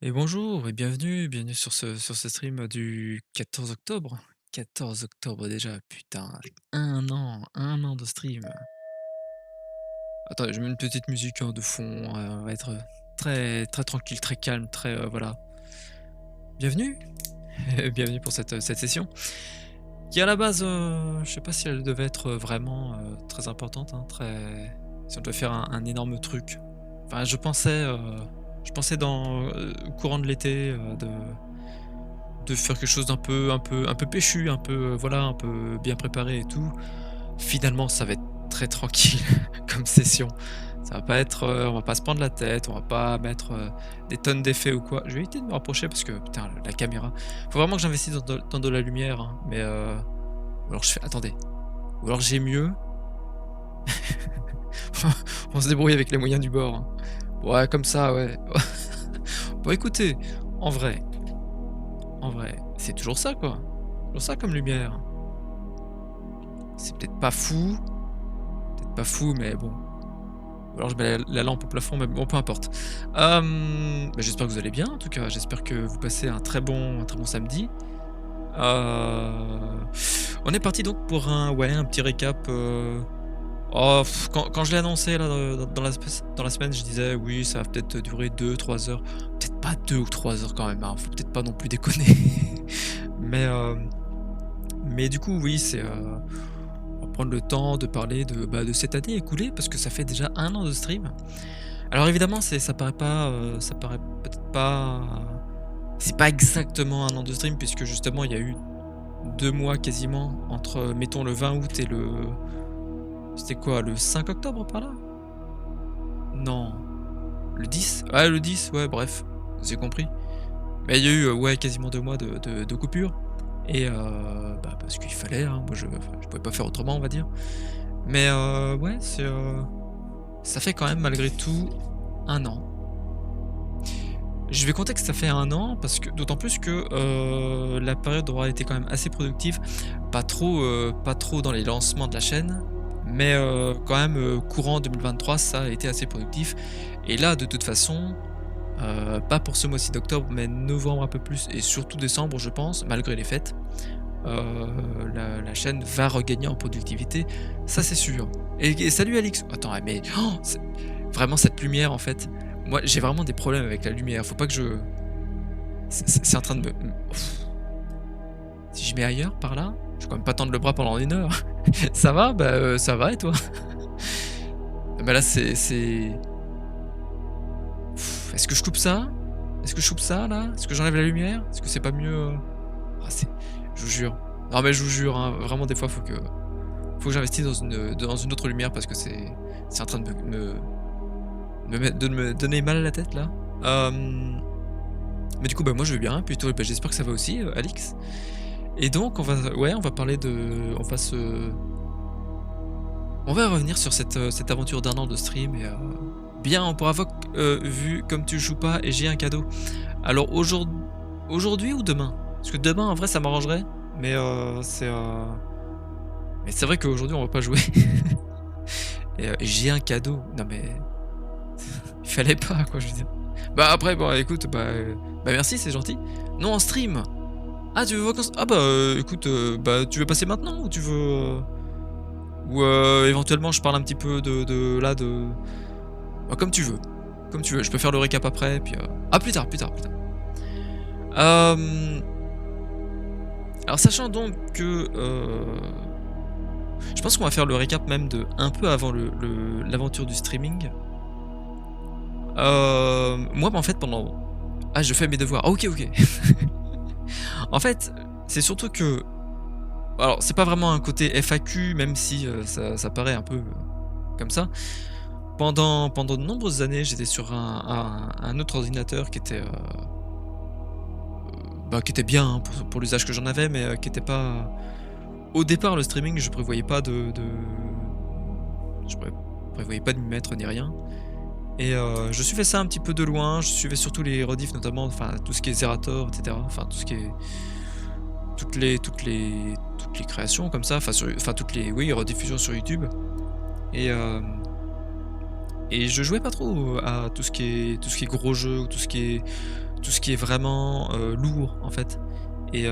Et bonjour et bienvenue sur ce stream du 14 octobre. 14 octobre déjà, putain, un an de stream. Attendez, je mets une petite musique, de fond, on va être, très très tranquille, très calme, très, voilà. Bienvenue, bienvenue pour cette session qui à la base, je sais pas si elle devait être, vraiment, très importante, hein, très si on devait faire un énorme truc. Enfin je pensais dans, au courant de l'été, de faire quelque chose d'un peu péchu, un peu, voilà, un peu bien préparé et tout. Finalement, ça va être très tranquille comme session. Ça va pas être, on va pas se prendre la tête, on va pas mettre, des tonnes d'effets ou quoi. Je vais éviter de me rapprocher parce que putain la caméra, faut vraiment que j'investisse dans de la lumière, hein, mais, ou alors je fais attendez, ou alors j'ai mieux, on se débrouille avec les moyens du bord, hein. Ouais, comme ça, ouais. Bon écoutez, en vrai en vrai, c'est toujours ça, quoi. Toujours ça comme lumière. C'est peut-être pas fou, mais bon. Ou alors je mets la lampe au plafond, mais bon, peu importe. Bah, j'espère que vous allez bien, en tout cas. J'espère que vous passez un très bon samedi. Heu, on est parti donc pour un petit récap, quand je l'ai annoncé là, dans la semaine, je disais: «Oui, ça va peut-être durer 2 3 heures». Peut-être pas 2 ou 3 heures quand même, hein, faut peut-être pas non plus déconner. Mais, mais du coup, oui, on va prendre le temps de parler de cette année écoulée parce que ça fait déjà un an de stream. Alors évidemment, ça paraît peut-être pas c'est pas exactement un an de stream puisque justement il y a eu 2 mois quasiment entre, mettons le 20 août et c'était quoi? Le 5 octobre par là? Non, le 10? Ouais, le 10, ouais, bref, vous avez compris. Mais il y a eu, ouais, quasiment 2 mois de coupure et bah, parce qu'il fallait, hein, moi je pouvais pas faire autrement, on va dire. Mais ouais, ça fait quand même malgré tout un an. Je vais compter que ça fait un an parce que d'autant plus que, la période aura été quand même assez productive. Pas trop dans les lancements de la chaîne, mais quand même, courant 2023, ça a été assez productif et là, de toute façon, pas pour ce mois-ci d'octobre, mais novembre un peu plus et surtout décembre, je pense, malgré les fêtes, la chaîne va regagner en productivité, ça c'est sûr. Et salut Alix! Attends, mais c'est vraiment cette lumière en fait, moi j'ai vraiment des problèmes avec la lumière, faut pas que je c'est en train de me si je mets ailleurs, par là, je vais quand même pas tendre le bras pendant 1 heure. Ça va? Bah, ça va et toi? Bah là est-ce que je coupe ça? Est-ce que je coupe ça là? Est-ce que j'enlève la lumière? Est-ce que c'est pas mieux, Ah c'est je vous jure. Non mais je vous jure, hein, vraiment des fois faut que j'investisse dans une autre lumière parce que c'est en train de me donner mal à la tête là. Mais du coup, bah, moi je vais bien, plutôt, bah, j'espère que ça va aussi, Alix. Et donc on va parler de on va revenir sur cette aventure d'1 an de stream et bien pour avoir, vu comme tu joues pas et j'ai un cadeau. Alors aujourd'hui ou demain? Parce que demain en vrai ça m'arrangerait, mais mais c'est vrai qu'aujourd'hui on va pas jouer et j'ai un cadeau. Non mais il fallait pas quoi, je veux dire. Bah, après bon écoute, bah, merci, c'est gentil. Non, en stream! Ah, tu veux voir ah bah, écoute, bah, tu veux passer maintenant ou tu veux, ou éventuellement je parle un petit peu de bah, comme tu veux, comme tu veux. Je peux faire le récap après puis, ah plus tard, plus tard, plus tard. Hem, alors sachant donc que, je pense qu'on va faire le récap même de un peu avant l'aventure du streaming. Moi, bah, en fait, je fais mes devoirs. Ah OK, OK. En fait, c'est surtout que alors c'est pas vraiment un côté FAQ même si, ça paraît un peu, comme ça. Pendant de nombreuses années, j'étais sur un autre ordinateur bah, qui était bien, hein, pour l'usage que j'en avais, mais, qui était pas au départ, le streaming, je prévoyais pas je prévoyais pas de m'y mettre ni rien et je suivais ça un petit peu de loin. Je suivais surtout les rediffs notamment, enfin tout ce qui est Zerator et cetera, enfin tout ce qui est toutes les créations comme ça, enfin toutes les oui, rediffusions sur YouTube et et je jouais pas trop à tout ce qui est gros jeux ou tout tout ce qui est vraiment, lourd, en fait. Et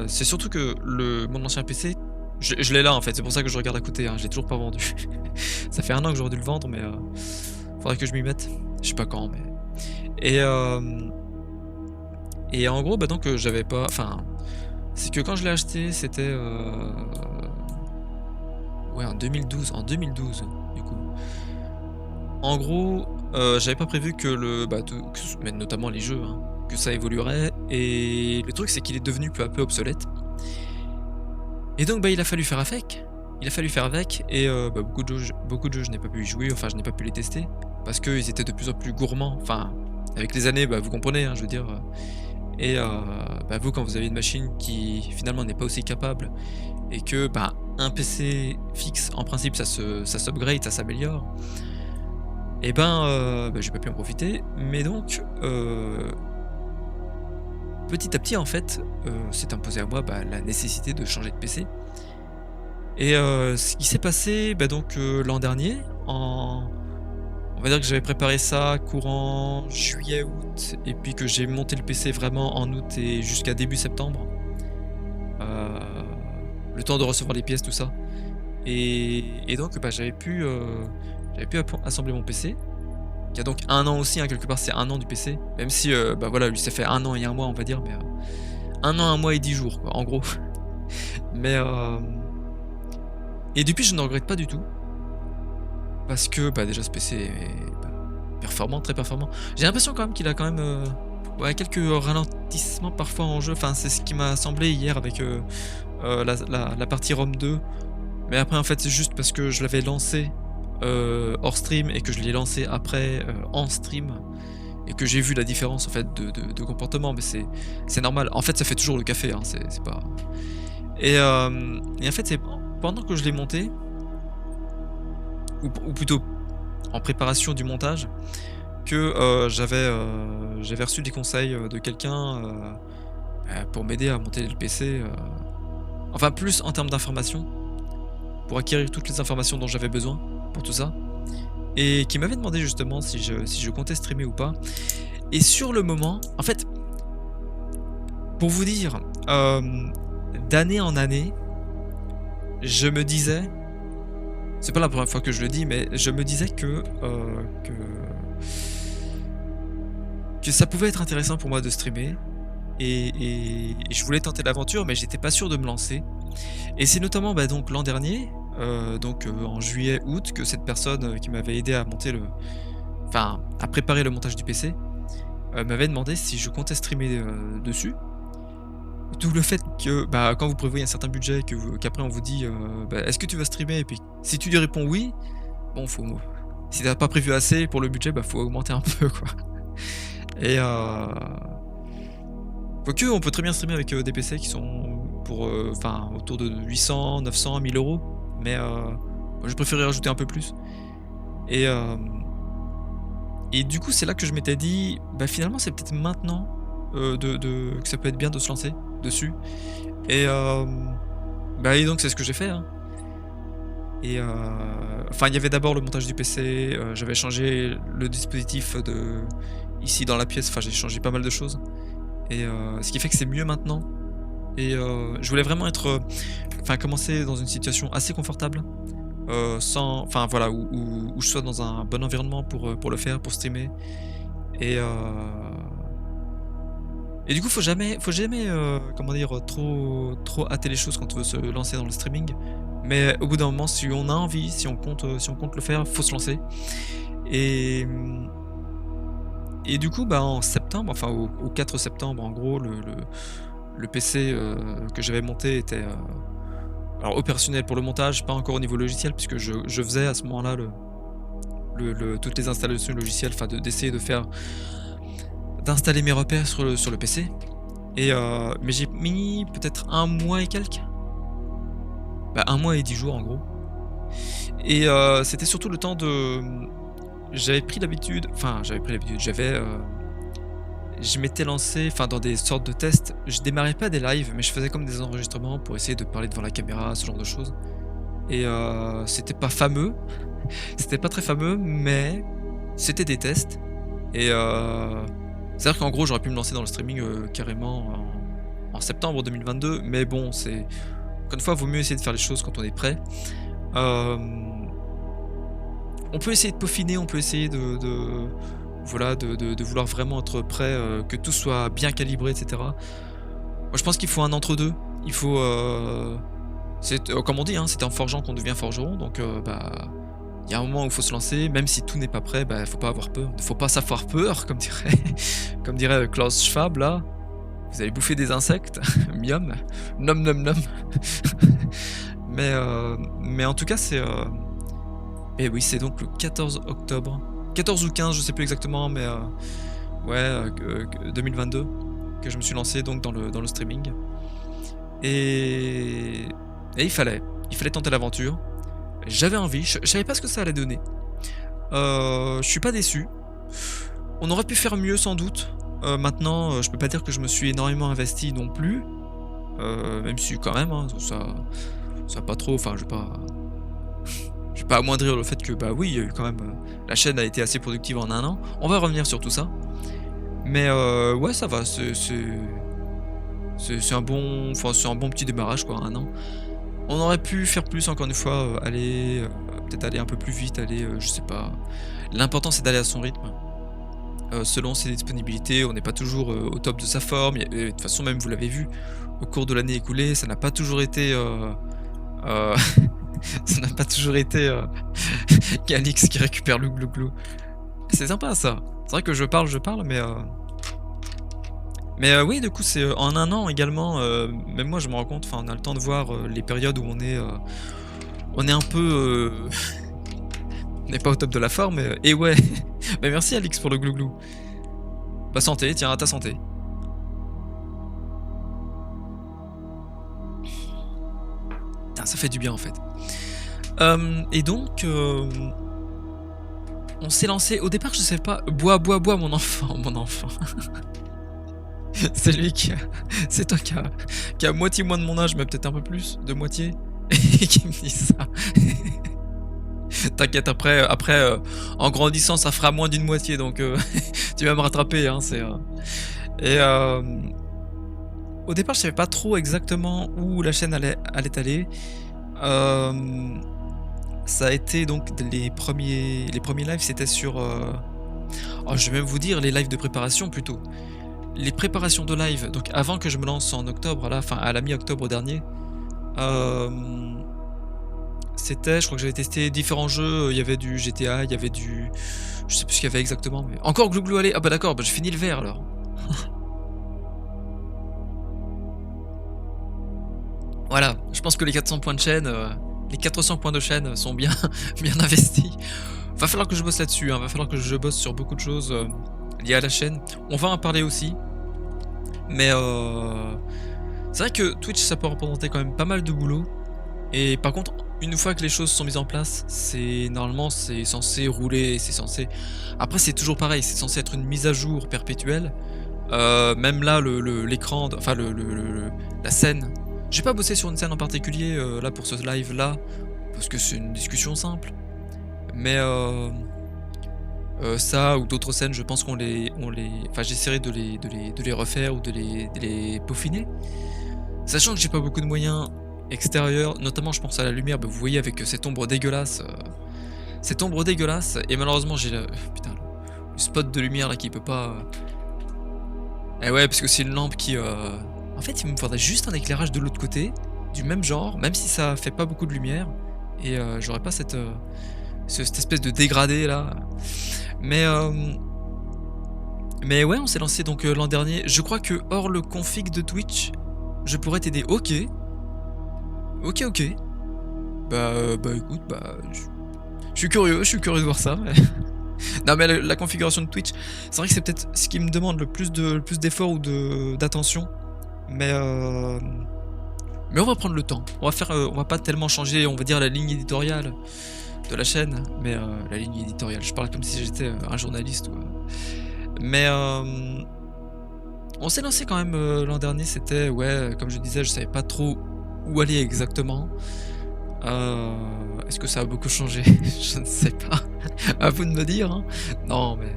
c'est surtout que mon ancien PC, je l'ai là, en fait, c'est pour ça que je regarde à côté, hein, je l'ai toujours pas vendu. Ça fait 1 an que j'aurais dû le vendre, mais faudrait que je m'y mette. Je sais pas quand, mais et en gros, bah, donc j'avais pas enfin, c'est que quand je l'ai acheté, c'était, ouais, en 2012, du coup. En gros, j'avais pas prévu que mais notamment les jeux, hein, que ça évoluerait et le truc, c'est qu'il est devenu peu à peu obsolète et donc bah, il a fallu faire avec. Il a fallu faire avec et bah, beaucoup de jeux, je n'ai pas pu y jouer, enfin, je n'ai pas pu les tester parce qu'ils étaient de plus en plus gourmands. Enfin, avec les années, bah, vous comprenez, hein, je veux dire, et bah, vous, quand vous avez une machine qui, finalement, n'est pas aussi capable et que, bah, un PC fixe, en principe, ça s'upgrade, ça s'améliore et ben, bah, j'ai pas pu en profiter. Mais donc, petit à petit, en fait, s'est imposé à moi, bah, la nécessité de changer de PC et ce qui s'est passé, bah, donc, l'an dernier, on va dire que j'avais préparé ça courant juillet-août et puis que j'ai monté le PC vraiment en août et jusqu'à début septembre. Heu, le temps de recevoir les pièces, tout ça et donc, bah, j'avais pu assembler mon PC, qui a donc 1 an aussi, hein, quelque part, c'est 1 an du PC, même si, bah, voilà, lui, ça fait 1 an et 1 mois, on va dire, mais 1 an, 1 mois et 10 jours, quoi, en gros. Mais, et depuis, je ne regrette pas du tout parce que, bah, déjà, ce PC est, bah, performant, très performant. J'ai l'impression quand même qu'il a quand même, ouais, quelques ralentissements parfois en jeu, enfin, c'est ce qui m'a semblé hier avec, la partie ROM 2. Mais après, en fait, c'est juste parce que je l'avais lancé, hors stream et que je l'ai lancé après, en stream et que j'ai vu la différence, en fait, de comportement, mais c'est normal. En fait, ça fait toujours le café, hein, c'est pas et en fait, c'est pendant que je l'ai monté ou plutôt en préparation du montage que, j'avais reçu des conseils, de quelqu'un, pour m'aider à monter le PC, enfin, plus en termes d'informations, pour acquérir toutes les informations dont j'avais besoin pour tout ça. Et qui m'avait demandé justement si je comptais streamer ou pas. Et sur le moment, en fait, pour vous dire, d'année en année, je me disais, c'est pas la première fois que je le dis, mais je me disais que ça pouvait être intéressant pour moi de streamer et je voulais tenter l'aventure, mais j'étais pas sûr de me lancer. Et c'est notamment, bah, donc l'an dernier, en juillet-août que cette personne, qui m'avait aidé à monter à préparer le montage du PC, m'avait demandé si je comptais streamer, dessus. D'où le fait que, bah, quand vous prévoyez un certain budget, qu'après on vous dit, bah: «Est-ce que tu vas streamer?» et puis si tu lui réponds: «Oui», bon, si tu pas prévu assez pour le budget, bah, faut augmenter un peu, quoi. Et quoique on peut très bien streamer avec, des PC qui sont autour de 800, 900, 1 000 €, mais moi j'ai préféré rajouter un peu plus et du coup, c'est là que je m'étais dit: «Bah, finalement, c'est peut-être maintenant, que ça peut être bien de se lancer dessus» et bah et donc c'est ce que j'ai fait, hein et enfin, il y avait d'abord le montage du PC, j'avais changé le dispositif ici dans la pièce, enfin, j'ai changé pas mal de choses et ce qui fait que c'est mieux maintenant et je voulais vraiment commencer dans une situation assez confortable, sans enfin, voilà, où je sois dans un bon environnement pour le faire, pour streamer et du coup, faut jamais, comment dire, trop hâter les choses quand on veut se lancer dans le streaming. Mais au bout d'un moment, si on a envie, si on compte le faire, faut se lancer. Et du coup, bah, en septembre, enfin au 4 septembre, en gros, le PC, que j'avais monté était, alors opérationnel pour le montage, pas encore au niveau logiciel puisque je faisais à ce moment-là toutes les installations logicielles, enfin d'essayer d'installer mes repères sur le PC et mais j'ai mis peut-être 1 mois et quelques, bah, 1 mois et 10 jours en gros et c'était surtout le temps j'avais pris l'habitude, je m'étais lancé, enfin, dans des sortes de tests. Je démarrais pas des lives, mais je faisais comme des enregistrements pour essayer de parler devant la caméra, ce genre de choses et c'était pas fameux, c'était pas très fameux, mais c'était des tests et C'est-à-dire qu'en gros, j'aurais pu me lancer dans le streaming, carrément en septembre 2022, mais bon, c'est encore une fois, vaut mieux essayer de faire les choses quand on est prêt. Hem, on peut essayer de peaufiner, on peut essayer de voilà, de vouloir vraiment être prêt, que tout soit bien calibré et cetera. Moi, je pense qu'il faut un entre 2. Il faut, comme on dit, hein, c'est en forgeant qu'on devient forgeron, donc bah, il y a un moment où il faut se lancer, même si tout n'est pas prêt, bah, faut pas avoir peur. Il faut pas s'avoir peur, comme dirait comme dirait Klaus Schwab là. Vous allez bouffer des insectes, miam, nom nom nom. Mais en tout cas, et oui, c'est donc le 14 octobre. 14 ou 15, je sais plus exactement, mais ouais, 2022, que je me suis lancé donc dans le streaming. Et et il fallait tenter l'aventure. J'avais envie, je savais pas ce que ça allait donner. Je suis pas déçu. On aurait pu faire mieux sans doute. Maintenant, je peux pas dire que je me suis énormément investi non plus, même si quand même, hein, ça a pas trop, enfin je vais pas amoindrir le fait que, bah, oui, il y a eu quand même, la chaîne a été assez productive en un an. On va revenir sur tout ça. Mais ouais, ça va, c'est un bon, enfin, c'est un bon petit démarrage quoi, un an. On aurait pu faire plus encore une fois, aller, peut-être aller un peu plus vite, aller, je sais pas. L'important c'est d'aller à son rythme, selon ses disponibilités. On n'est pas toujours, au top de sa forme et de toute façon même vous l'avez vu, au cours de l'année écoulée, ça n'a pas toujours été, heu, ça n'a pas toujours été, Calix qui récupère le glouglou. C'est sympa ça. C'est vrai que je parle, mais oui, du coup, c'est, en un an également, même moi je me rends compte, enfin, on a le temps de voir, les périodes où on est un peu, on n'est pas au top de la forme, et ouais. Bah, merci Alix pour le glouglou. Bah, santé, tiens, à ta santé. Putain, ça fait du bien en fait. Et donc, on s'est lancé au départ, je sais pas, bois, bois, bois mon enfant, mon enfant. C'est lui c'est toi qui a moitié moins de mon âge, mais peut-être un peu plus, de moitié, et qui me dit ça. T'inquiète, après, en grandissant, ça fera moins d'une moitié, donc tu vas me rattraper, hein, et au départ, je savais pas trop exactement où la chaîne allait aller. Hem, Ça a été donc les premiers lives, c'était sur, oh, je vais même vous dire les lives de préparation plutôt. Les préparations de live, donc avant que je me lance en octobre là, enfin à la mi-octobre dernier, hem, je crois que j'avais testé différents jeux, il y avait du GTA, il y avait je sais plus ce qu'il y avait exactement, mais encore Glouglou, allez! Ah bah d'accord, bah je finis le verre alors. Voilà, je pense que les 400 points de chaîne, les 400 points de chaîne sont bien bien investis. Va falloir que je bosse là-dessus, hein, va falloir que je bosse sur beaucoup de choses, liées à la chaîne. On va en parler aussi, mais c'est vrai que Twitch, ça peut représenter quand même pas mal de boulot. Et par contre, une fois que les choses sont mises en place, c'est censé rouler, c'est censé, après c'est toujours pareil, c'est censé être une mise à jour perpétuelle. Même là, l'écran, enfin la scène. J'ai pas bossé sur une scène en particulier, là pour ce live là, parce que c'est une discussion simple. Mais ça ou d'autres scènes, je pense enfin j'essaierai de les refaire ou de les peaufiner. Sachant que j'ai pas beaucoup de moyens extérieurs, notamment je pense à la lumière, bah, vous voyez avec, cette ombre dégueulasse, et malheureusement j'ai putain, le spot de lumière là qui peut pas, et ouais, parce que c'est une lampe qui, en fait, il me faudrait juste un éclairage de l'autre côté, du même genre, même si ça fait pas beaucoup de lumière, et j'aurais pas cette espèce de dégradé là. Mais mais ouais, on s'est lancé donc, l'an dernier. Je crois que hors le config de Twitch, je pourrais t'aider. OK. OK, OK. Bah, écoute, bah, je suis curieux de voir ça, mais non, mais la configuration de Twitch, c'est vrai que c'est peut-être ce qui me demande le plus d'efforts ou d'attention, mais on va prendre le temps. On va pas tellement changer, on va dire, la ligne éditoriale de la chaîne, mais la ligne éditoriale, je parle comme si j'étais, un journaliste, mais on s'est lancé quand même, l'an dernier, c'était, ouais, comme je disais, je savais pas trop où aller exactement. Est-ce que ça a beaucoup changé? Je ne sais pas. À vous de me dire, hein. Non, mais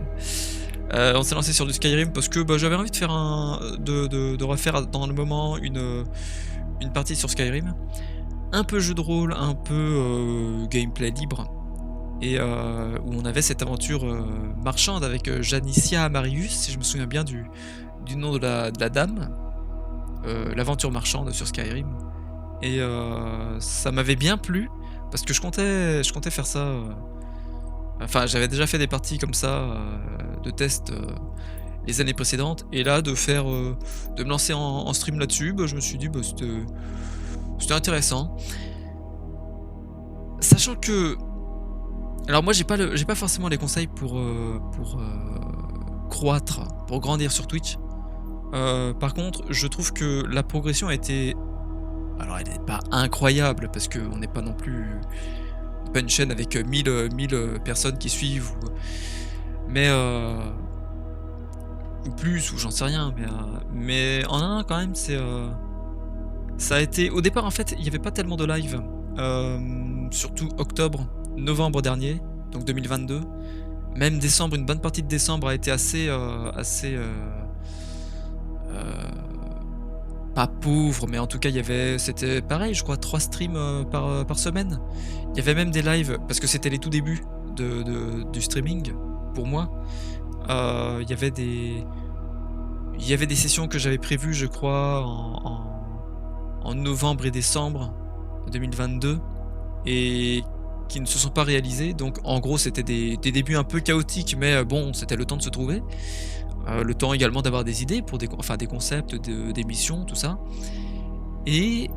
On s'est lancé sur du Skyrim parce que, bah, j'avais envie de faire de refaire dans le moment une partie sur Skyrim. Un peu jeu de rôle, un peu, gameplay libre et où on avait cette aventure, marchande avec, Janicia Amarius, si je me souviens bien du nom de la dame, l'aventure marchande sur Skyrim et ça m'avait bien plu parce que je comptais faire ça, enfin j'avais déjà fait des parties comme ça, de test, les années précédentes et là de me lancer en stream là-dessus, bah, je me suis dit: «Bah, c'était intéressant». Sachant que alors moi j'ai pas forcément les conseils pour croître, pour grandir sur Twitch. Par contre, je trouve que la progression a été alors elle est pas incroyable parce qu'on n'est pas non plus pas une chaîne avec, 1000 personnes qui suivent mais ou plus ou j'en sais rien mais en un an quand même ça a été au départ en fait, il y avait pas tellement de live, surtout octobre, novembre dernier, donc 2022. Même décembre, une bonne partie de décembre a été pas pauvre, mais en tout cas, c'était pareil, je crois 3 streams, par semaine. Il y avait même des lives parce que c'était les tout débuts du streaming pour moi. Il y avait des sessions que j'avais prévues, je crois, en novembre et décembre 2022 et qui ne se sont pas réalisées. Donc en gros, c'était des débuts un peu chaotiques, mais bon, c'était le temps de se trouver. Le temps également d'avoir des idées pour des concepts d'émissions, tout ça. Et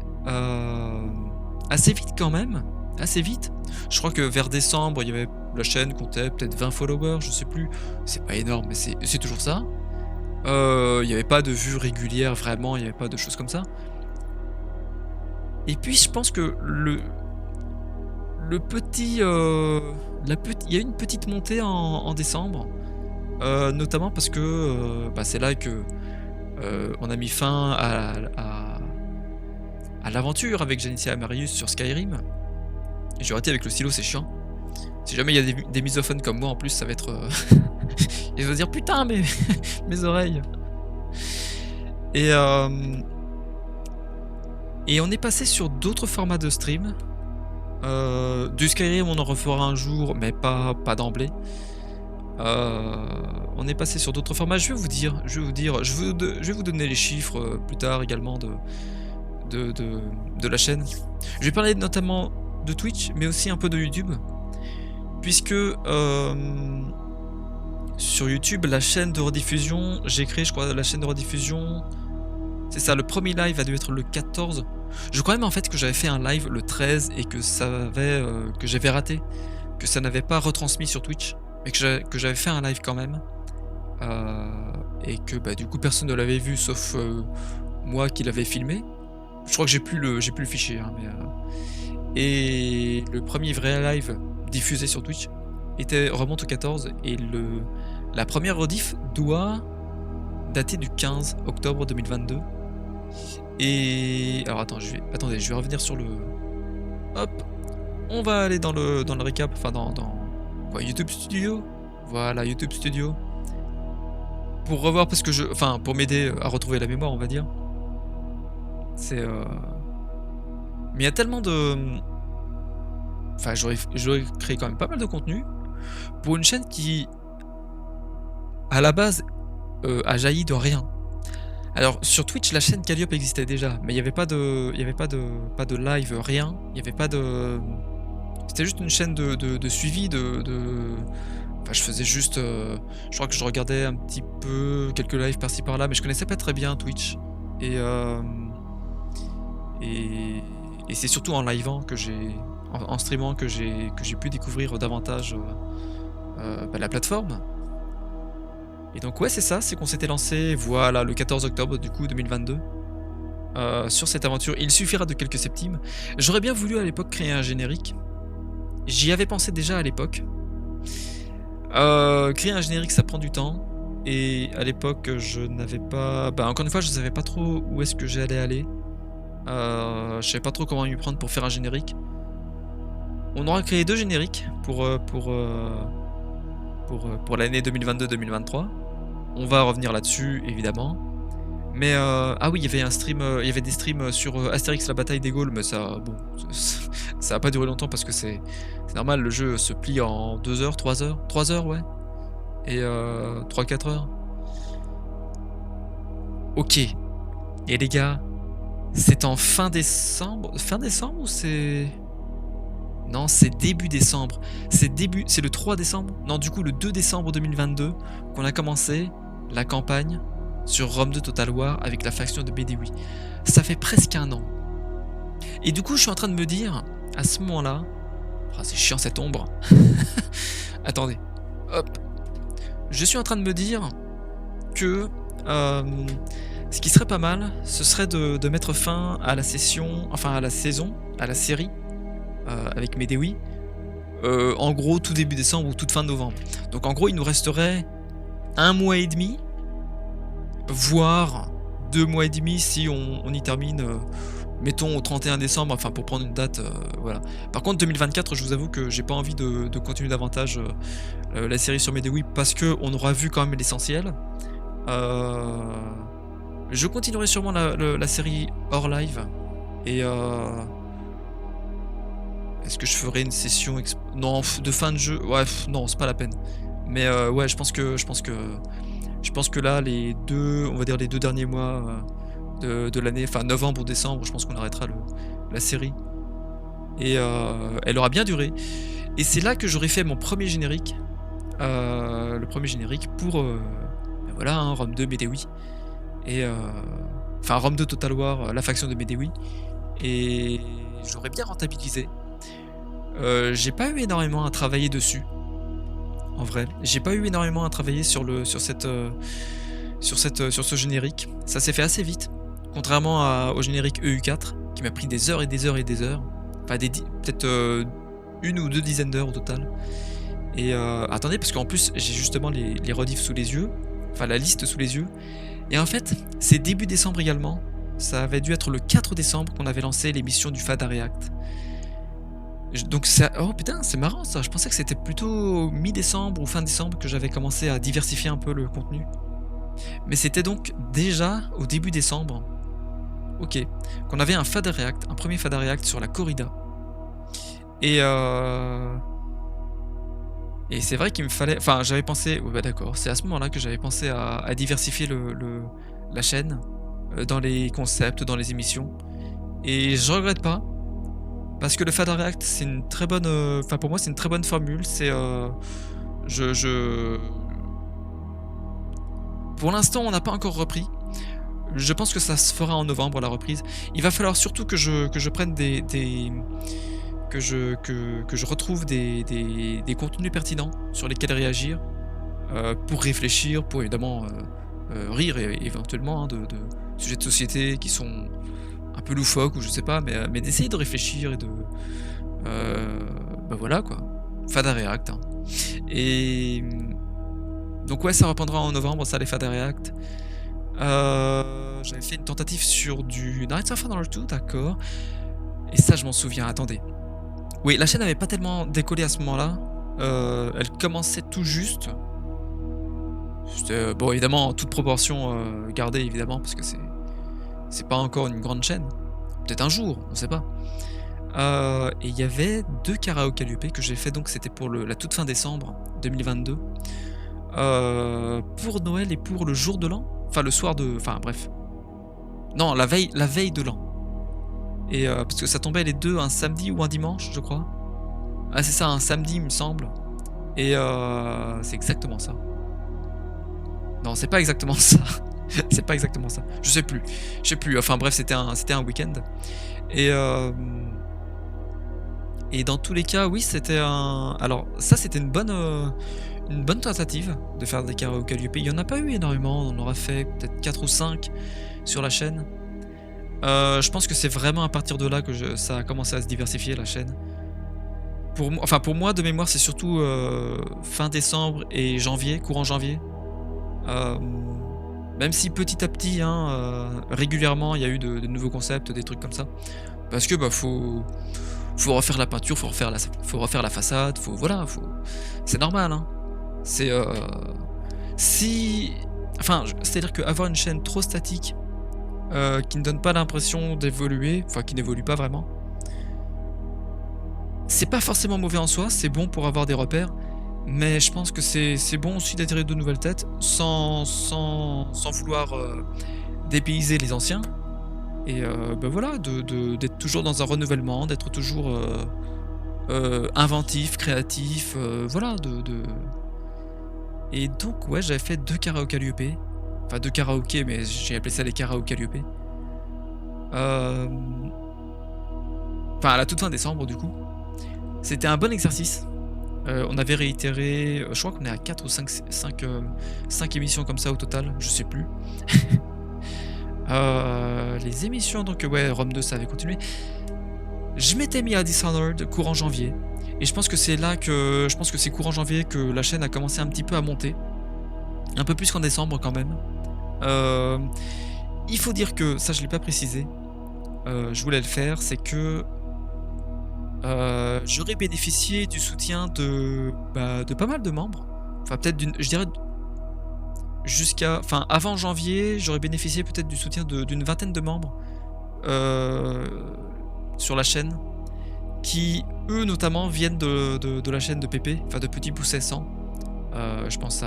assez vite quand même, assez vite. Je crois que vers décembre, il y avait la chaîne comptait peut-être 20 followers, je sais plus. C'est pas énorme, mais c'est toujours ça. Il y avait pas de vues régulières vraiment, il y avait pas de choses comme ça. Et puis je pense que le petit, il y a eu une petite montée en décembre, notamment parce que, bah, c'est là que, on a mis fin à l'aventure avec Janicia et Marius sur Skyrim. Et j'ai arrêté avec le stylo, c'est chiant. Si jamais il y a des misophones comme moi en plus, ça va être, ils vont dire: «Putain, mais mes oreilles!» et on est passé sur d'autres formats de stream. Du Skyrim, on en refera un jour, mais pas d'emblée. On est passé sur d'autres formats. Je vais vous donner les chiffres, plus tard également de la chaîne. Je vais parler notamment de Twitch, mais aussi un peu de YouTube. Puisque, sur YouTube, la chaîne de rediffusion, j'ai créé, je crois, la chaîne de rediffusion, c'est ça, le premier live a dû être le 14. Je crois même en fait que j'avais fait un live le 13 et que j'avais raté, que ça n'avait pas retransmis sur Twitch, mais que j'avais fait un live quand même, et que, bah, du coup personne ne l'avait vu sauf, moi qui l'avais filmé. Je crois que j'ai plus le fichier, hein, et le premier vrai live diffusé sur Twitch remonte au 14 et la première rediff doit dater du 15 octobre 2022. Et alors attendez, je vais revenir sur le hop, on va aller dans le récap, enfin dans quoi, YouTube Studio? Voilà, YouTube Studio. Pour revoir parce que pour m'aider, à retrouver la mémoire, on va dire. C'est, mais il y a tellement de, enfin j'aurais créé quand même pas mal de contenu pour une chaîne qui, à la base, a jailli de rien. Alors sur Twitch, la chaîne Calliope existait déjà, mais il y avait pas de live, rien. Il y avait pas de C'était juste une chaîne de suivi enfin je faisais juste, je crois que je regardais un petit peu quelques lives par-ci par-là, mais je connaissais pas très bien Twitch et c'est surtout en livant en streamant que j'ai pu découvrir davantage, bah, la plateforme. Et donc ouais, c'est ça, c'est qu'on s'était lancé, voilà, le 14 octobre du coup 2022, sur cette aventure. Il suffira de quelques septimes. J'aurais bien voulu à l'époque créer un générique. J'y avais pensé déjà à l'époque. Créer un générique, ça prend du temps et à l'époque, je n'avais pas, bah, encore une fois, je savais pas trop où est-ce que j'allais aller. Je savais pas trop comment m'y prendre pour faire un générique. On aura créé 2 génériques pour l'année 2022-2023. On va revenir là-dessus, évidemment. Mais, ah oui, il y avait un stream, il y avait des streams, sur, Astérix: La bataille des Gaules, mais ça, bon, ça a pas duré longtemps parce que c'est normal, le jeu se plie en 2 heures, 3 heures? 3 heures, ouais, et 3-4 heures. OK, et les gars, c'est en fin décembre? Fin décembre ou c'est non, c'est début décembre. C'est le 3 décembre? Non, du coup, le 2 décembre 2022 qu'on a commencé la campagne sur Rome 2 Total War avec la faction de Bedewi. Ça fait presque un an. Et du coup, je suis en train de me dire, à ce moment-là, ah, c'est chiant cette ombre. Attendez, hop. Je suis en train de me dire que ce qui serait pas mal, ce serait de mettre fin à la session, enfin à la saison, à la série avec Medewi, en gros tout début décembre ou toute fin novembre. Donc en gros, il nous resterait un mois et demi, voire 2 mois et demi si on y termine, mettons au 31 décembre, enfin pour prendre une date, voilà. Par contre 2024, je vous avoue que j'ai pas envie de continuer davantage, la série sur Medewi parce qu'on aura vu quand même l'essentiel. Heu, je continuerai sûrement la série hors live et est-ce que je ferai une session non, de fin de jeu, ouais, non, c'est pas la peine. Mais ouais, je pense que là, on va dire les 2 derniers mois, de l'année, enfin novembre ou décembre, je pense qu'on arrêtera la série et elle aura bien duré et c'est là que j'aurai fait mon premier générique, le premier générique pour, bah, voilà, hein, Rome 2 Medewi et enfin Rome 2 Total War, la faction de Medewi et j'aurais bien rentabilisé. J'ai pas eu énormément à travailler dessus, en vrai. J'ai pas eu énormément à travailler sur ce générique. Ça s'est fait assez vite, contrairement au générique EU4 qui m'a pris des heures et des heures et des heures. Enfin peut-être, 1 ou 2 dizaines d'heures au total et attendez parce qu'en plus j'ai justement les rediffs sous les yeux, enfin la liste sous les yeux et en fait, c'est début décembre également. Ça avait dû être le 4 décembre qu'on avait lancé l'émission du Fada React. Donc ça, oh putain, c'est marrant ça, je pensais que c'était plutôt mi-décembre ou fin décembre que j'avais commencé à diversifier un peu le contenu. Mais c'était donc déjà au début décembre, OK, qu'on avait un Fada React, un premier Fada React sur la corrida. Et c'est vrai qu'il me fallait, enfin j'avais pensé, ouais bah d'accord, c'est à ce moment-là que j'avais pensé à diversifier la chaîne, dans les concepts, dans les émissions. Et je regrette pas, parce que le Fada React, c'est une très bonne, enfin pour moi c'est une très bonne formule. C'est, je pour l'instant on n'a pas encore repris. Je pense que ça se fera en novembre la reprise. Il va falloir surtout que je prenne que je retrouve des contenus pertinents sur lesquels réagir, pour réfléchir, pour évidemment, rire éventuellement, hein, de sujets de société qui sont un peu loufoques ou je sais pas, mais d'essayer de réfléchir et de, bah, voilà quoi. Fada React, hein. Et donc ouais, ça reprendra en novembre, ça, les Fada React. J'avais fait une tentative sur du Knights of Honor 2, d'accord, et ça je m'en souviens, attendez. Oui, la chaîne n'avait pas tellement décollé à ce moment-là, elle commençait tout juste. C'était, bon évidemment en toute proportion, gardée évidemment parce que c'est pas encore une grande chaîne. Peut-être un jour, on sait pas. Et il y avait 2 karaokés Calliope que j'ai fait, donc c'était pour la toute fin décembre 2022, pour Noël et pour le jour de l'an, enfin le soir de, enfin bref. Non, la veille de l'an et parce que ça tombait les 2 un samedi ou un dimanche, je crois. Ah c'est ça, un samedi il me semble et c'est exactement ça. Non, c'est pas exactement ça. C'est pas exactement ça. Je sais plus, enfin bref, c'était un week-end et dans tous les cas, oui, c'était un, alors ça, c'était une bonne tentative de faire des karaokés Calliope. Il y en a pas eu énormément, on en aura fait peut-être 4 ou 5 sur la chaîne. Je pense que c'est vraiment à partir de là que ça a commencé à se diversifier la chaîne. Pour moi de mémoire, c'est surtout, fin décembre et janvier, courant janvier. Même si petit à petit, hein, régulièrement, il y a eu de nouveaux concepts, des trucs comme ça. Parce que, bah, faut refaire la peinture, faut refaire la façade, voilà, c'est normal, hein. C'est, si enfin, c'est-à-dire qu'avoir une chaîne trop statique, qui ne donne pas l'impression d'évoluer, enfin qui n'évolue pas vraiment, c'est pas forcément mauvais en soi, c'est bon pour avoir des repères, mais je pense que c'est bon aussi d'attirer de nouvelles têtes sans vouloir, dépayser les anciens et bah, voilà, d'être toujours dans un renouvellement, d'être toujours, inventif, créatif, voilà, de et donc ouais, j'avais fait 2 karaokés Calliope, enfin 2 karaokés, mais j'ai appelé ça les karaokés Calliope. Hem, enfin à la toute fin décembre du coup. C'était un bon exercice. On avait réitéré, je crois qu'on est à 4 ou 5 émissions comme ça au total, je sais plus. Les émissions donc ouais, Rome 2 ça avait continué. Je m'étais mis à Dishonored courant janvier et je pense que c'est courant janvier que la chaîne a commencé un petit peu à monter, un peu plus qu'en décembre quand même. Hem, il faut dire que, ça je l'ai pas précisé, je voulais le faire, c'est que, j'aurais bénéficié du soutien de pas mal de membres. Enfin peut-être je dirais avant janvier, j'aurais bénéficié peut-être du soutien d'une vingtaine de membres, heu, sur la chaîne, qui eux notamment viennent de la chaîne de Pépé, enfin de Petit Pousset 100. Je pense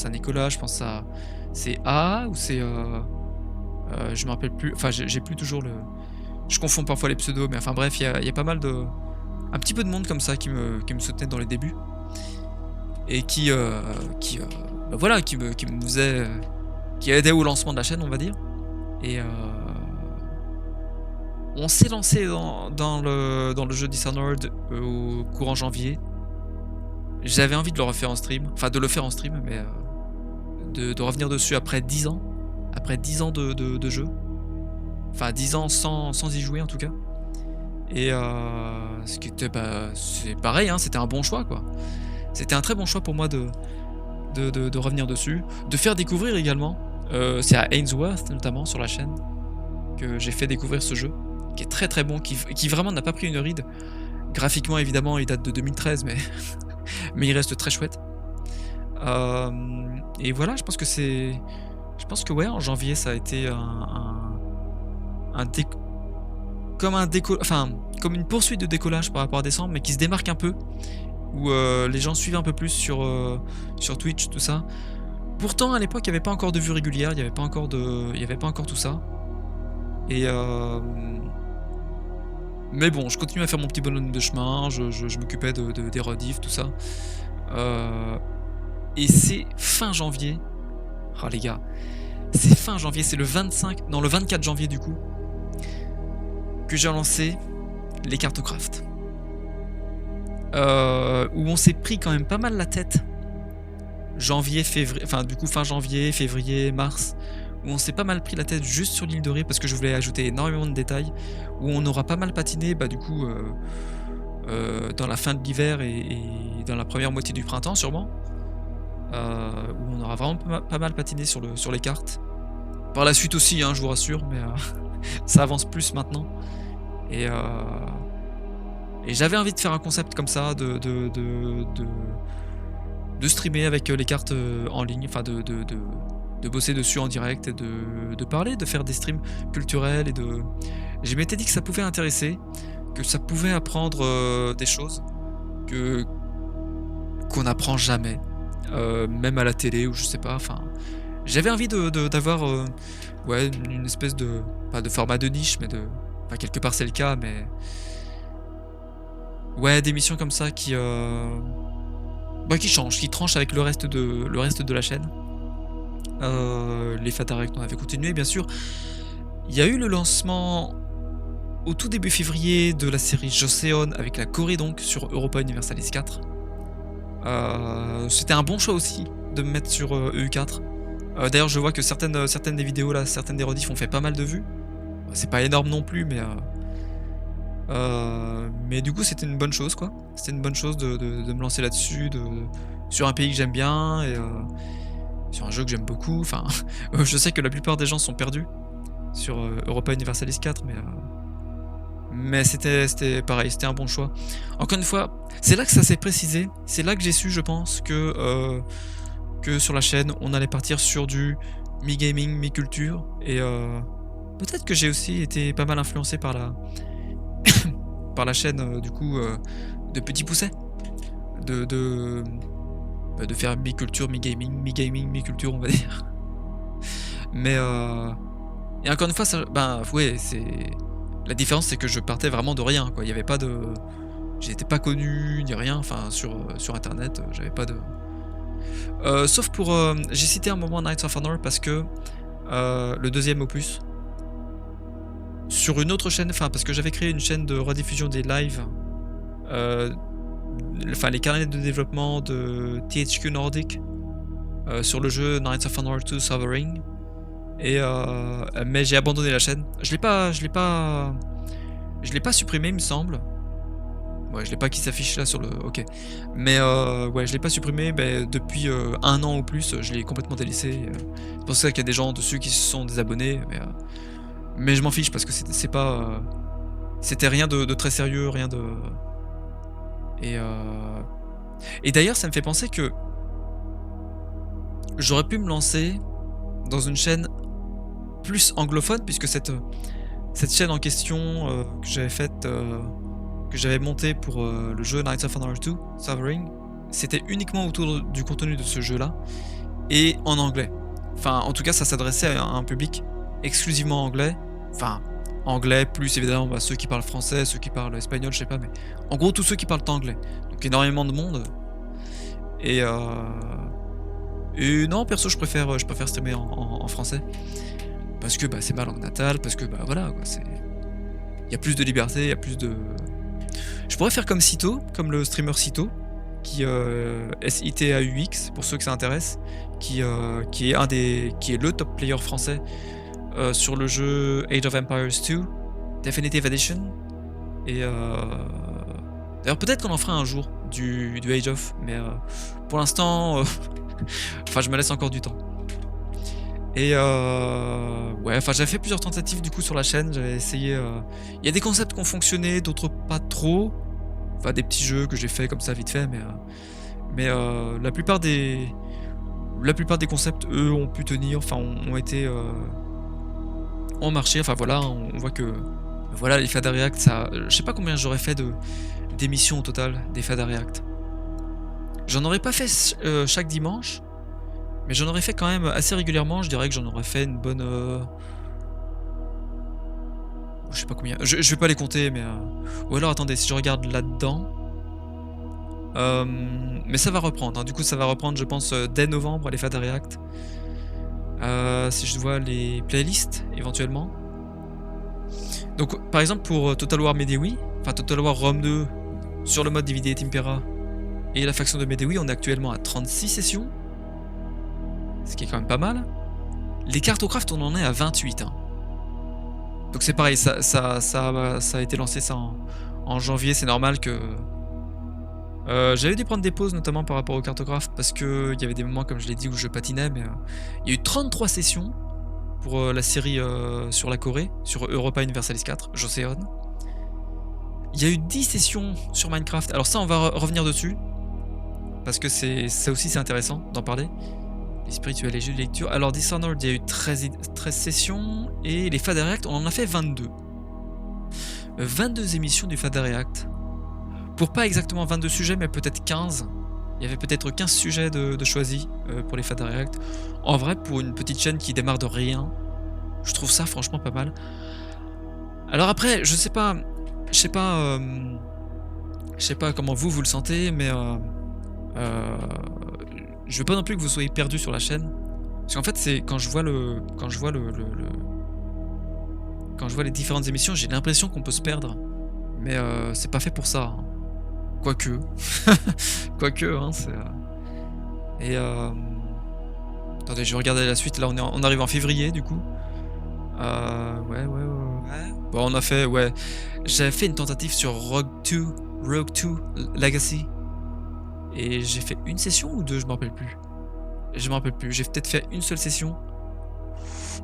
à Nicolas, je pense à c'est A ou c'est, je me rappelle plus, enfin j'ai plus toujours le je confonds parfois les pseudos, mais enfin bref, il y a pas mal de un petit peu de monde comme ça qui me soutenait dans les débuts et bah, voilà, qui me faisait, qui aidait au lancement de la chaîne, on va dire et on s'est lancé dans le jeu Dishonored, au courant janvier. J'avais envie de le refaire en stream, enfin de le faire en stream, mais de revenir dessus après 10 ans. Après 10 ans de jeu. Enfin 10 ans sans y jouer en tout cas. Et ce qui était, bah, c'est pareil, hein, c'était un bon choix, quoi. C'était un très bon choix pour moi de revenir dessus, de faire découvrir également, c'est à Ainsworth notamment sur la chaîne, que j'ai fait découvrir ce jeu, qui est très, très bon, qui vraiment n'a pas pris une ride. Graphiquement évidemment, il date de 2013 mais mais il reste très chouette. Et voilà, je pense que ouais, en janvier, ça a été un déc comme un déco enfin, comme une poursuite de décollage par rapport à décembre, mais qui se démarque un peu, où, les gens suivent un peu plus sur Twitch, tout ça. Pourtant, à l'époque, il y avait pas encore de vues régulières, il y avait pas encore tout ça et mais bon, je continuais à faire mon petit bonhomme de chemin, je m'occupais des rediffs, tout ça. Heu et c'est fin janvier, oh les gars, c'est fin janvier, c'est le 25, non le 24 janvier du coup, que j'ai lancé les Cartocraft. Où on s'est pris quand même pas mal la tête. Janvier, février, enfin du coup fin janvier, février, mars, où on s'est pas mal pris la tête juste sur l'île de Ré parce que je voulais ajouter énormément de détails, où on aura pas mal patiné, bah du coup, dans la fin de l'hiver et dans la première moitié du printemps sûrement. Où on aura vraiment pas mal patiné sur les cartes. Par la suite aussi, hein, je vous rassure, mais ça avance plus maintenant et heu et j'avais envie de faire un concept comme ça, de streamer avec, les cartes, en ligne, enfin de bosser dessus en direct et de parler, de faire des streams culturels et de je m'étais dit que ça pouvait intéresser, que ça pouvait apprendre, des choses que qu'on n'apprend jamais, même à la télé ou je sais pas, enfin, j'avais envie d'avoir, ouais, une espèce de pas de format de niche, mais enfin quelque part c'est le cas, mais ouais, d'émissions comme ça bah, qui changent, qui tranchent avec le reste de la chaîne. Les Fatarecs, on avait continué bien sûr. Il y a eu le lancement au tout début février de la série Joseon avec la Corée donc sur Europa Universalis 4. C'était un bon choix aussi de me mettre sur, EU4. D'ailleurs je vois que certaines des vidéos là, certaines des rediffs ont fait pas mal de vues. C'est pas énorme non plus mais du coup c'était une bonne chose quoi. C'était une bonne chose de me lancer là-dessus, sur un pays que j'aime bien et sur un jeu que j'aime beaucoup. Enfin, je sais que la plupart des gens sont perdus sur, Europa Universalis 4 mais c'était pareil, c'était un bon choix. Encore une fois, c'est là que ça s'est précisé, c'est là que j'ai su je pense que, que sur la chaîne, on allait partir sur du mi-gaming, mi-culture et peut-être que j'ai aussi été pas mal influencé par la chaîne, du coup, de Petit Poucet, de, de faire mi-culture, mi-gaming, mi-culture, on va dire. Mais et encore une fois, ça ben, ouais, c'est la différence, c'est que je partais vraiment de rien, quoi. Il y avait pas de j'étais pas connu ni rien, enfin sur internet, j'avais pas de sauf pour, j'ai cité un moment Knights of Honor parce que, le deuxième opus, sur une autre chaîne, enfin parce que j'avais créé une chaîne de rediffusion des lives, heu, enfin les carnets de développement de THQ Nordic, sur le jeu Knights of Honor 2 Sovereign et mais j'ai abandonné la chaîne. Je l'ai pas supprimé, il me semble. Ouais, je l'ai pas qui s'affiche là sur le OK. Mais ouais, je l'ai pas supprimé, depuis, 1 an ou plus, je l'ai complètement délaissé, c'est pour ça qu'il y a des gens dessus qui se sont désabonnés, mais je m'en fiche parce que c'est pas, c'était rien de très sérieux, rien de et et d'ailleurs, ça me fait penser que j'aurais pu me lancer dans une chaîne plus anglophone puisque cette chaîne en question, que j'avais faite, que j'avais montée pour, le jeu Knights of Honor 2 Sovereign, c'était uniquement autour du contenu de ce jeu-là et en anglais. Enfin, en tout cas, ça s'adressait à un public exclusivement anglais. Enfin, anglais plus évidemment, ceux qui parlent français, ceux qui parlent espagnol, je sais pas, mais en gros tous ceux qui parlent anglais. Donc énormément de monde et non, perso, je préfère streamer en français parce que, c'est ma langue natale, parce que, voilà quoi, il y a plus de liberté, il y a plus de je pourrais faire comme Cito, comme le streamer Cito, qui, SITAUX pour ceux que ça intéresse, qui est le top player français, sur le jeu Age of Empires 2 Definitive Edition et d'ailleurs peut-être qu'on en fera un jour du Age of, mais pour l'instant, enfin je me laisse encore du temps. Et ouais, enfin j'avais fait plusieurs tentatives du coup sur la chaîne, j'avais essayé, il y a des concepts qui ont fonctionné, d'autres pas trop. Enfin des petits jeux que j'ai fait comme ça vite fait, mais la plupart des concepts, eux, ont pu tenir, enfin ont été, ont marché, enfin voilà, on voit que voilà les Fada React ça, je sais pas combien j'aurais fait de d'émissions au total des Fada React. J'en aurais pas fait chaque dimanche, mais j'en aurais fait quand même assez régulièrement, je dirais que j'en aurais fait une bonne, je sais pas combien, je vais pas les compter, mais ou alors attendez, si je regarde là-dedans, mais ça va reprendre, hein, du coup ça va reprendre je pense, dès novembre les Fada React. Si je vois les playlists éventuellement. Donc par exemple pour, Total War Medewee, enfin Total War Rome 2 sur le mode Divide et Impera et la faction de Medewee, on est actuellement à 36 sessions, ce qui est quand même pas mal. Les Cartocraft, on en est à 28, hein. Donc c'est pareil, ça a été lancé ça en janvier, c'est normal que j'avais dû prendre des pauses notamment par rapport aux Cartocraft parce qu'il y avait des moments comme je l'ai dit où je patinais, mais il y a eu 33 sessions pour, la série, sur la Corée, sur Europa Universalis 4, Joseon. Il y a eu 10 sessions sur Minecraft. Alors ça, on va revenir dessus parce que ça aussi c'est intéressant d'en parler. Les spirituels et jeux de lecture. Alors Dishonored, il y a eu 13 sessions et les Fada React, on en a fait 22. 22 émissions du Fada React. Pour pas exactement 22 sujets, mais peut-être 15. Il y avait peut-être 15 sujets de choisis, pour les Fada React. En vrai, pour une petite chaîne qui démarre de rien, je trouve ça franchement pas mal. Alors après, je sais pas, comment vous le sentez, mais euh, je veux pas non plus que vous soyez perdu sur la chaîne. Parce qu'en fait, c'est quand je vois les différentes émissions, j'ai l'impression qu'on peut se perdre. Mais c'est pas fait pour ça, hein. Quoique. Quoique, hein, c'est. Et attendez, je vais regarder la suite. Là, on arrive en février, du coup. Ouais. Bon, on a fait, ouais. J'avais fait une tentative sur Rogue 2 Legacy. Et j'ai fait une session ou deux, je m'en rappelle plus. J'ai peut-être fait une seule session.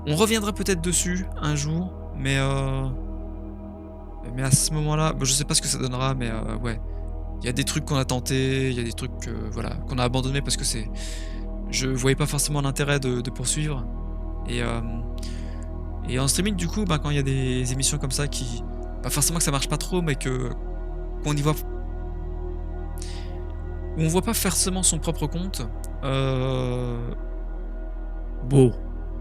On reviendra peut-être dessus un jour, mais à ce moment-là, je sais pas ce que ça donnera, mais ouais. Il y a des trucs qu'on a tenté, il y a des trucs voilà, qu'on a abandonné parce que je voyais pas forcément l'intérêt de poursuivre et en streaming du coup, bah, quand il y a des émissions comme ça qui pas forcément que ça marche pas trop, mais que qu'on y voit où on voit pas forcément son propre compte, heu, bon,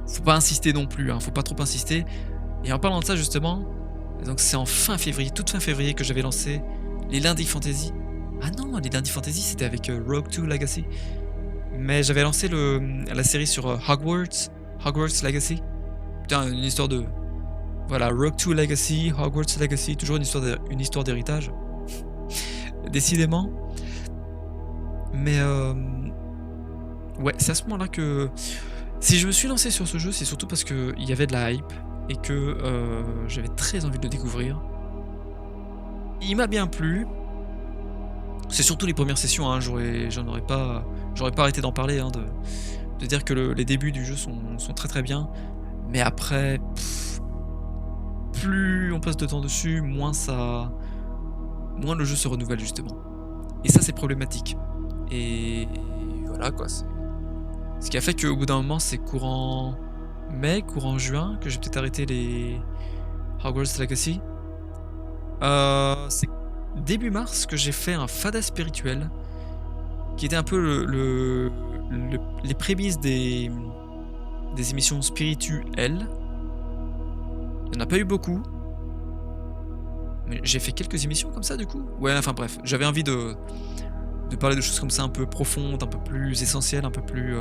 faut pas insister non plus, hein, faut pas trop insister et en parlant de ça justement, donc c'est en fin février, toute fin février que j'avais lancé les lundis fantasy. Ah non, les lundis fantasy c'était avec, Rogue 2 Legacy, mais j'avais lancé la série sur, Hogwarts Legacy. Putain, une histoire de voilà, Rogue 2 Legacy, Hogwarts Legacy, toujours une histoire d'héritage, décidément. Mais ouais, c'est à ce moment-là que si je me suis lancé sur ce jeu, c'est surtout parce qu'il y avait de la hype et que, j'avais très envie de le découvrir. Il m'a bien plu. C'est surtout les premières sessions, hein, j'aurais pas arrêté d'en parler, hein, de dire que les débuts du jeu sont très, très bien. Mais après, plus on passe de temps dessus, moins le jeu se renouvelle justement. Et ça, c'est problématique. Et voilà quoi, c'est ce qui a fait qu'au bout d'un moment, c'est courant mai, courant juin, que j'ai peut-être arrêté les Hogwarts Legacy. C'est début mars que j'ai fait un fada spirituel, qui était un peu les prémices des émissions spirituelles. Il n'y en a pas eu beaucoup, mais j'ai fait quelques émissions comme ça du coup. Ouais, enfin bref, j'avais envie de parler de choses comme ça un peu profondes, un peu plus essentielles, un peu plus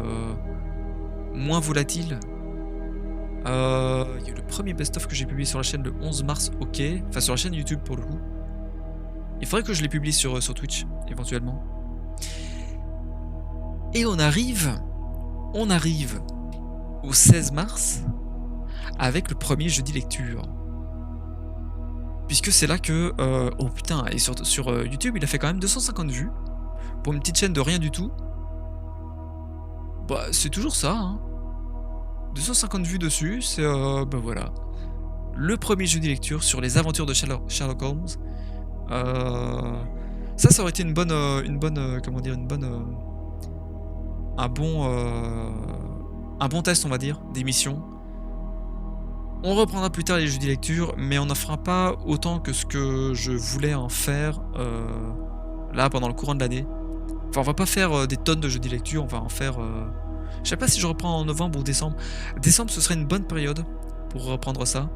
moins volatiles. Il y a eu le premier best-of que j'ai publié sur la chaîne le 11 mars, ok. Enfin sur la chaîne YouTube pour le coup. Il faudrait que je les publie sur Twitch, éventuellement. Et on arrive au 16 mars avec le premier jeudi lecture. Puisque c'est là que... oh putain, et sur YouTube, il a fait quand même 250 vues. Pour une petite chaîne de rien du tout. Bah, c'est toujours ça, hein. 250 vues dessus, c'est... bah voilà. Le premier jeudi lecture sur les aventures de Sherlock Holmes. Ça aurait été une bonne... comment dire, un bon test, on va dire, d'émission. On reprendra plus tard les jeudis lecture, mais on n'en fera pas autant que ce que je voulais en faire là pendant le courant de l'année. Enfin, on va pas faire des tonnes de jeudis lecture, on va en faire... Je sais pas si je reprends en novembre ou décembre. Décembre, ce serait une bonne période pour reprendre ça.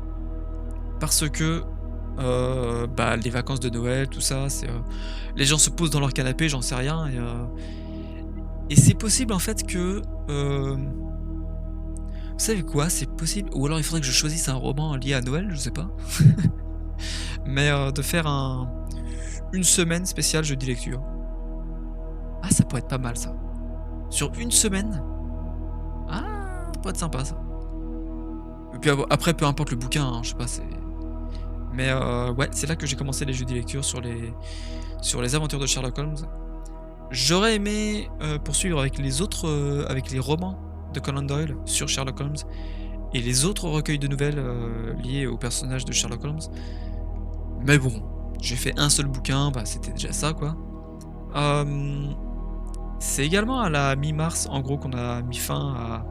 Parce que bah, les vacances de Noël, tout ça, c'est les gens se posent dans leur canapé, j'en sais rien. Et c'est possible en fait que... vous savez quoi? C'est possible. Ou alors il faudrait que je choisisse un roman lié à Noël, je sais pas. Mais de faire une semaine spéciale jeudi lecture. Ah, ça pourrait être pas mal ça. Sur une semaine. Ah, ça pourrait être sympa ça. Et puis après, peu importe le bouquin, hein, je sais pas, c'est... Mais ouais, c'est là que j'ai commencé les jeudis lecture sur les aventures de Sherlock Holmes. J'aurais aimé poursuivre avec les autres, avec les romans de Conan Doyle sur Sherlock Holmes et les autres recueils de nouvelles liés au personnage de Sherlock Holmes. Mais bon, j'ai fait un seul bouquin, bah c'était déjà ça quoi. C'est également à la mi-mars en gros qu'on a mis fin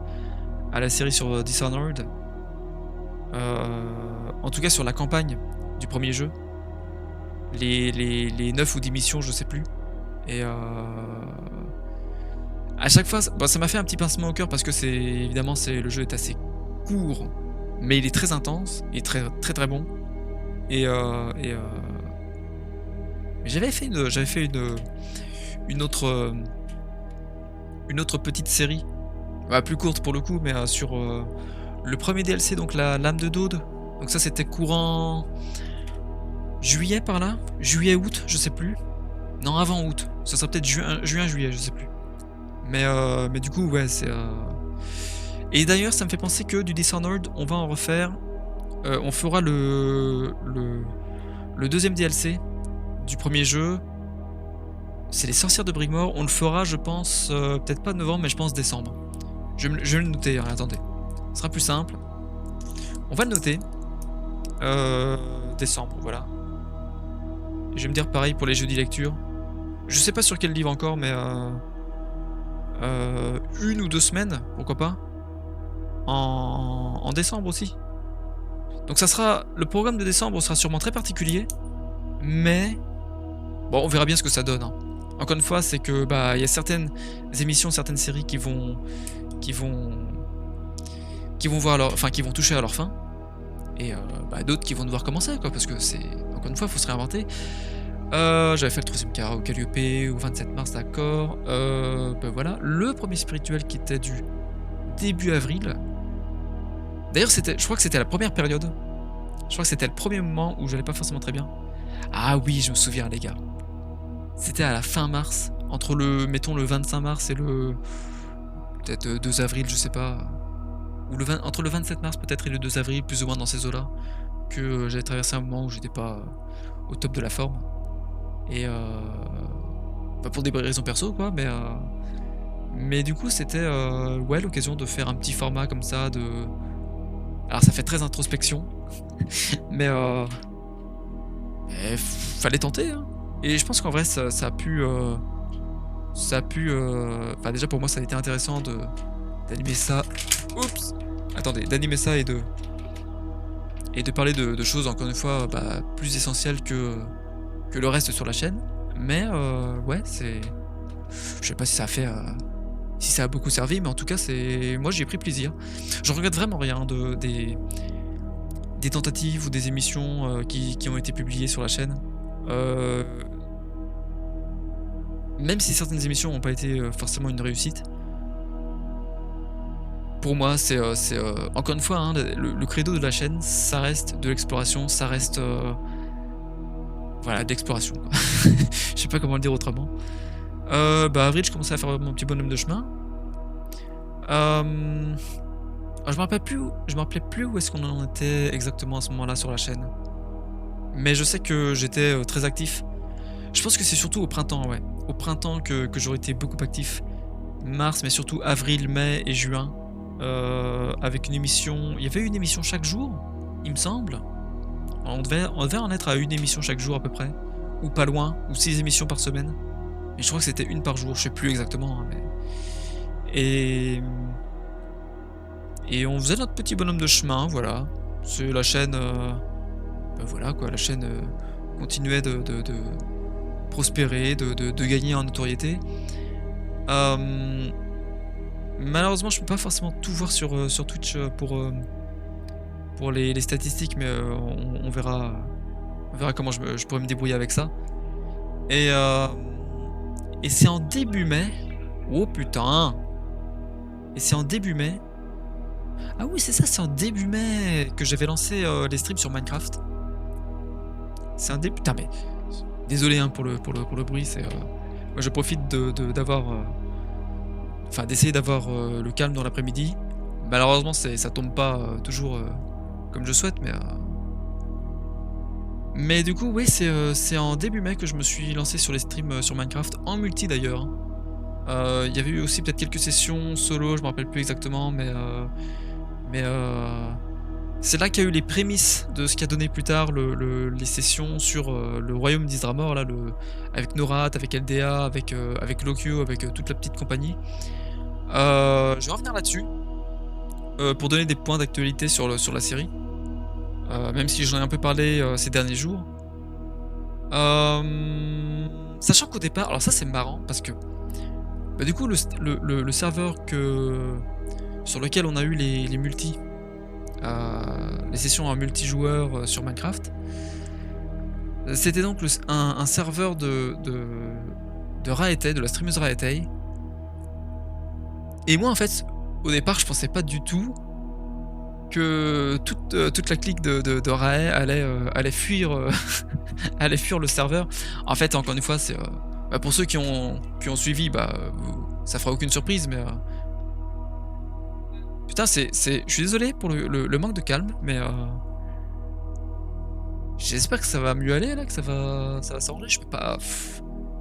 à la série sur Dishonored. En tout cas sur la campagne du premier jeu. Les 9 ou 10 missions, je sais plus. Et à chaque fois, bah, ça m'a fait un petit pincement au cœur parce que évidemment le jeu est assez court, mais il est très intense et très très très bon. Et j'avais fait une autre petite série, bah, plus courte pour le coup, mais sur le premier DLC, donc la Lame de Daude. Donc ça c'était courant juillet par là, juillet-août, je sais plus. Non, avant août, ça serait peut-être juin-juillet, je sais plus. Mais du coup, ouais, c'est... Et d'ailleurs, ça me fait penser que du Dishonored, on va en refaire. On fera le deuxième DLC du premier jeu. C'est les sorcières de Brigmore. On le fera, je pense, peut-être pas novembre, mais je pense décembre. Je vais le noter, hein, attendez. Ce sera plus simple. On va le noter. Décembre, voilà. Et je vais me dire pareil pour les jeudis lecture. Je sais pas sur quel livre encore, mais 1 ou 2 semaines, pourquoi pas, en décembre aussi. Donc ça sera le programme de décembre sera sûrement très particulier, mais bon, on verra bien ce que ça donne, hein. Encore une fois, c'est que, bah, il y a certaines émissions, certaines séries qui vont qui vont voir leur enfin, qui vont toucher à leur fin et bah, d'autres qui vont devoir commencer, quoi, parce que c'est encore une fois, il faut se réinventer. J'avais fait le 3e Cara au Calliope au 27 mars, d'accord. Bah, voilà, le premier spirituel qui était du début avril. D'ailleurs, je crois que c'était la première période. Je crois que c'était le premier moment où j'allais pas forcément très bien. Ah oui, je me souviens les gars. C'était à la fin mars, entre le mettons le 25 mars et le peut-être, 2 avril, je sais pas, ou entre le 27 mars peut-être et le 2 avril, plus ou moins dans ces eaux-là, que, j'avais traversé un moment où j'étais pas, au top de la forme et pas pour des raisons perso quoi, mais du coup c'était, ouais l'occasion de faire un petit format comme ça de alors ça fait très introspection, mais fallait tenter, hein et je pense qu'en vrai ça a pu, enfin déjà pour moi ça a été intéressant de d'animer ça oups! Attendez, d'animer ça et de parler de choses encore une fois, bah, plus essentielles que le reste sur la chaîne. Mais ouais, c'est je sais pas si ça a fait, si ça a beaucoup servi, mais en tout cas c'est moi j'y ai pris plaisir. Je regrette vraiment rien des tentatives ou des émissions, qui ont été publiées sur la chaîne. Heu, Même si certaines émissions ont pas été, forcément une réussite, pour moi c'est, encore une fois, hein, le credo de la chaîne, ça reste de l'exploration, ça reste, voilà, de l'exploration quoi. Je sais pas comment le dire autrement. Bah, avril, je commençais à faire mon petit bonhomme de chemin. Hem, je me rappelais plus où est-ce qu'on en était exactement à ce moment-là sur la chaîne. Mais je sais que j'étais, très actif. Je pense que c'est surtout au printemps, ouais. Au printemps que j'aurais été beaucoup actif. Mars, mais surtout avril, mai et juin, avec une émission il y avait une émission chaque jour, il me semble. On devait en être à une émission chaque jour à peu près, ou pas loin, ou 6 émissions par semaine. Et je crois que c'était une par jour, je sais plus exactement, hein, mais et et on faisait notre petit bonhomme de chemin, voilà. C'est la chaîne, bah, voilà quoi, la chaîne, continuait de prospérer, de gagner en notoriété. Hem, Malheureusement, je peux pas forcément tout voir sur Twitch, pour les statistiques, mais on verra comment je pourrais me débrouiller avec ça et et c'est en début mai oh putain! Et c'est en début mai ah oui, c'est ça, c'est en début mai que j'avais lancé, les streams sur Minecraft. C'est un début putain, mais désolé, hein, pour le bruit, c'est, moi je profite d'avoir, enfin d'essayer d'avoir, le calme dans l'après-midi. Malheureusement, ça tombe pas, toujours, comme je souhaite, mais du coup, oui, c'est en début mai que je me suis lancé sur les streams, sur Minecraft, en multi d'ailleurs, hein. Il y avait eu aussi peut-être quelques sessions solo, je me rappelle plus exactement, mais c'est là qu'il y a eu les prémices de ce qui a donné plus tard les sessions sur, le royaume d'Isramor là, avec Norat, avec LDA, avec Lokyo, avec, toute la petite compagnie. Je vais revenir là-dessus, pour donner des points d'actualité sur la série, même si j'en ai un peu parlé, ces derniers jours. Sachant qu'au départ alors ça c'est marrant parce que, bah, du coup le serveur sur lequel on a eu les multis, les sessions en multijoueur, sur Minecraft, c'était donc un serveur de Raetei, de la streameuse Raetei. Et moi, en fait, au départ, je pensais pas du tout que toute la clique de Rae allait fuir, allait fuir le serveur. En fait, encore une fois, c'est, bah, pour ceux qui ont suivi, bah, ça fera aucune surprise, mais, putain, je suis désolé pour le manque de calme, mais, j'espère que ça va mieux aller là, que ça va s'arranger. Je peux pas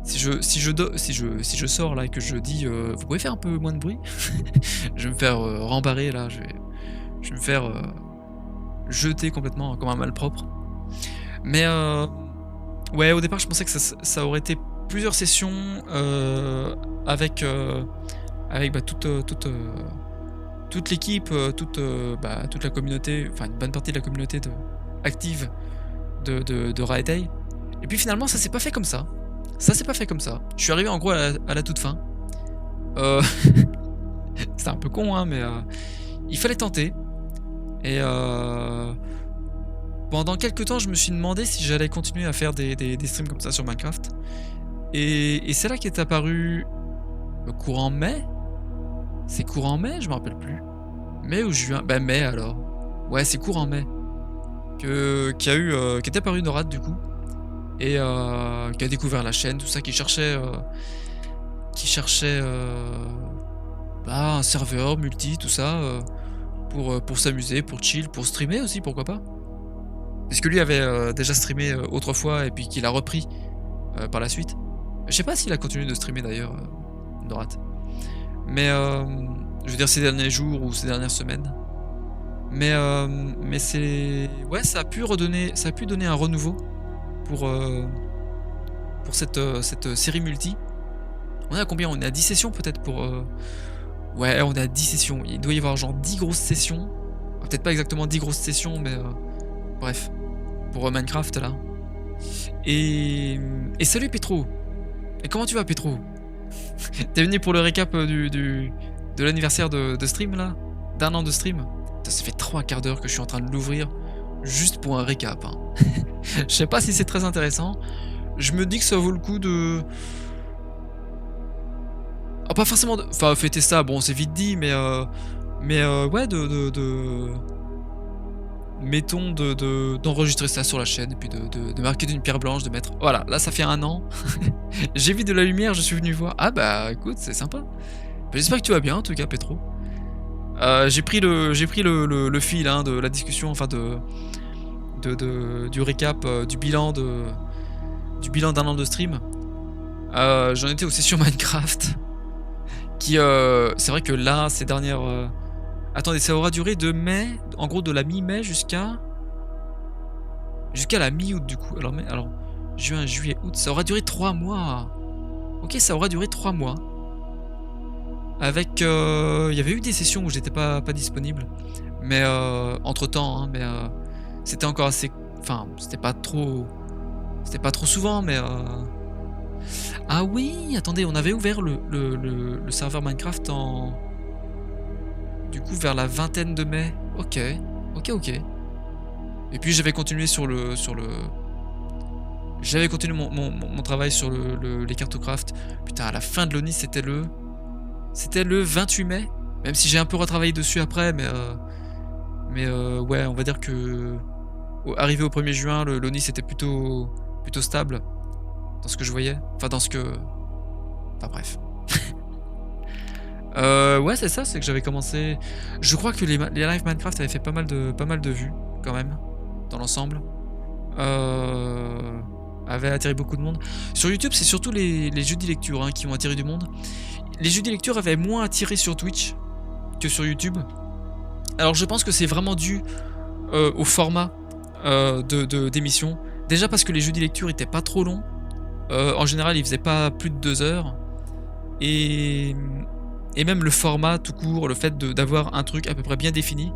si je sors là et que je dis, «Vous pouvez faire un peu moins de bruit?» je vais me faire, rembarrer là, je vais me faire, jeter complètement comme un malpropre. Mais, ouais, au départ, je pensais que ça aurait été plusieurs sessions, avec, avec, bah, toute l'équipe, toute la communauté, enfin une bonne partie de la communauté active de Raetei. Et puis finalement, ça s'est pas fait comme ça. Ça s'est pas fait comme ça. Je suis arrivé en gros à la toute fin. Heu, C'était un peu con, hein, mais il fallait tenter. Et pendant quelques temps, je me suis demandé si j'allais continuer à faire des streams comme ça sur Minecraft. Et c'est là qu'est apparu, courant mai? C'est courant mai? Je me rappelle plus. Mai ou juin? Bah mai alors. Ouais, c'est courant mai qu'est apparu Norad du coup. Et qui a découvert la chaîne, tout ça, qui cherchait bah, un serveur multi, tout ça, pour s'amuser, pour chill, pour streamer aussi, pourquoi pas. Parce que lui avait déjà streamé autrefois et puis qu'il a repris par la suite. Je sais pas s'il a continué de streamer d'ailleurs, Norat. Mais je veux dire ces derniers jours ou ces dernières semaines. Mais c'est ouais, ça a pu donner un renouveau pour, cette série multi. On est à combien? On est à 10 sessions peut-être pour, ouais, on est à 10 sessions. Il doit y avoir genre 10 grosses sessions. Peut-être pas exactement 10 grosses sessions, mais bref, pour Minecraft là. Et salut Petro! Et comment tu vas Petro? T'es venu pour le récap de l'anniversaire de stream là? D'un an de stream? Ça fait 3 quarts d'heure que je suis en train de l'ouvrir juste pour un récap, hein. Je sais pas si c'est très intéressant. Je me dis que ça vaut le coup de... Ah, pas forcément de... Enfin, fêter ça, bon, c'est vite dit, mais ouais, mettons d'enregistrer ça sur la chaîne et puis de marquer d'une pierre blanche, de mettre... Voilà, là ça fait un an. J'ai vu de la lumière, je suis venu voir. Ah bah écoute, c'est sympa. Bah, j'espère que tu vas bien en tout cas, Petro. J'ai pris le fil hein, de la discussion, enfin du récap, du bilan d'un an de stream. J'en étais aux sessions Minecraft. Qui, c'est vrai que là, ces dernières... Attendez, ça aura duré de mai, en gros de la mi-mai jusqu'à la mi-août du coup. Alors, juin, juillet, août, ça aura duré 3 mois. Ok, ça aura duré 3 mois. Avec, il y avait eu des sessions où j'étais pas disponible. Mais entre temps, hein, mais c'était encore assez... Enfin, c'était pas trop souvent, mais... Ah oui, attendez, on avait ouvert le serveur Minecraft en... Du coup, vers la vingtaine de mai. Ok, ok. Et puis j'avais continué j'avais continué mon travail sur les cartocraft. Putain, à la fin de l'ONI, c'était le 28 mai. Même si j'ai un peu retravaillé dessus après, mais ouais, on va dire que... Arrivé au 1er juin, l'ONI c'était plutôt stable. Dans ce que je voyais. Enfin, dans ce que... Enfin, bref. Ouais, c'est ça, c'est que j'avais commencé... Je crois que les live Minecraft avaient fait pas mal de vues, quand même, dans l'ensemble. Avaient attiré beaucoup de monde. Sur YouTube, c'est surtout les jeudis lecture hein, qui ont attiré du monde. Les jeudis lecture avaient moins attiré sur Twitch que sur YouTube. Alors, je pense que c'est vraiment dû au format d'émission. Déjà parce que les jeudis lecture étaient pas trop longs. En général, ils faisaient pas plus de 2 heures. Et même le format tout court, le fait d'avoir un truc à peu près bien défini.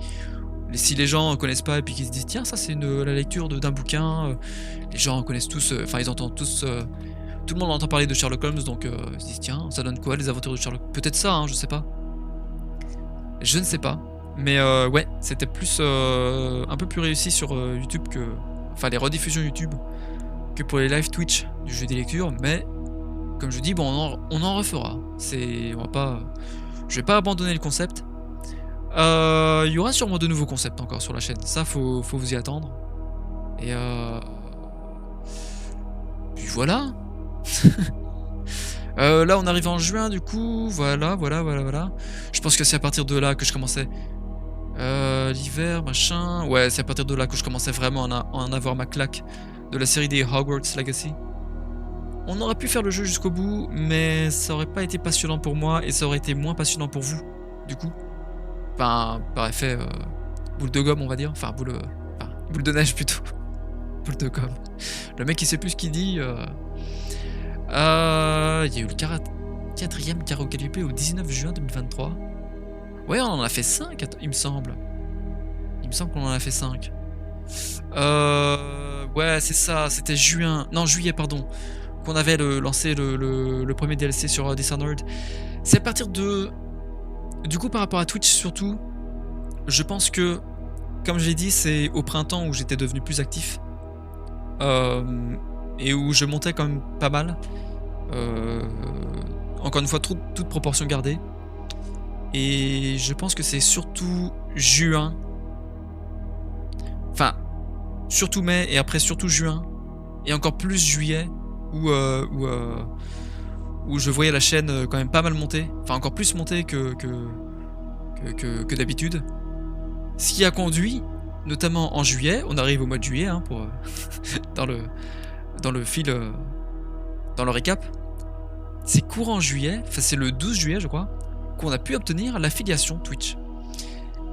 Si les gens connaissent pas et puis qu'ils se disent tiens ça c'est la lecture d'un bouquin, les gens connaissent tous, enfin ils entendent tous, tout le monde entend parler de Sherlock Holmes donc ils se disent tiens ça donne quoi les aventures de Sherlock? Peut-être ça hein, je sais pas. Je ne sais pas. Mais ouais, c'était plus un peu plus réussi sur YouTube que... Enfin les rediffusions YouTube que pour les live Twitch du jeu des lectures, mais comme je dis, bon, on en refera. On va pas... Je vais pas abandonner le concept. Il y aura sûrement de nouveaux concepts encore sur la chaîne. Ça, faut vous y attendre. Et puis voilà. Là, on arrive en juin, du coup. Voilà. Je pense que c'est à partir de là que je commençais... l'hiver, machin... Ouais, c'est à partir de là que je commençais vraiment à en avoir ma claque de la série des Hogwarts Legacy. On aurait pu faire le jeu jusqu'au bout, mais ça aurait pas été passionnant pour moi et ça aurait été moins passionnant pour vous, du coup. Enfin, par effet, boule de gomme, on va dire. Enfin, boule de neige plutôt. Boule de gomme. Le mec, il sait plus ce qu'il dit. Il y a eu le 4e karaoké du P au 19 juin 2023. Ouais, on en a fait 5, il me semble. Il me semble qu'on en a fait 5. Ouais, c'est ça, c'était juillet, pardon, qu'on avait lancé le premier DLC sur Dishonored. C'est à partir de... Du coup, par rapport à Twitch surtout, je pense que, comme je l'ai dit, c'est au printemps où j'étais devenu plus actif. Et où je montais quand même pas mal. Encore une fois, toute proportion gardée. Et je pense que c'est surtout juin. Enfin, surtout mai et après surtout juin. Et encore plus juillet où je voyais la chaîne quand même pas mal monter. Enfin, encore plus monter que d'habitude. Ce qui a conduit, notamment en juillet, on arrive au mois de juillet hein, pour dans le fil, dans le récap. C'est courant juillet, enfin c'est le 12 juillet je crois, qu'on a pu obtenir l'affiliation Twitch.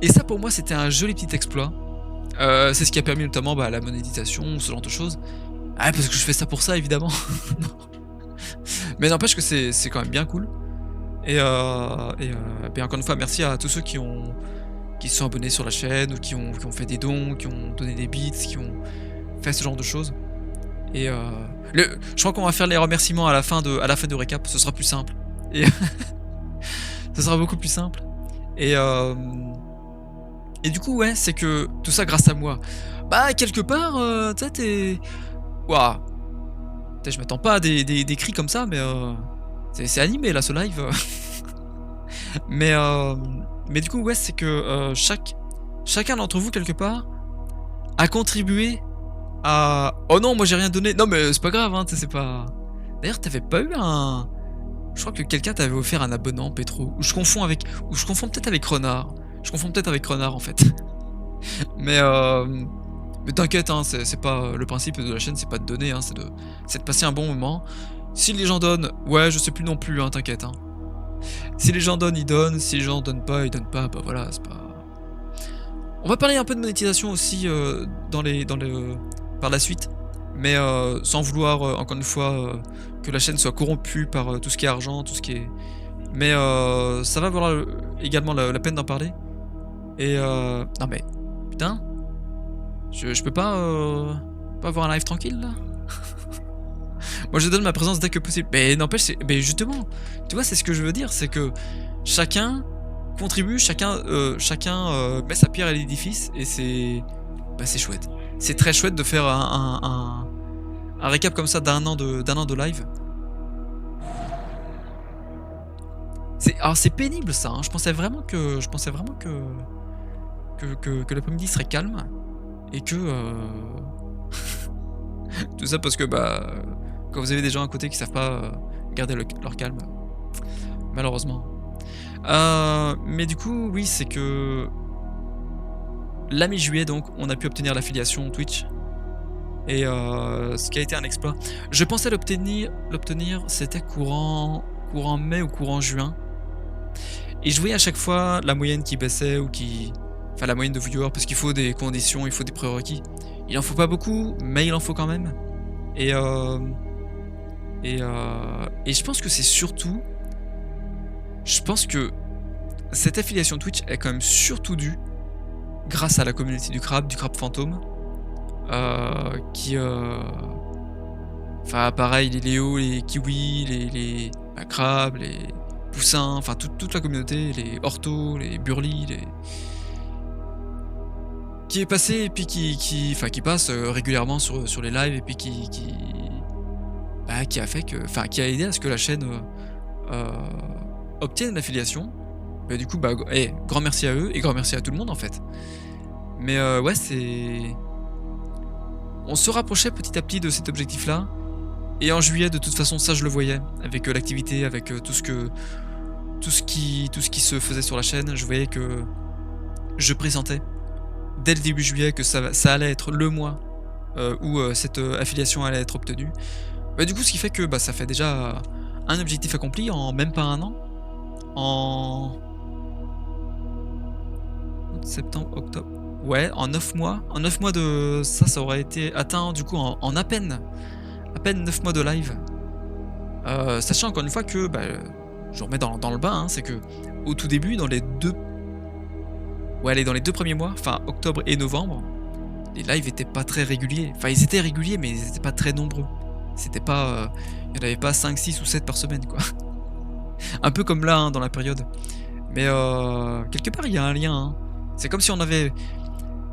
Et ça pour moi c'était un joli petit exploit. C'est ce qui a permis notamment la monétisation, ce genre de choses. Ah parce que je fais ça pour ça évidemment. Mais n'empêche que c'est quand même bien cool. Et encore une fois merci à tous ceux qui se sont abonnés sur la chaîne, ou qui ont fait des dons, qui ont donné des bits, qui ont fait ce genre de choses. Et je crois qu'on va faire les remerciements à la fin de récap, ce sera plus simple. Et ce sera beaucoup plus simple. Et du coup ouais, c'est que tout ça grâce à moi. Bah quelque part, tu sais t'es... Waouh. Je m'attends pas à des cris comme ça, mais c'est animé là ce live. mais du coup ouais, c'est que chacun d'entre vous quelque part a contribué à... Oh non, moi j'ai rien donné. Non mais c'est pas grave, hein, c'est pas... D'ailleurs t'avais pas eu un... Je crois que quelqu'un t'avait offert un abonnement, Petro. Ou je confonds peut-être avec Renard. Je confonds peut-être avec Renard en fait. mais t'inquiète, hein, c'est pas... Le principe de la chaîne c'est pas de donner, hein, c'est de passer un bon moment. Si les gens donnent, ouais je sais plus non plus, hein, t'inquiète. Hein. Si les gens donnent, ils donnent. Si les gens donnent pas, ils donnent pas. Bah voilà, c'est pas... On va parler un peu de monétisation aussi par la suite, mais sans vouloir encore une fois que la chaîne soit corrompue par tout ce qui est argent, tout ce qui est... Mais ça va valoir également la peine d'en parler. Et non mais putain, je peux pas avoir un live tranquille là. Moi je donne ma présence dès que possible. Mais n'empêche, mais justement, tu vois, c'est ce que je veux dire, c'est que chacun contribue, chacun met sa pierre à l'édifice, et c'est chouette. C'est très chouette de faire un récap comme ça d'un an de live. C'est pénible ça, hein. Je pensais vraiment que l'après-midi serait calme, et que tout ça parce que quand vous avez des gens à côté qui savent pas garder leur calme, malheureusement. Mais du coup oui, c'est que la mi-juillet donc on a pu obtenir l'affiliation Twitch, et ce qui a été un exploit. Je pensais l'obtenir c'était courant mai ou courant juin, et je voyais à chaque fois la moyenne qui baissait, enfin la moyenne de viewers, parce qu'il faut des conditions, il faut des prérequis. Il en faut pas beaucoup, mais il en faut quand même. Et je pense que c'est surtout... Je pense que cette affiliation Twitch est quand même surtout due grâce à la communauté du crabe fantôme, qui... Enfin pareil, les Léo, les Kiwi, les crabes, les poussins, enfin toute la communauté, les Orto, les Burly, qui est passé, et puis qui passe régulièrement sur les lives, et puis qui a fait que... Enfin qui a aidé à ce que la chaîne obtienne l'affiliation. Du coup grand merci à eux, et grand merci à tout le monde en fait. Mais ouais, c'est... On se rapprochait petit à petit de cet objectif là, et en juillet de toute façon ça je le voyais, avec l'activité, avec tout ce qui se faisait sur la chaîne. Je voyais que je pressentais dès le début juillet que ça allait être le mois où cette affiliation allait être obtenue. Du coup ce qui fait que ça fait déjà un objectif accompli en même pas un an. En septembre, octobre, ouais, en 9 mois. En 9 mois de ça aurait été atteint du coup en à peine 9 mois de live. Sachant encore une fois que je remets dans le bain, hein, c'est que au tout début, dans les 2 ouais, allez, dans les 2 premiers mois, enfin octobre et novembre, les lives étaient pas très réguliers. Enfin, ils étaient réguliers, mais ils étaient pas très nombreux. C'était pas, il y en avait pas 5, 6 ou 7 par semaine, quoi. Un peu comme là, hein, dans la période. Mais quelque part, il y a un lien, hein. C'est comme si on avait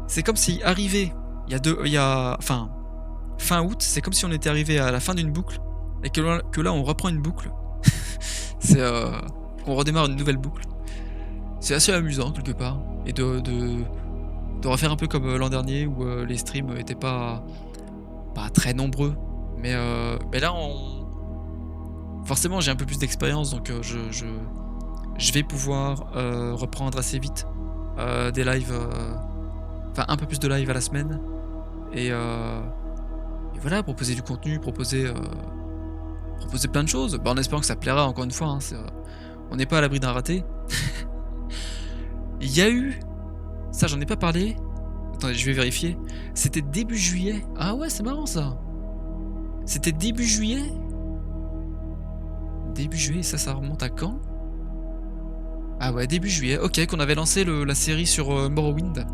c'est comme si arrivé il y a enfin, fin août, c'est comme si on était arrivé à la fin d'une boucle et que là on reprend une boucle. C'est, qu'on redémarre une nouvelle boucle. C'est assez amusant quelque part et de refaire un peu comme, l'an dernier où, les streams étaient pas très nombreux. Mais là on forcément j'ai un peu plus d'expérience donc, je vais pouvoir, reprendre assez vite, des lives, enfin un peu plus de live à la semaine et voilà, proposer du contenu, proposer plein de choses. Bah, en espérant que ça plaira encore une fois, hein, on n'est pas à l'abri d'un raté. Il y a eu ça j'en ai pas parlé, attendez je vais vérifier. C'était début juillet. Ah ouais, c'est marrant ça. C'était début juillet? Début juillet, ça remonte à quand? Ah ouais, début juillet, OK, qu'on avait lancé la série sur, Morrowind,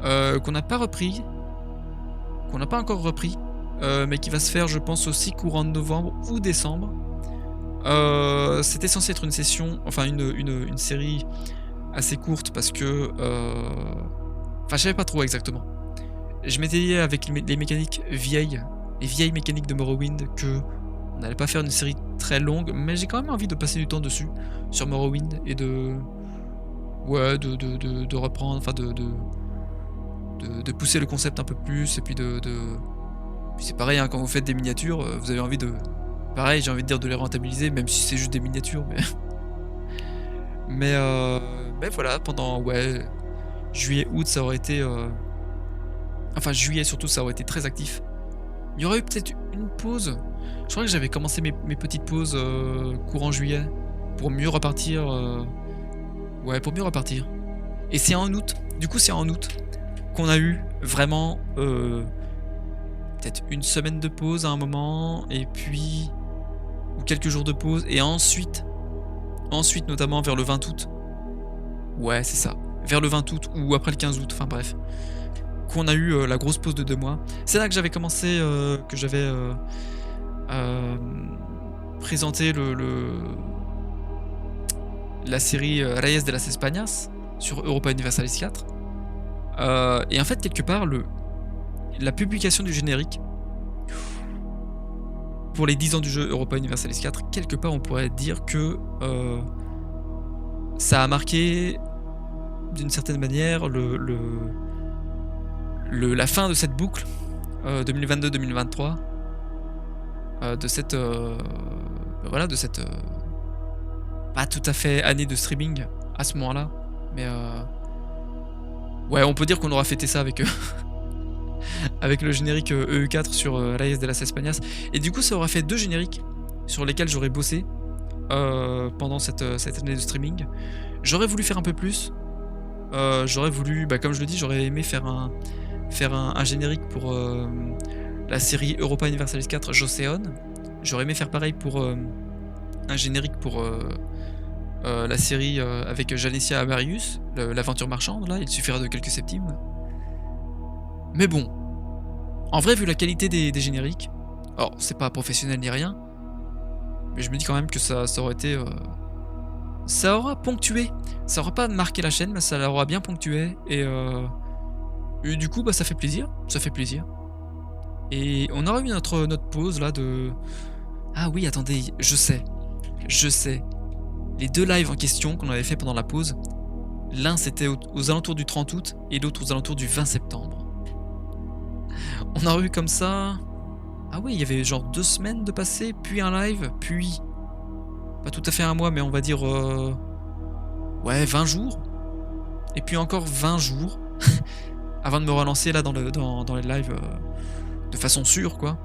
qu'on n'a pas repris, qu'on n'a pas encore repris, mais qui va se faire je pense aussi courant de novembre ou décembre. C'était censé être une session, enfin une série assez courte parce que, enfin je savais pas trop exactement. Je m'étais dit avec les mécaniques vieilles, les vieilles mécaniques de Morrowind que on n'allait pas faire une série très longue, mais j'ai quand même envie de passer du temps dessus, sur Morrowind et de ouais, de reprendre, enfin de pousser le concept un peu plus et puis puis c'est pareil, hein, quand vous faites des miniatures, vous avez envie de pareil, j'ai envie de dire de les rentabiliser, même si c'est juste des miniatures, mais mais mais voilà, pendant ouais, juillet, août, ça aurait été, enfin juillet surtout, ça aurait été très actif. Il y aurait eu peut-être une pause. Je crois que j'avais commencé mes petites pauses, courant juillet pour mieux repartir, ouais, pour mieux repartir et c'est en août, du coup, c'est en août qu'on a eu vraiment, peut-être une semaine de pause à un moment et puis ou quelques jours de pause et ensuite notamment vers le 20 août. Ouais, c'est ça, vers le 20 août ou après le 15 août, enfin bref, qu'on a eu, la grosse pause de 2 mois. C'est là que j'avais commencé, que j'avais, présenté la série, Reyes de las Españas sur Europa Universalis 4. Et en fait, quelque part, la publication du générique pour les 10 ans du jeu Europa Universalis 4, quelque part, on pourrait dire que ça a marqué d'une certaine manière la fin de cette boucle 2022-2023, de cette voilà, de cette pas tout à fait année de streaming à ce moment-là, mais ouais, on peut dire qu'on aura fêté ça avec avec le générique EU4 sur Reyes de las Españas. Et du coup, ça aura fait 2 génériques sur lesquels j'aurais bossé pendant cette année de streaming. J'aurais voulu faire un peu plus. J'aurais voulu, bah, comme je le dis, j'aurais aimé faire un générique pour la série Europa Universalis 4 Joseon. J'aurais aimé faire pareil pour un générique pour la série avec Janicia Amarius, l'aventure marchande, là, il suffirait de quelques septimes. Mais bon, en vrai, vu la qualité des génériques, alors c'est pas professionnel ni rien, mais je me dis quand même que ça aurait été. Ça aura ponctué. Ça aura pas marqué la chaîne, mais ça l'aura bien ponctué. Et du coup, bah, ça fait plaisir. Ça fait plaisir. Et on aura eu notre pause là de. Ah oui, attendez, je sais. Je sais. Les 2 lives en question qu'on avait fait pendant la pause, l'un c'était aux alentours du 30 août et l'autre aux alentours du 20 septembre. On a eu comme ça. Ah oui, il y avait genre 2 semaines de passé, puis un live, puis. Pas tout à fait un mois, mais on va dire. Ouais, 20 jours. Et puis encore 20 jours. Avant de me relancer là dans les lives de façon sûre, quoi.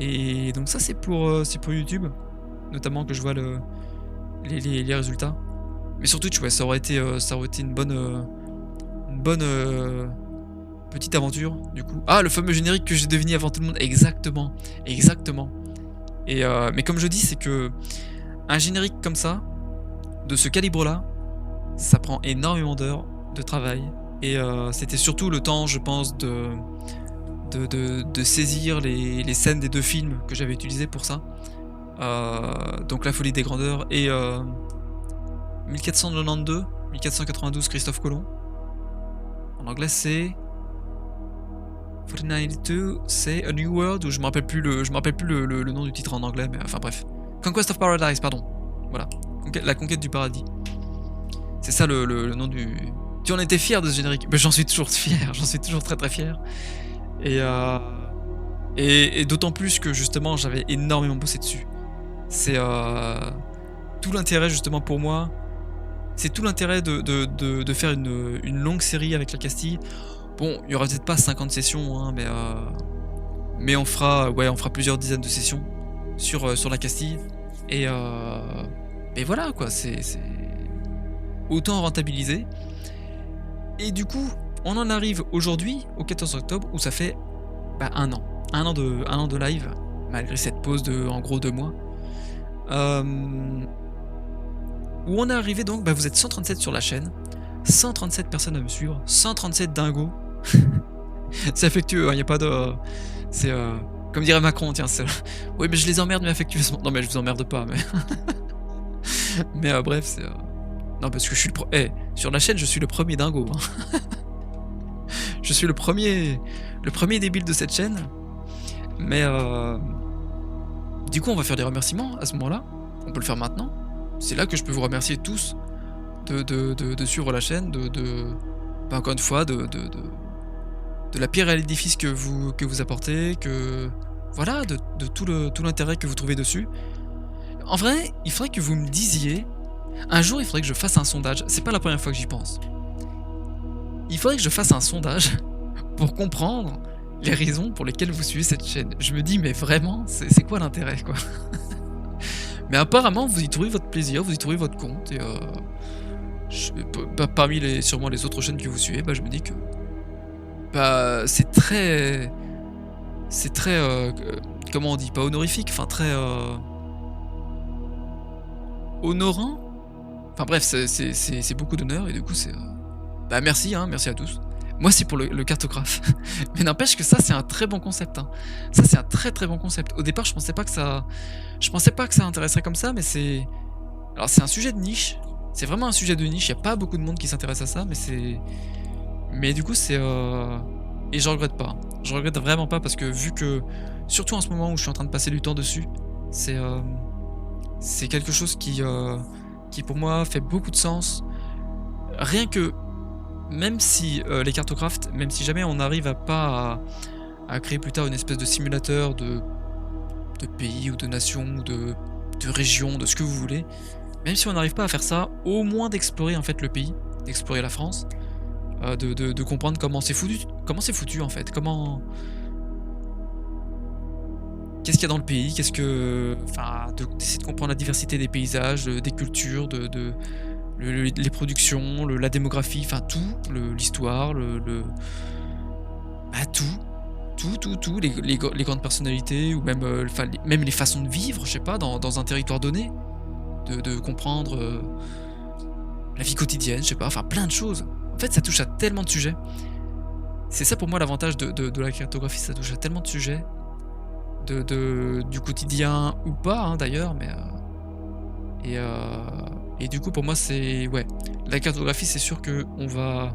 Et donc, ça, c'est pour YouTube, notamment que je vois les résultats. Mais sur Twitch, ouais, ça aurait été une bonne petite aventure, du coup. Ah, le fameux générique que j'ai deviné avant tout le monde. Exactement. Exactement. Mais comme je dis, c'est que un générique comme ça, de ce calibre-là, ça prend énormément d'heures de travail et c'était surtout le temps, je pense, de saisir les scènes des 2 films que j'avais utilisés pour ça. Donc La Folie des Grandeurs et 1492, Christophe Colomb. En anglais, c'est 1492, c'est A New World, ou je me rappelle plus le nom du titre en anglais, mais enfin bref. Conquest of Paradise, pardon. Voilà. La conquête du paradis. C'est ça le nom du. Tu en étais fier de ce générique? Mais j'en suis toujours fier, j'en suis toujours très très fier. Et, et d'autant plus que justement j'avais énormément bossé dessus. C'est tout l'intérêt justement pour moi. C'est tout l'intérêt de faire une longue série avec la Castille. Bon, il y aura peut-être pas 50 sessions, hein, mais on fera plusieurs dizaines de sessions sur la Castille. Et, et voilà quoi, c'est autant rentabiliser. Et du coup, on en arrive aujourd'hui, au 14 octobre, où ça fait un an. Un an de live, malgré cette pause de en gros 2 mois. Où on est arrivé donc, vous êtes 137 sur la chaîne, 137 personnes à me suivre, 137 dingos. C'est affectueux, il y a pas de. C'est comme dirait Macron, tiens, c'est. Oui, mais je les emmerde, mais affectueusement. Non, mais je vous emmerde pas, mais. Mais bref, c'est. Non, parce que je suis sur la chaîne, je suis le premier dingo. Hein. Je suis le premier débile de cette chaîne. Mais du coup, on va faire des remerciements à ce moment-là. On peut le faire maintenant. C'est là que je peux vous remercier tous de suivre la chaîne, encore une fois, de la pierre à l'édifice que vous apportez, voilà, de tout l'intérêt que vous trouvez dessus. En vrai, il faudrait que vous me disiez, un jour il faudrait que je fasse un sondage, c'est pas la première fois que j'y pense. Il faudrait que je fasse un sondage pour comprendre les raisons pour lesquelles vous suivez cette chaîne. Je me dis, mais vraiment, c'est quoi l'intérêt, quoi? Mais apparemment, vous y trouvez votre plaisir, vous y trouvez votre compte, et parmi sûrement les autres chaînes que vous suivez, je me dis que c'est très, comment on dit, pas honorifique, enfin très honorant. Enfin bref, c'est beaucoup d'honneur, et du coup c'est merci, hein, merci à tous. Moi c'est pour le cartographe. Mais n'empêche que ça c'est un très bon concept, hein. Ça c'est un très très bon concept. Au départ je pensais pas que ça intéresserait comme ça, mais c'est un sujet de niche. C'est vraiment un sujet de niche, il y a pas beaucoup de monde qui s'intéresse à ça, mais du coup c'est et je regrette pas. Je regrette vraiment pas, parce que vu que, surtout en ce moment où je suis en train de passer du temps dessus, c'est quelque chose qui pour moi fait beaucoup de sens. Rien que, même si les cartographes, même si jamais on n'arrive à créer plus tard une espèce de simulateur de pays ou de nations ou de régions, de ce que vous voulez, même si on n'arrive pas à faire ça, au moins d'explorer en fait le pays, d'explorer la France, de comprendre comment c'est foutu en fait, qu'est-ce qu'il y a dans le pays, d'essayer de comprendre la diversité des paysages, des cultures, les productions, la démographie, enfin tout, l'histoire, tout, les grandes personnalités, ou même, même les façons de vivre, je sais pas, dans un territoire donné, de comprendre la vie quotidienne, je sais pas, enfin plein de choses. En fait, ça touche à tellement de sujets. C'est ça pour moi l'avantage de la cartographie, ça touche à tellement de sujets, du quotidien ou pas, hein, d'ailleurs, mais et du coup pour moi c'est la cartographie, c'est sûr que on va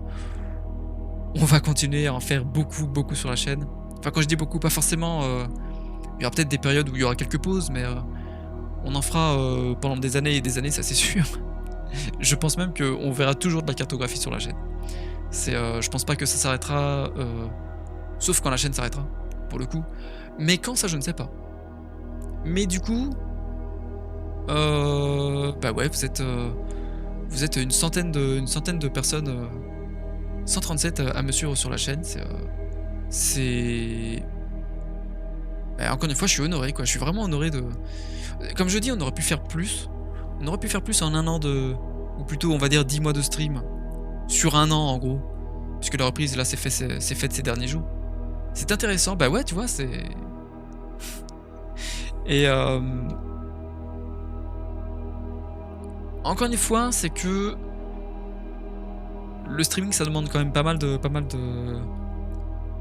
continuer à en faire beaucoup sur la chaîne. Enfin, quand je dis beaucoup, pas forcément, il y aura peut-être des périodes où il y aura quelques pauses, mais on en fera pendant des années et des années, ça c'est sûr. Je pense même qu'on verra toujours de la cartographie sur la chaîne. Je pense pas que ça s'arrêtera, sauf quand la chaîne s'arrêtera, pour le coup. Mais quand, ça je ne sais pas. Mais du coup, vous êtes une centaine de personnes, 137 à me suivre sur la chaîne. Encore une fois, je suis honoré, quoi. Je suis vraiment honoré de. Comme je dis, on aurait pu faire plus. On aurait pu faire plus en un an ou plutôt, on va dire 10 mois de stream. Sur un an, en gros. Puisque la reprise, là, c'est faite ces derniers jours. C'est intéressant, tu vois, c'est. Et encore une fois, c'est que le streaming, ça demande quand même pas mal de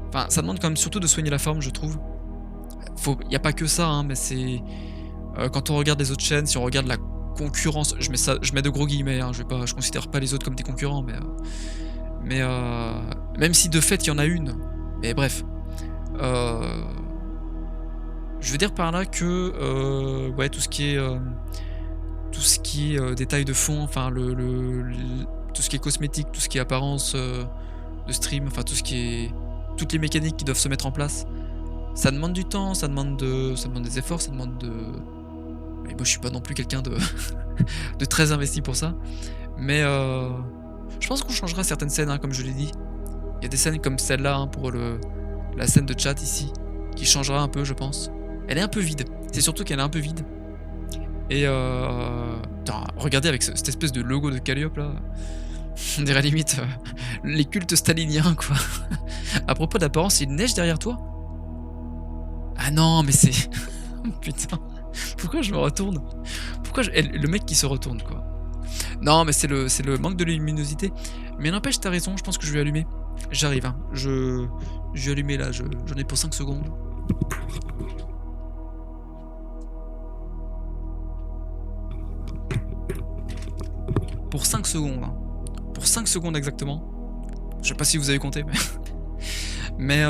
enfin, ça demande quand même surtout de soigner la forme, je trouve. Il y a pas que ça, hein, mais c'est, quand on regarde les autres chaînes, si on regarde la concurrence, je mets de gros guillemets, hein, je considère pas les autres comme des concurrents, mais même si de fait il y en a une, mais bref. Heu, je veux dire par là que, ouais, tout ce qui est, détail de fond, enfin tout ce qui est cosmétique, tout ce qui est apparence, de stream, enfin tout ce qui est toutes les mécaniques qui doivent se mettre en place, ça demande du temps, ça demande des efforts, ça demande de et moi je suis pas non plus quelqu'un de de très investi pour ça, mais je pense qu'on changera certaines scènes, hein, comme je l'ai dit. Il y a des scènes comme celle-là, hein, pour la scène de chat ici, qui changera un peu, je pense. Elle est un peu vide, c'est surtout qu'elle est un peu vide et putain, regardez avec cette espèce de logo de Calliope là, on dirait limite, les cultes staliniens quoi. À propos d'apparence, il neige derrière toi? Ah non, mais c'est putain, pourquoi je me retourne? Pourquoi je le mec qui se retourne quoi. Non, mais c'est le manque de luminosité. Mais n'empêche, tu raison, je pense que je vais allumer. J'arrive, hein. Je vais allumer là, j'en ai pour 5 secondes. Pour 5 secondes, hein. Pour 5 secondes exactement. Je sais pas si vous avez compté, mais mais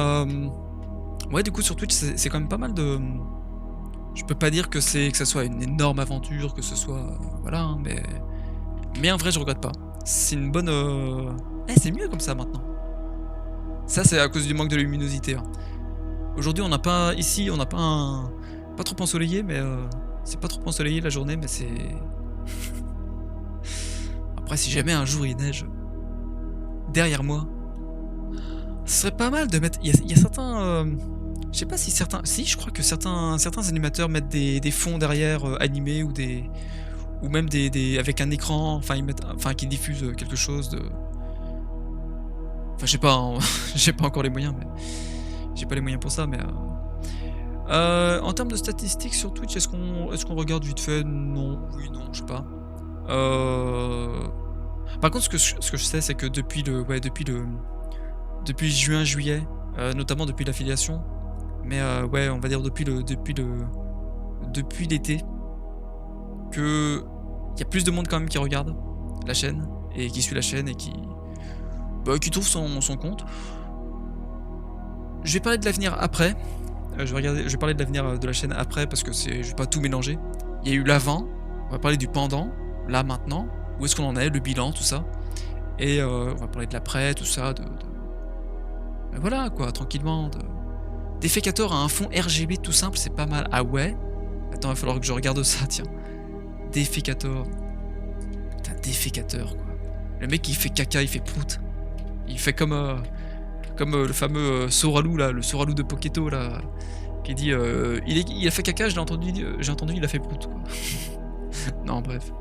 ouais, du coup, sur Twitch, c'est quand même pas mal de je peux pas dire que ça soit une énorme aventure, que ce soit, voilà, hein, mais en vrai, je regrette pas. C'est une bonne, c'est mieux comme ça maintenant. Ça, c'est à cause du manque de luminosité, hein. Aujourd'hui, on n'a pas ici, on n'a pas pas trop ensoleillé, mais c'est pas trop ensoleillé la journée, mais c'est après, si jamais un jour il neige derrière moi, ce serait pas mal de mettre il y a certains, je sais pas si certains si, je crois que certains animateurs mettent des fonds derrière, animés ou même des avec un écran, enfin ils mettent enfin qui diffusent, quelque chose de enfin je sais pas, hein, j'ai pas encore les moyens, mais j'ai pas les moyens pour ça, mais en termes de statistiques sur Twitch, est-ce qu'on regarde vite fait? Non, oui, non, je sais pas. Heu, par contre, ce que je sais, c'est que depuis juin-juillet, notamment depuis l'affiliation, mais ouais, on va dire depuis l'été, qu'il y a plus de monde quand même qui regarde la chaîne et qui suit la chaîne et qui trouve son compte. Je vais parler de l'avenir après, je vais parler de l'avenir, de la chaîne après parce que je vais pas tout mélanger. Il y a eu l'avant, on va parler du pendant, là maintenant, où est-ce qu'on en est, le bilan, tout ça et on va parler de l'après, tout ça, bah, voilà quoi, tranquillement, Defecator a un fond RGB tout simple, c'est pas mal. Ah ouais? Attends, il va falloir que je regarde ça, tiens. Defecator. Putain, Defecator, quoi. Le mec, il fait caca, il fait prout. Il fait comme le fameux Soralou, là, le Soralou de Pokéto, là, qui dit il a fait caca, j'ai entendu, il a fait prout, quoi. Non, bref.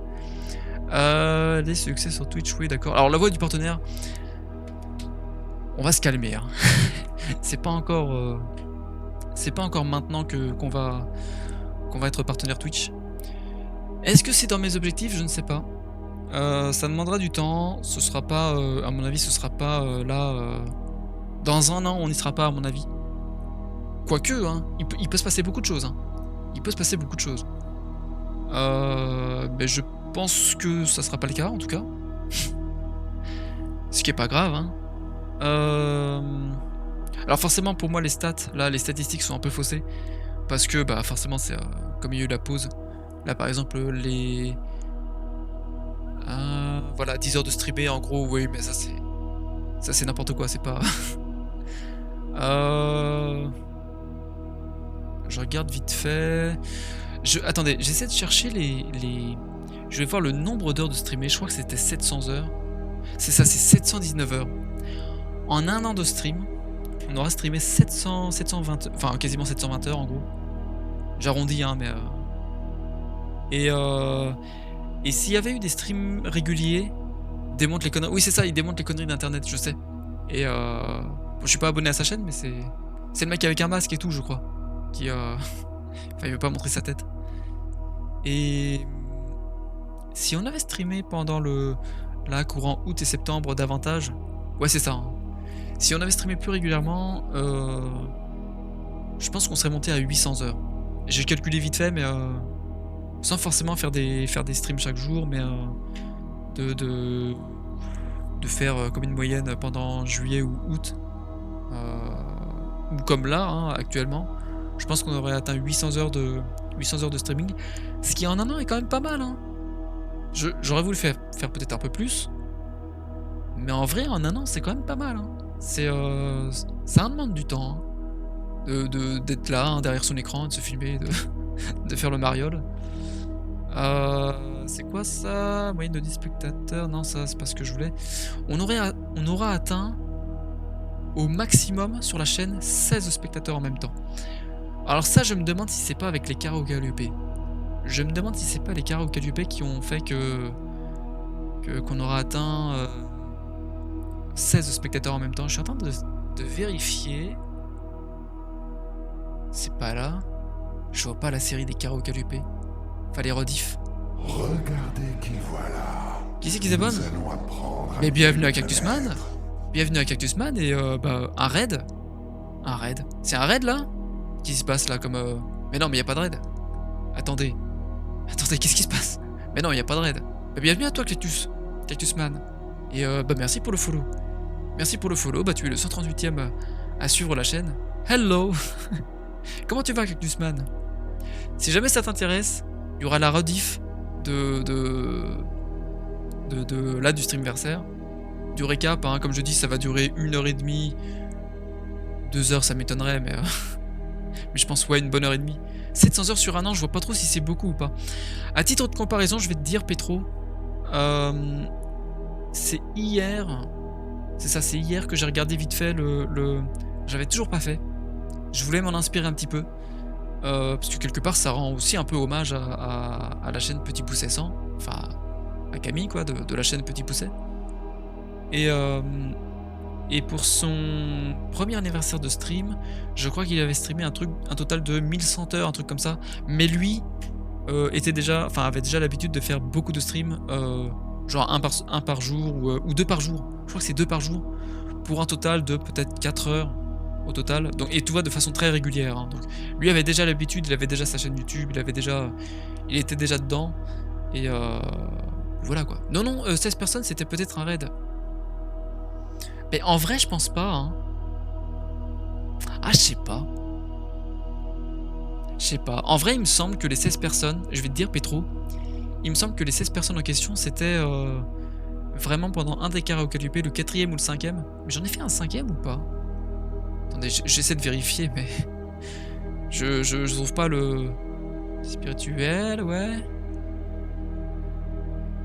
Les succès sur Twitch, oui, d'accord. Alors, la voix du partenaire, on va se calmer, hein. C'est pas encore maintenant qu'on va être partenaire Twitch. Est-ce que c'est dans mes objectifs? Je ne sais pas. Ça demandera du temps. Ce sera pas, à mon avis, ce sera pas là. Dans un an, on n'y sera pas, à mon avis. Quoique, hein, il peut se passer beaucoup de choses. Hein. Il peut se passer beaucoup de choses. Mais je pense que ça sera pas le cas, en tout cas. Ce qui est pas grave. Hein. Alors forcément, pour moi, les stats, là, les statistiques sont un peu faussées. Parce que, bah, forcément, c'est comme il y a eu la pause. Là, par exemple, voilà, 10 heures de streamer, en gros, oui, mais ça, c'est n'importe quoi, c'est pas... Je regarde vite fait... Attendez, j'essaie de chercher Je vais voir le nombre d'heures de streamer, je crois que c'était 700 heures. C'est ça, c'est 719 heures. En un an de stream, on aura streamé 720... Enfin, quasiment 720 heures, en gros. J'arrondis, hein, mais... Et s'il y avait eu des streams réguliers, démonte les conneries... Oui, c'est ça, il démonte les conneries d'internet, je sais. Et bon, je suis pas abonné à sa chaîne, mais c'est le mec avec un masque et tout, je crois. Qui enfin, il veut pas montrer sa tête. Et Si on avait streamé pendant le là, courant août et septembre davantage, ouais, c'est ça, hein. Si on avait streamé plus régulièrement, je pense qu'on serait monté à 800 heures. J'ai calculé vite fait, mais sans forcément faire des streams chaque jour, mais de de de faire, comme une moyenne pendant juillet ou août, ou comme là, hein, actuellement. Je pense qu'on aurait atteint 800 heures de streaming, ce qui en un an est quand même pas mal, hein. J'aurais voulu faire peut-être un peu plus, mais en vrai, en un an, c'est quand même pas mal, hein. Ça demande du temps, hein, d'être là, hein, derrière son écran, de se filmer, de de faire le mariole. C'est quoi ça? Moyenne de 10 spectateurs? Non, ça, c'est pas ce que je voulais. On aura atteint, au maximum, sur la chaîne, 16 spectateurs en même temps. Alors ça, je me demande si c'est pas avec les karaokaliopé. Je me demande si c'est pas les karaokaliopé qui ont fait qu'on aura atteint, 16 spectateurs en même temps. Je suis en train de vérifier. C'est pas là. Je vois pas la série des karaokaliopé. Enfin, les rediff. Regardez qui voilà. Qui c'est qui s'abonne? Nous allons apprendre Mais bienvenue à mieux Cactusman. connaître. Bienvenue à Cactusman et bah, un raid. Un raid. C'est un raid là? Qu'est-ce qui se passe là comme Mais non, mais y a pas de raid. Attendez. Attendez, qu'est-ce qui se passe? Mais non, y a pas de raid. Bah, bienvenue à toi Cactusman. Et bah merci pour le follow. Merci pour le follow, bah tu es le 138e à suivre la chaîne. Hello. Comment tu vas Cactusman? Si jamais ça t'intéresse, il y aura la rediff là du streamversaire. Du récap, hein, comme je dis, ça va durer 1h30. 2 heures, ça m'étonnerait, mais mais je pense, ouais, une bonne heure et demie. 700 heures sur un an, je vois pas trop si c'est beaucoup ou pas. À titre de comparaison, je vais te dire, Petro, c'est hier. C'est ça, c'est hier que j'ai regardé vite fait j'avais toujours pas fait. Je voulais m'en inspirer un petit peu. Parce que quelque part, ça rend aussi un peu hommage à la chaîne Petit Pousset 100. Enfin, à Camille, quoi, de la chaîne Petit Pousset. Et pour son premier anniversaire de stream, je crois qu'il avait streamé un total de 1100 heures, un truc comme ça. Mais lui avait déjà l'habitude de faire beaucoup de streams, genre un par jour ou 2 par jour. Je crois que c'est 2 par jour, pour un total de peut-être 4 heures au total. Donc, et tu vois, de façon très régulière, hein. Donc, lui avait déjà l'habitude, il avait déjà sa chaîne YouTube, il était déjà dedans. Et voilà quoi. Non, non, 16 personnes, c'était peut-être un raid. Mais en vrai, je pense pas, hein. Ah, je sais pas. Je sais pas. En vrai, il me semble que les 16 personnes, je vais te dire, Petro, il me semble que les 16 personnes en question, c'était vraiment pendant un des karaokaliopé, le 4e ou le 5e. Mais j'en ai fait un 5e ou pas? Attendez, j'essaie de vérifier, mais je trouve pas le spirituel, ouais.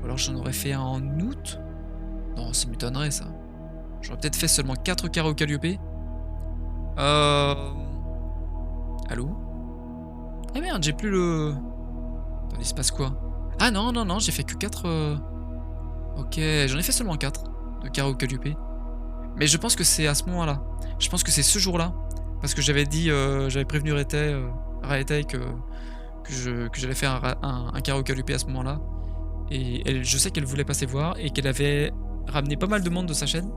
Ou alors j'en aurais fait un en août? Non, ça m'étonnerait ça. J'aurais peut-être fait seulement 4 karaokaliopé. Allô? Ah merde, j'ai plus le... Attendez, il se passe quoi? Ah non, non, non, j'ai fait que 4... Ok, j'en ai fait seulement 4 de karaokaliopé. Mais je pense que c'est à ce moment-là. Je pense que c'est ce jour-là. Parce que j'avais dit, j'avais prévenu Raetei que j'allais faire un karaokaliopé à ce moment-là. Et je sais qu'elle voulait passer voir et qu'elle avait ramené pas mal de monde de sa chaîne.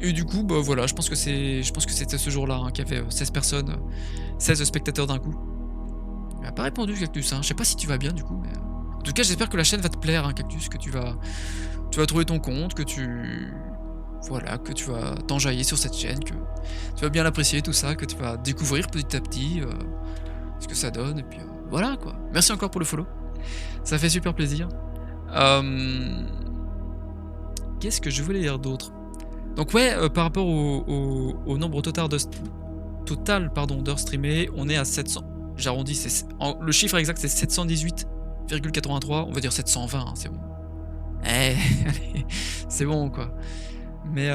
Et du coup, bah voilà, je pense que c'était ce jour-là, hein, qu'il y avait 16 personnes, 16 spectateurs d'un coup. Elle m'a pas répondu, Cactus, hein. Je sais pas si tu vas bien du coup, mais... En tout cas, j'espère que la chaîne va te plaire, hein, Cactus, que tu vas trouver ton compte, que tu vas t'enjailler sur cette chaîne, que tu vas bien l'apprécier, tout ça, que tu vas découvrir petit à petit ce que ça donne, et puis voilà quoi. Merci encore pour le follow, ça fait super plaisir. Qu'est-ce que je voulais dire d'autre? Donc ouais, par rapport au nombre total d'heures streamées, on est à 700. J'arrondis, le chiffre exact c'est 718,83, on va dire 720, hein, c'est bon. Eh, allez, c'est bon quoi. Mais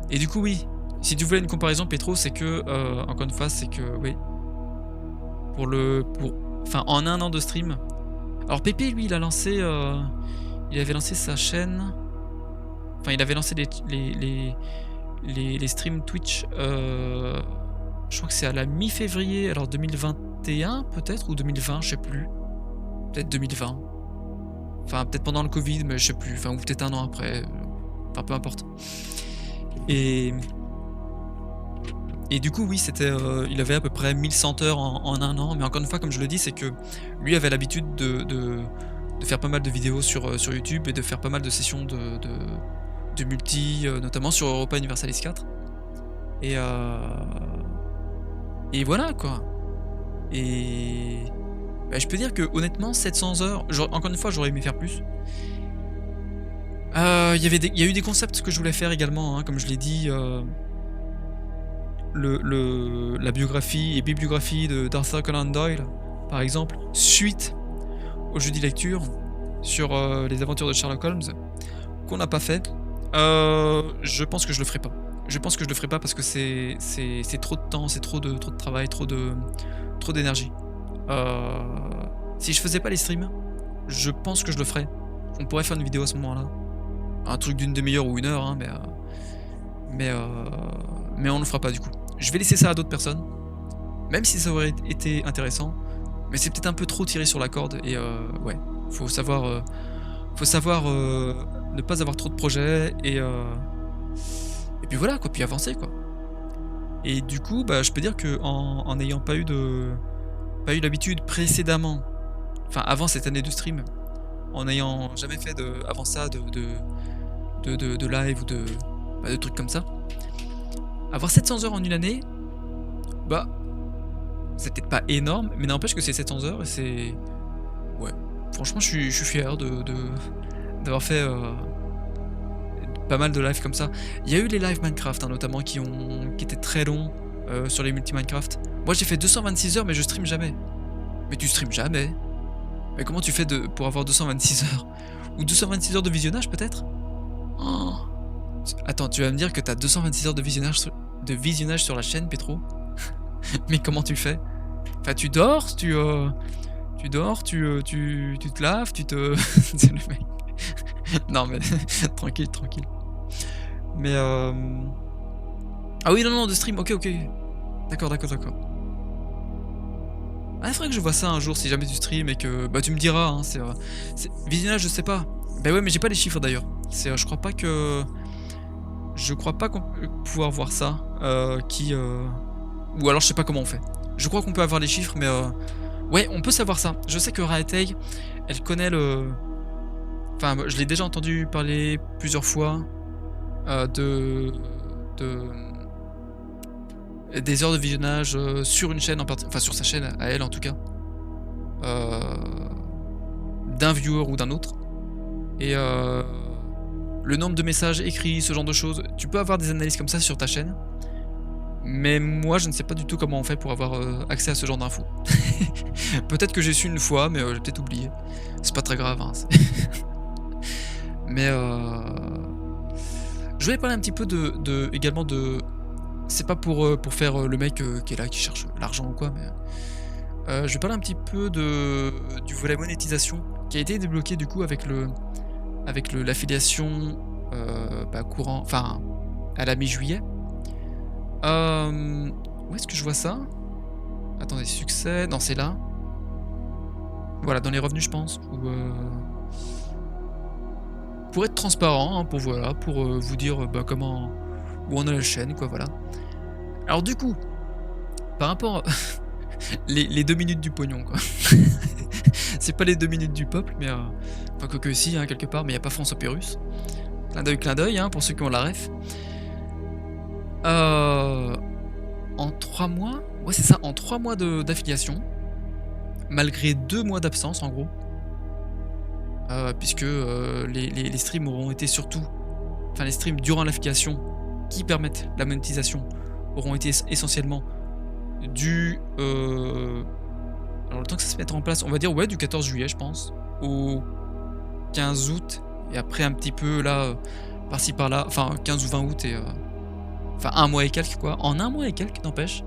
et du coup oui, si tu voulais une comparaison, Petro, c'est que encore une fois, c'est que oui, en un an de stream. Alors Pépé, lui, il avait lancé sa chaîne. Enfin, il avait lancé les streams Twitch. Je crois que c'est à la mi-février, alors 2021 peut-être, ou 2020, je sais plus. Peut-être 2020. Enfin, peut-être pendant le Covid, mais je sais plus, enfin, ou peut-être un an après, enfin, peu importe. Et du coup, oui, c'était, il avait à peu près 1 100 heures en 1 an, mais encore une fois, comme je le dis, c'est que lui avait l'habitude de faire pas mal de vidéos sur YouTube et de faire pas mal de sessions de multi, notamment sur Europa Universalis 4 et voilà, quoi. Et bah, je peux dire que honnêtement 700 heures, encore une fois, j'aurais aimé faire plus. Il y a eu des concepts que je voulais faire également, hein, comme je l'ai dit, la biographie et bibliographie d'Arthur Conan Doyle, par exemple, suite au jeudi lecture sur, les aventures de Sherlock Holmes, qu'on n'a pas fait. Je pense que je le ferai pas. Je pense que je le ferai pas parce que c'est trop de temps, c'est trop de travail, trop d'énergie. Heu, Si je faisais pas les streams, je pense que je le ferais. On pourrait faire une vidéo à ce moment-là. Un truc d'une demi-heure ou 1 heure, hein, mais, heu, mais on le fera pas du coup. Je vais laisser ça à d'autres personnes, même si ça aurait été intéressant, mais c'est peut-être un peu trop tiré sur la corde et ouais, faut savoir, ne pas avoir trop de projets et puis voilà quoi, puis avancer quoi. Et du coup, bah, je peux dire qu'en n'ayant pas eu l'habitude précédemment, enfin avant cette année de stream, en n'ayant jamais fait avant ça de live ou de trucs comme ça, avoir 700 heures en une année, bah, c'est peut-être pas énorme, mais n'empêche que c'est 700 heures et c'est ouais, franchement je suis fier d'avoir fait, pas mal de lives comme ça. Il y a eu les lives Minecraft, hein, notamment qui étaient très longs, sur les multi Minecraft. Moi j'ai fait 226 heures mais je stream jamais. Mais tu streams jamais? Mais comment tu fais pour avoir 226 heures? Ou 226 heures de visionnage peut-être? Oh. Attends, tu vas me dire que t'as 226 heures de visionnage sur la chaîne, Petro? Mais comment tu fais? Enfin, tu dors, tu te laves, tu te c'est le mec. Non mais tranquille, tranquille. Mais ah oui, non, non, de stream, OK, OK. D'accord, d'accord, d'accord. Ah, il faudrait que je vois ça un jour si jamais tu stream et que bah, tu me diras, hein, visionnage, je sais pas. Bah ouais, mais j'ai pas les chiffres d'ailleurs. Je crois pas qu'on pouvoir voir ça, ou alors je sais pas comment on fait. Je crois qu'on peut avoir les chiffres, mais ouais, on peut savoir ça. Je sais que Raeteg, elle connaît enfin, je l'ai déjà entendu parler plusieurs fois, de des heures de visionnage, sur une chaîne enfin sur sa chaîne à elle en tout cas, heu, d'un viewer ou d'un autre et le nombre de messages écrits, ce genre de choses. Tu peux avoir des analyses comme ça sur ta chaîne, mais moi je ne sais pas du tout comment on fait pour avoir, accès à ce genre d'infos. Peut-être que j'ai su une fois, mais j'ai peut-être oublié. C'est pas très grave, hein, mais je voulais parler un petit peu également de c'est pas pour faire, le mec, qui est là, qui cherche l'argent ou quoi, mais je vais parler un petit peu du volet monétisation qui a été débloqué du coup avec l'affiliation, bah, courant enfin, à la mi-juillet. Où est-ce que je vois ça? Attendez, succès, non, c'est là. Voilà, dans les revenus, je pense, ou pour être transparent, hein, pour vous dire, bah, où on a la chaîne, quoi, voilà. Alors du coup, par rapport les 2 minutes du pognon, quoi. C'est pas les 2 minutes du peuple, mais enfin quoique si, hein, quelque part, mais il y a pas François Pérus. Clin d'œil, hein, pour ceux qui ont la ref. En 3 mois, ouais c'est ça, en 3 mois d'affiliation, malgré 2 mois d'absence en gros, puisque, les streams auront été surtout enfin les streams durant l'affiliation qui permettent la monétisation auront été essentiellement alors le temps que ça se mette en place, on va dire ouais du 14 juillet je pense, au 15 août et après un petit peu là, par-ci par-là, enfin 15 ou 20 août et enfin 1 mois et quelques quoi. En 1 mois et quelques n'empêche,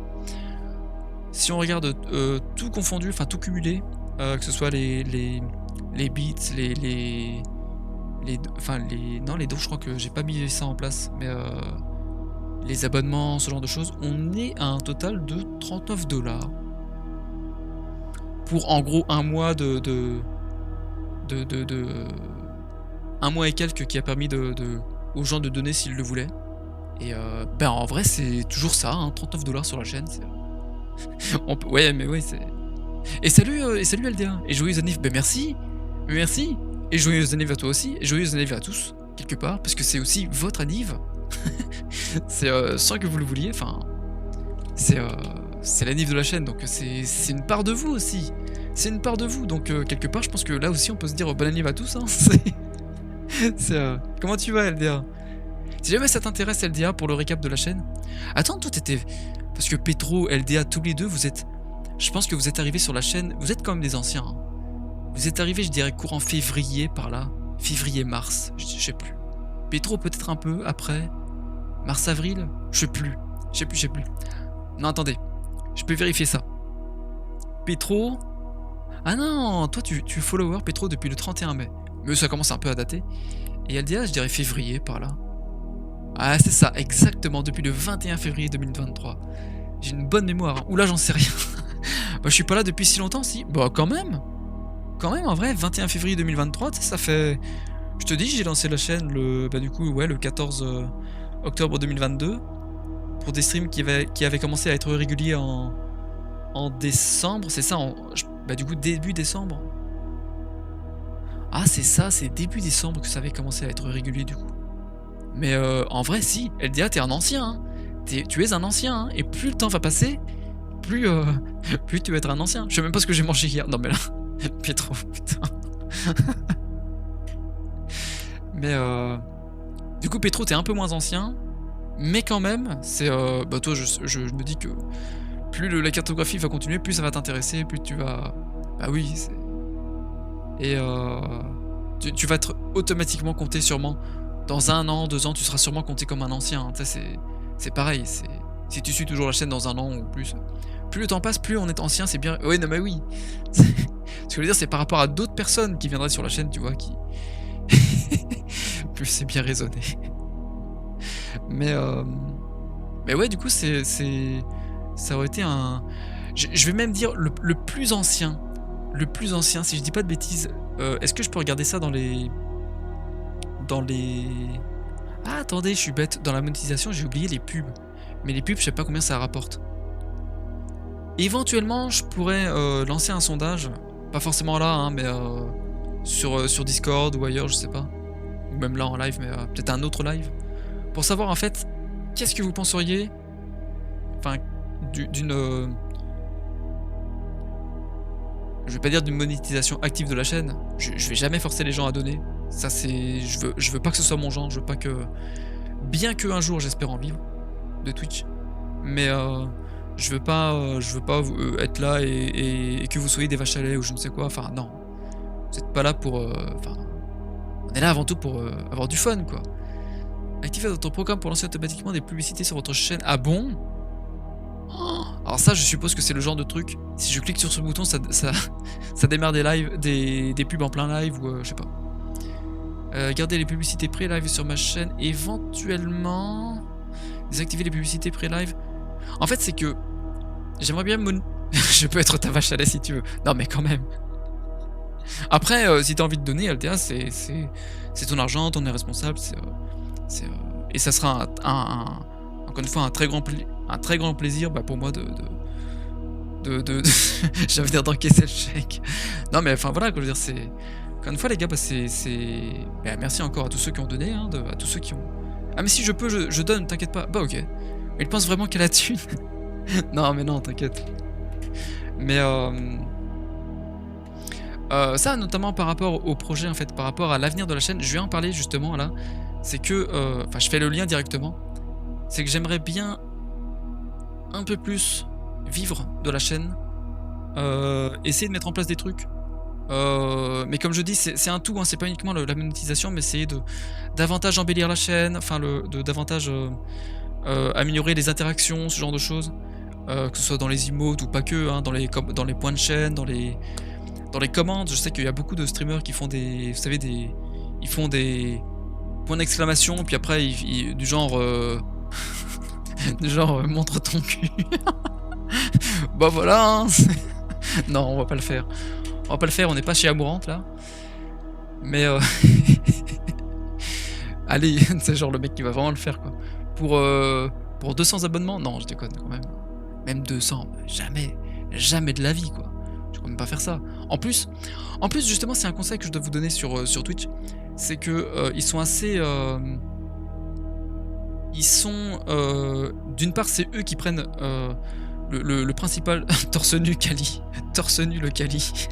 si on regarde, tout confondu, enfin tout cumulé, que ce soit les bits, les dons, je crois que j'ai pas mis ça en place, mais les abonnements, ce genre de choses, on est à un total de 39 $ pour en gros un mois de 1 mois et quelques qui a permis aux gens de donner s'ils le voulaient. Et ben, en vrai, c'est toujours ça, hein, 39 $ sur la chaîne, on peut ouais, mais ouais, c'est et salut LDA et joyeux anniv ben merci, merci et joyeux anniv à toi aussi et joyeux anniv à tous, quelque part, parce que c'est aussi votre anniv. C'est, sans que vous le vouliez, enfin, c'est, c'est l'anniv de la chaîne, donc c'est une part de vous aussi. C'est une part de vous, donc quelque part, je pense que là aussi, on peut se dire, bonne anniv à tous, hein. Comment tu vas, LDA? Si jamais ça t'intéresse, LDA, pour le récap de la chaîne. Attends, toi, t'étais. Parce que Petro, LDA, tous les deux, vous êtes. Je pense que vous êtes arrivés sur la chaîne. Vous êtes quand même des anciens. Hein. Vous êtes arrivés, je dirais, courant février par là. Février-mars, je sais plus. Petro, peut-être un peu après. Mars-avril? Je sais plus. Je sais plus. Non, attendez. Je peux vérifier ça. Petro. Ah non, toi, tu es follower Petro depuis le 31 mai. Mais ça commence un peu à dater. Et LDA, je dirais février par là. Ah, c'est ça, exactement, depuis le 21 février 2023. J'ai une bonne mémoire. Hein. Oula, j'en sais rien. Bah, je suis pas là depuis si longtemps, si. Bah, quand même. Quand même, en vrai, 21 février 2023, ça fait. Je te dis, j'ai lancé la chaîne le 14 octobre 2022. Pour des streams qui avaient commencé à être réguliers en décembre. C'est ça, du coup, début décembre. Ah, c'est ça, c'est début décembre que ça avait commencé à être régulier, du coup. Mais en vrai, si, LDA, t'es un ancien. Hein. Tu es un ancien. Hein. Et plus le temps va passer, plus tu vas être un ancien. Je sais même pas ce que j'ai mangé hier. Non, mais là, Pietro, putain. Mais du coup, Petro, t'es un peu moins ancien. Mais quand même, c'est. Toi, je me dis que plus la cartographie va continuer, plus ça va t'intéresser, plus tu vas. Bah oui, c'est. Et tu vas être automatiquement compté sûrement. Dans 1 an, 2 ans, tu seras sûrement compté comme un ancien. Hein. C'est pareil. Si tu suis toujours la chaîne dans 1 an ou plus, plus le temps passe, plus on est ancien, c'est bien. Ouais, non, mais oui. Ce que je veux dire, c'est par rapport à d'autres personnes qui viendraient sur la chaîne, tu vois, qui. Plus c'est bien raisonné. Mais ouais, du coup, ça aurait été un. Je vais même dire le plus ancien. Le plus ancien, si je dis pas de bêtises. Est-ce que je peux regarder ça dans les. Ah, attendez, je suis bête. Dans la monétisation, j'ai oublié les pubs. Mais les pubs, je sais pas combien ça rapporte. Éventuellement, je pourrais lancer un sondage. Pas forcément là, hein, mais sur Discord ou ailleurs, je sais pas. Ou même là en live, mais peut-être un autre live. Pour savoir en fait, qu'est-ce que vous penseriez. Enfin, d'une. Je vais pas dire d'une monétisation active de la chaîne. Je vais jamais forcer les gens à donner. Ça c'est. Je veux pas que ce soit mon genre. Je veux pas que. Bien que un jour j'espère en vivre de Twitch. Mais je veux pas être là et que vous soyez des vaches à lait ou je ne sais quoi. Enfin non. Vous êtes pas là pour. Enfin. On est là avant tout pour avoir du fun quoi. Activez votre programme pour lancer automatiquement des publicités sur votre chaîne. Ah bon? Alors ça, je suppose que c'est le genre de truc. Si je clique sur ce bouton, ça démarre des lives, des pubs en plein live ou je sais pas. Garder les publicités pré-live sur ma chaîne, éventuellement désactiver les publicités pré-live. En fait, c'est que j'aimerais bien je peux être ta vache à lait si tu veux. Non, mais quand même. Après, si t'as envie de donner, LTA, c'est ton argent, t'en es responsable. Et ça sera encore une fois un très grand plaisir pour moi de j'avais dire d'encaisser le chèque. Non mais enfin voilà, quoi, je veux dire, c'est encore une fois les gars, merci encore à tous ceux qui ont donné, hein, à tous ceux qui ont. Ah mais si je peux, je donne, t'inquiète pas. Bah ok. Mais il pense vraiment qu'elle a la thune. Non mais non, t'inquiète. Mais ça notamment par rapport au projet en fait, par rapport à l'avenir de la chaîne, je vais en parler justement là. C'est que, je fais le lien directement. C'est que j'aimerais bien un peu plus vivre de la chaîne, essayer de mettre en place des trucs. Mais comme je dis, c'est un tout, hein, c'est pas uniquement la monétisation, mais essayer de davantage embellir la chaîne, enfin de davantage améliorer les interactions, ce genre de choses, que ce soit dans les emotes ou pas que, hein, dans les points de chaîne, dans les commandes. Je sais qu'il y a beaucoup de streamers qui font ils font des points d'exclamation, puis après du genre montre ton cul. Bah voilà, hein. Non, on va pas le faire. On n'est pas chez Amourante là. Mais allez, c'est genre le mec qui va vraiment le faire, quoi. Pour 200 abonnements? Non, je déconne quand même. Même 200, jamais, jamais de la vie, quoi. Je vais quand même pas faire ça. En plus justement, c'est un conseil que je dois vous donner sur Twitch, c'est que, ils sont assez, ils sont, d'une part, c'est eux qui prennent, le principal torse nu Kali, torse nu le Kali.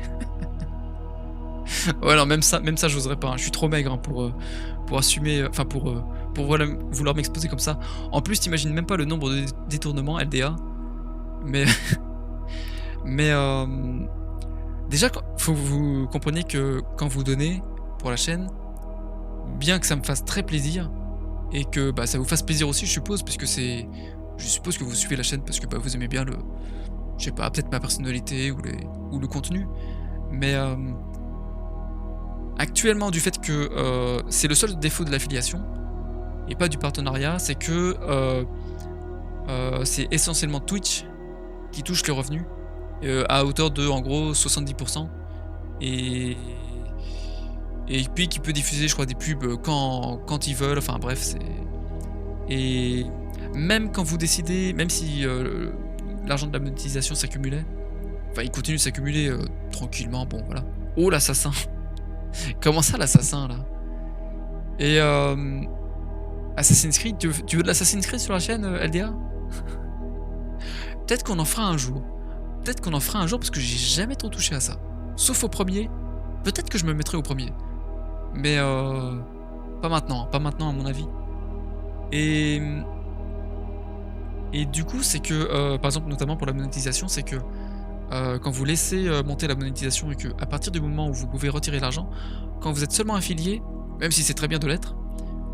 Ouais, alors même ça j'oserais pas, hein. Je suis trop maigre, hein, pour assumer, enfin pour voilà, vouloir m'exposer comme ça. En plus, tu même pas le nombre de détournements LDA, mais mais déjà faut que vous compreniez que quand vous donnez pour la chaîne, bien que ça me fasse très plaisir et que, bah, ça vous fasse plaisir aussi je suppose, puisque je suppose que vous suivez la chaîne parce que, bah, vous aimez bien je sais pas, peut-être ma personnalité ou le contenu, mais actuellement, du fait que, c'est le seul défaut de l'affiliation et pas du partenariat, c'est que, c'est essentiellement Twitch qui touche les revenus, à hauteur de, en gros, 70 et et puis qui peut diffuser, je crois, des pubs, quand ils veulent, enfin bref, c'est et même quand vous décidez, même si, l'argent de la monétisation s'accumulait, enfin il continue de s'accumuler, tranquillement, bon voilà. Oh l'assassin! Comment ça l'assassin là? Et Assassin's Creed, tu veux de l'Assassin's Creed sur la chaîne, LDA? Peut-être qu'on en fera un jour. Peut-être qu'on en fera un jour parce que j'ai jamais trop touché à ça. Sauf au premier. Peut-être que je me mettrai au premier. Mais pas maintenant à mon avis. Et et du coup, c'est que, par exemple, notamment pour la monétisation, c'est que, quand vous laissez, monter la monétisation et que à partir du moment où vous pouvez retirer l'argent, quand vous êtes seulement affilié, même si c'est très bien de l'être,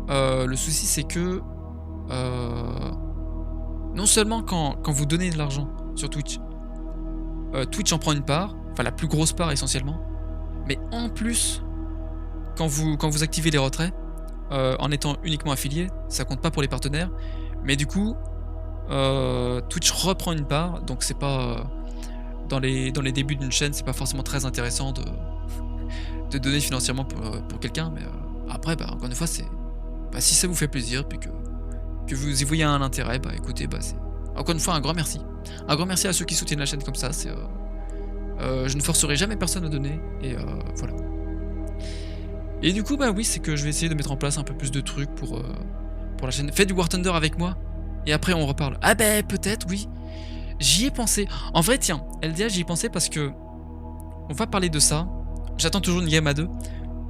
le souci c'est que, non seulement quand vous donnez de l'argent sur Twitch, Twitch en prend une part, enfin la plus grosse part essentiellement, mais en plus, quand vous activez les retraits, en étant uniquement affilié, ça compte pas pour les partenaires, mais du coup, Twitch reprend une part, donc c'est pas, dans les débuts d'une chaîne, c'est pas forcément très intéressant de donner financièrement pour quelqu'un, mais après, bah, encore une fois, c'est bah, si ça vous fait plaisir, puis que vous y voyez un intérêt, bah écoutez, bah c'est encore une fois un grand merci. Un grand merci à ceux qui soutiennent la chaîne comme ça, je ne forcerai jamais personne à donner, et voilà. Et du coup, bah oui, c'est que je vais essayer de mettre en place un peu plus de trucs pour la chaîne. Fais du War Thunder avec moi, et après on reparle. Ah bah peut-être, oui. J'y ai pensé. En vrai, tiens, LDA, j'y ai pensé parce que on va parler de ça. J'attends toujours une game à 2.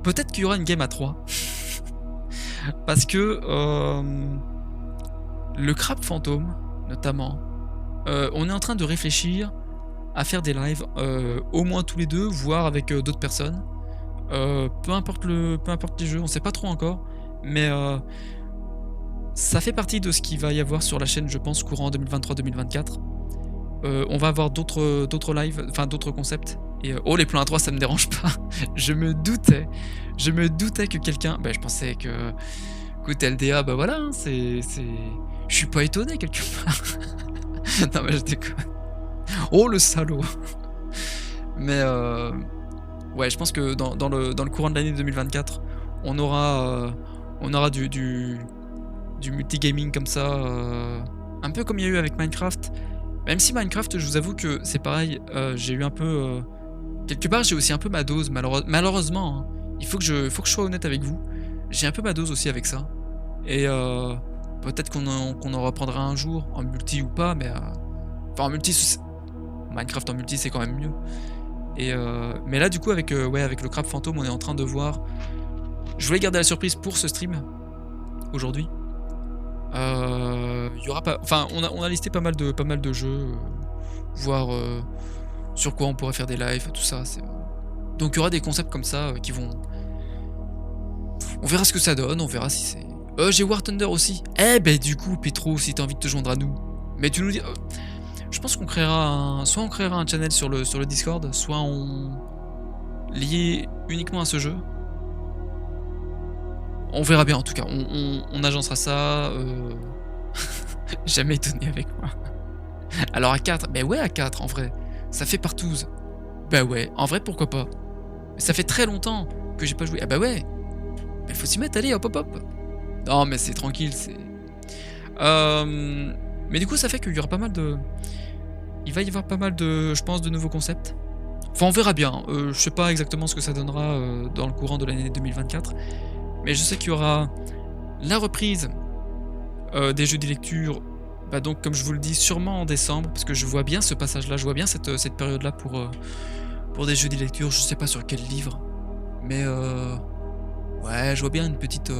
Peut-être qu'il y aura une game à 3. Parce que le crabe fantôme, notamment, on est en train de réfléchir à faire des lives, au moins tous les deux, voire avec d'autres personnes. Peu importe les jeux, on sait pas trop encore, mais ça fait partie de ce qu'il va y avoir sur la chaîne, je pense, courant 2023-2024. On va avoir d'autres lives, enfin d'autres concepts. Et oh, les plans à 3, ça me dérange pas. Je me doutais que quelqu'un. Bah, je pensais que. Écoute, LDA, bah voilà, hein, c'est. Je suis pas étonné quelque part. Non, mais je déconne. Oh, le salaud. Mais ouais, je pense que dans le courant de l'année 2024, on aura du multigaming comme ça, un peu comme il y a eu avec Minecraft. Même si Minecraft, je vous avoue que c'est pareil, j'ai eu un peu, quelque part, j'ai aussi un peu ma dose, malheureusement, hein. Il faut que je sois honnête avec vous. J'ai un peu ma dose aussi avec ça. Et peut-être qu'on en reprendra un jour, en multi ou pas, mais enfin en multi, Minecraft en multi, c'est quand même mieux. Et mais là, du coup, avec le crabe fantôme, on est en train de voir. Je voulais garder la surprise pour ce stream aujourd'hui. Il y aura pas, enfin, on a listé pas mal de jeux, voir sur quoi on pourrait faire des lives, tout ça. Donc il y aura des concepts comme ça qui vont. On verra ce que ça donne, on verra si c'est. J'ai War Thunder aussi. Eh ben du coup, Petro, si t'as envie de te joindre à nous, mais tu nous dis. Je pense qu'on créera soit on créera un channel sur le Discord, soit on lié uniquement à ce jeu. On verra bien en tout cas, on agencera ça. Jamais étonné avec moi. Alors à 4, ben ouais à 4 en vrai. Ça fait partouze. Ben ouais, en vrai pourquoi pas. Mais ça fait très longtemps. que j'ai pas joué. Ah bah ouais, il faut s'y mettre, allez, hop hop hop. Non mais c'est tranquille, c'est... Mais du coup ça fait qu'il y aura pas mal de... Il va y avoir pas mal de, je pense, de nouveaux concepts. Enfin on verra bien, je sais pas exactement ce que ça donnera dans le courant de l'année 2024. Mais je sais qu'il y aura la reprise des jeux de lecture, bah donc comme je vous le dis, sûrement en décembre, parce que je vois bien ce passage-là, je vois bien cette période-là pour des jeux de lecture, je sais pas sur quel livre, mais ouais, je vois bien une petite...